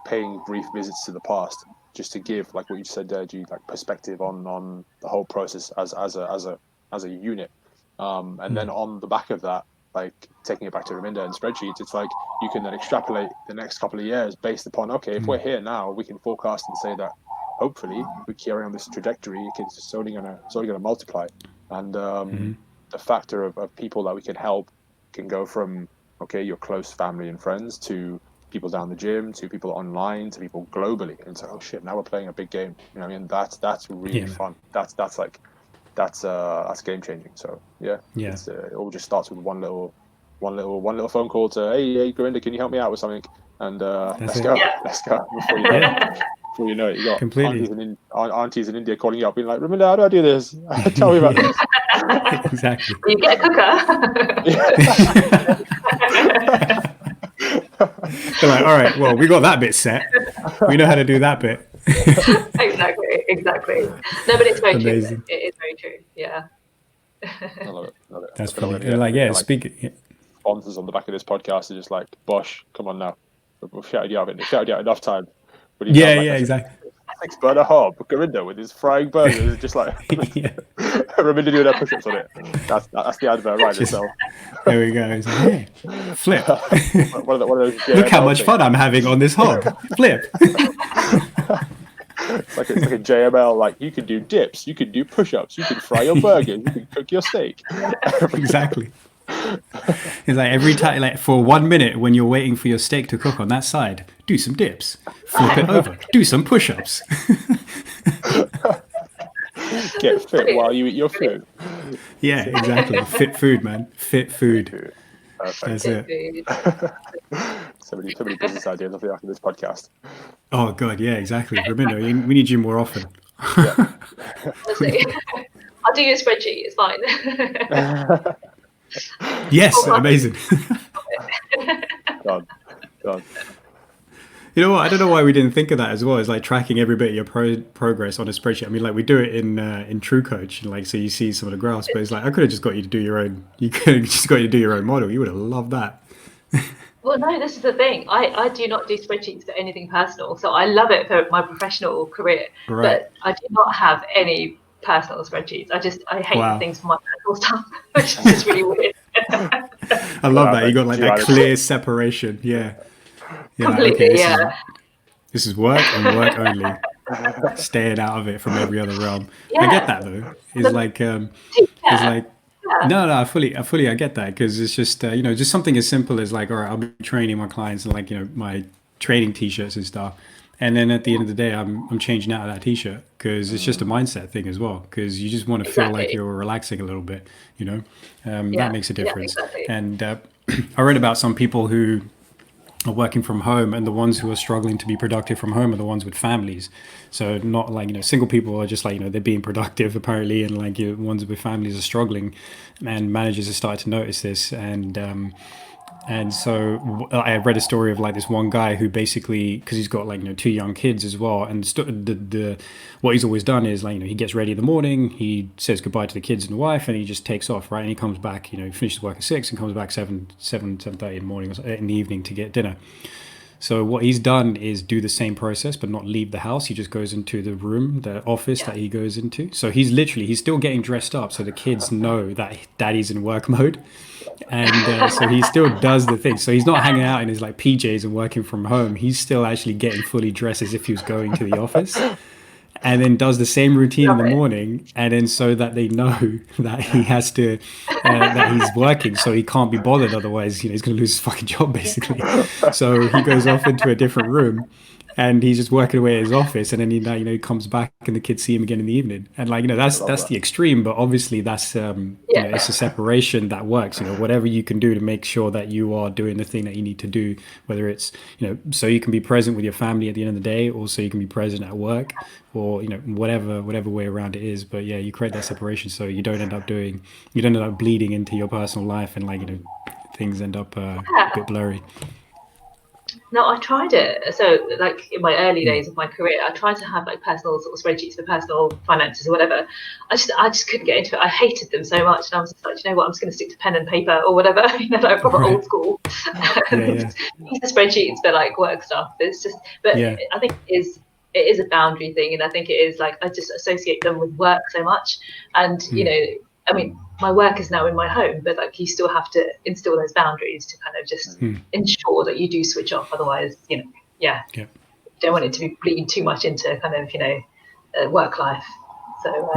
paying brief visits to the past, just to give, like what you said there, G, like perspective on the whole process as a unit, and then on the back of that, like taking it back to Raminder and spreadsheets, it's like you can then extrapolate the next couple of years based upon, okay, if we're here now, we can forecast and say that hopefully if we carry on this trajectory, it's only gonna multiply, and the factor of people that we can help can go from, okay, your close family and friends, to people down the gym, to people online, to people globally. And it's like, oh shit, now we're playing a big game. You know what I mean? That's really fun. That's game changing. So yeah. It all just starts with one little phone call to, hey Gurinder, can you help me out with something? And let's go. Before you know it, you got aunties in India calling you up, being like, Raminder, how do I do this? Tell me about this. Exactly. You get a cooker. They're like, all right, well, we got that bit set. We know how to do that bit. Exactly. No, but it's very true. It is very true. Yeah. I love it. That's funny. Like, speaking. Sponsors on the back of this podcast are just like, Bosch, come on now. We've shouted you out enough time. Exactly. 6 burner hob, Gurinder with his frying burgers, just like Raminder doing their push-ups on it. That's the advert right itself. There we go. It's like, hey, flip. one of those Look how much fun I'm having on this hob. Flip. It's like a JML. Like, you can do dips, you can do push-ups, you can fry your burgers, you can cook your steak. Exactly. It's like every time, like for 1 minute when you're waiting for your steak to cook on that side, do some dips, flip it over, do some push-ups. Get fit while you eat your food. Yeah, exactly. Fit food, man. Fit food. Perfect. That's it. So many business ideas off the back of this podcast. Oh god, yeah, exactly. Raminder, we need you more often. Yeah. I'll do your spreadsheet. It's fine. Yes, amazing. God. You know what? I don't know why we didn't think of that as well. It's like tracking every bit of your progress on a spreadsheet. I mean, like we do it in True Coach, and like so you see some of the graphs. But it's like I could have just got you to do your own. You could have just got you to do your own model. You would have loved that. Well, no, this is the thing. I do not do spreadsheets for anything personal. So I love it for my professional career, right. But I do not have any personal spreadsheets. I hate things for my personal stuff, which is just really weird. I love that. You got like that clear separation. Yeah. Completely, This is work and work only. Staying out of it from every other realm. I get that though. It's like no, I get that, because it's just just something as simple as like, all right, I'll be training my clients and like my training t-shirts and stuff, and then at the end of the day I'm changing out of that t-shirt, because it's just a mindset thing as well, because you just want to feel like you're relaxing a little bit, that makes a difference. And I read about some people who are working from home, and the ones who are struggling to be productive from home are the ones with families. So not like single people are just like they're being productive apparently, and like ones with families are struggling, and managers are starting to notice this. And so I read a story of like this one guy who basically, because he's got like 2 young kids as well, and what he's always done is like he gets ready in the morning, he says goodbye to the kids and the wife, and he just takes off, right? And he comes back, he finishes work at 6 and comes back 7:30 in the morning or in the evening to get dinner. So what he's done is do the same process, but not leave the house. He just goes into the room, the office that he goes into. So he's still getting dressed up, so the kids know that daddy's in work mode. And so he still does the thing. So he's not hanging out in his like PJs and working from home. He's still actually getting fully dressed as if he was going to the office. and then does the same routine in Love the it. morning, and then so that they know that he has to that he's working, so he can't be bothered, otherwise he's going to lose his fucking job basically. So he goes off into a different room, and he's just working away at his office, and then he comes back and the kids see him again in the evening, and that's the extreme, but obviously that's it's a separation that works. Whatever you can do to make sure that you are doing the thing that you need to do, whether it's so you can be present with your family at the end of the day, or so you can be present at work, or whatever way around it is. But yeah, you create that separation so you don't end up bleeding into your personal life, and things end up a bit blurry. No, I tried it. So, like in my early days of my career, I tried to have like personal sort of spreadsheets for personal finances or whatever. I just couldn't get into it. I hated them so much, and I was just like, you know what, I'm just going to stick to pen and paper or whatever. Like proper old school. Use the spreadsheets for like work stuff. It's just, but I think it is a boundary thing, and I think it is like I just associate them with work so much, and I mean, my work is now in my home, but like you still have to instill those boundaries to kind of just ensure that you do switch off. Otherwise, you don't want it to be bleeding too much into kind of work life. So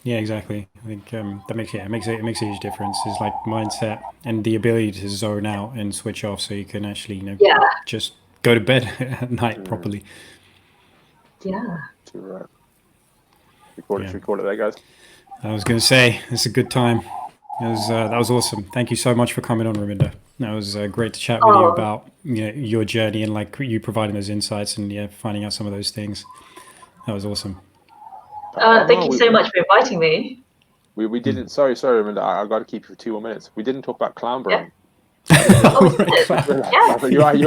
yeah, exactly. I think that makes it makes a huge difference. It's like mindset and the ability to zone out and switch off, so you can actually just go to bed at night properly. Yeah. Right. Should we call it there, guys? I was going to say, it's a good time. That was awesome. Thank you so much for coming on, Raminder. That was great to chat with you about your journey and like you providing those insights and finding out some of those things. That was awesome. Thank you so much for inviting me. We didn't. Sorry, Raminder. I got to keep you for 2 more minutes. We didn't talk about clown brown. You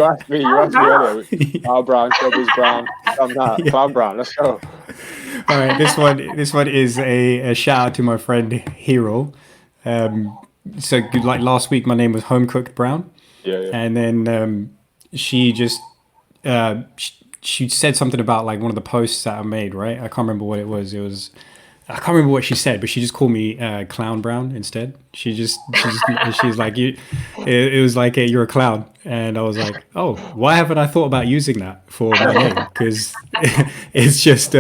asked me earlier. Clown brown, Showbiz brown, clown brown. Let's go. All right, this one is a shout out to my friend Hero. So like last week, my name was Home Cooked Brown. Yeah. And then she just she said something about like one of the posts that I made. Right, I can't remember what it was. I can't remember what she said, but she just called me Clown Brown instead. She's like, it was like, you're a clown. And I was like, oh, why haven't I thought about using that for my name? Because it's just,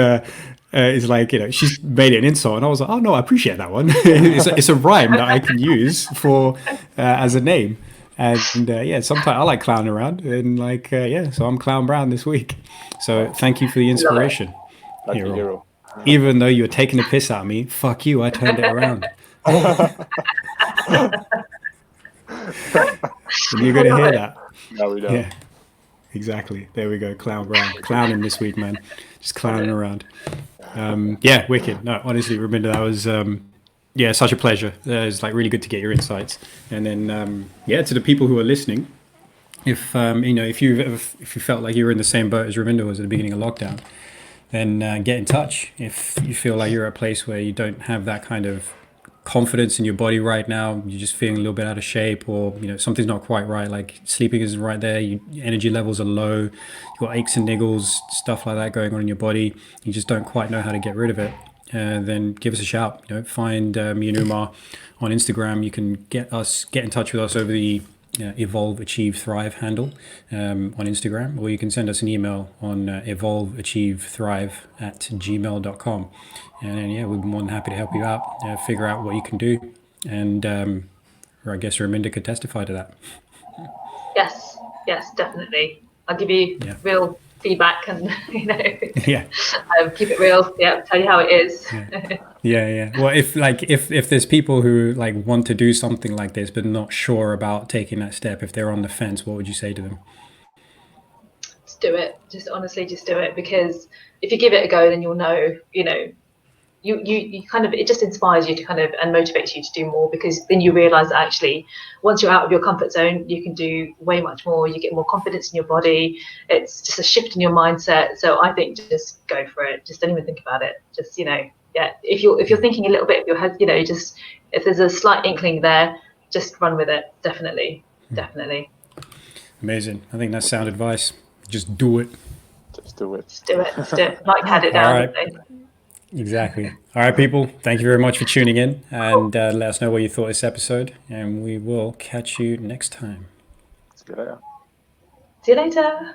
it's like, she's made it an insult. And I was like, oh no, I appreciate that one. It's a rhyme that I can use for as a name. And sometimes I like clowning around. And like, so I'm Clown Brown this week. So thank you for the inspiration. Thank you, Hero. Even though you were taking the piss out of me, fuck you, I turned it around. And you're going to hear that. No, we don't. Yeah, exactly. There we go, Clown Brown. Clowning this week, man. Just clowning around. Wicked. No, honestly, Raminder, that was, such a pleasure. It's like really good to get your insights. And then, to the people who are listening, if you felt like you were in the same boat as Raminder was at the beginning of lockdown, then get in touch. If you feel like you're at a place where you don't have that kind of confidence in your body right now, you're just feeling a little bit out of shape, or something's not quite right, like sleeping isn't right there, your energy levels are low, you've got aches and niggles, stuff like that going on in your body, you just don't quite know how to get rid of it, then give us a shout. Find me and Umar on Instagram. You can get in touch with us over the Evolve, Achieve, Thrive handle on Instagram, or you can send us an email on evolveachievethrive@gmail.com. And then, we'd be more than happy to help you out, figure out what you can do. And or I guess Raminder could testify to that. Yes, definitely. I'll give you real feedback and, keep it real. Tell you how it is. Well, if there's people who like want to do something like this but not sure about taking that step, if they're on the fence, what would you say to them? Just do it. Just honestly, just do it, because if you give it a go, then you'll know. You kind of, it just inspires you to kind of, and motivates you to do more, because then you realize that actually once you're out of your comfort zone, you can do way much more. You get more confidence in your body. It's just a shift in your mindset. So I think just go for it. Just don't even think about it. Just, if you're thinking a little bit of your head, just if there's a slight inkling there, just run with it. Definitely. Amazing. I think that's sound advice. Just do it. Just do it. Mike had it down. All right. Exactly. All right, people. Thank you very much for tuning in, and let us know what you thought of this episode, and we will catch you next time. See you later.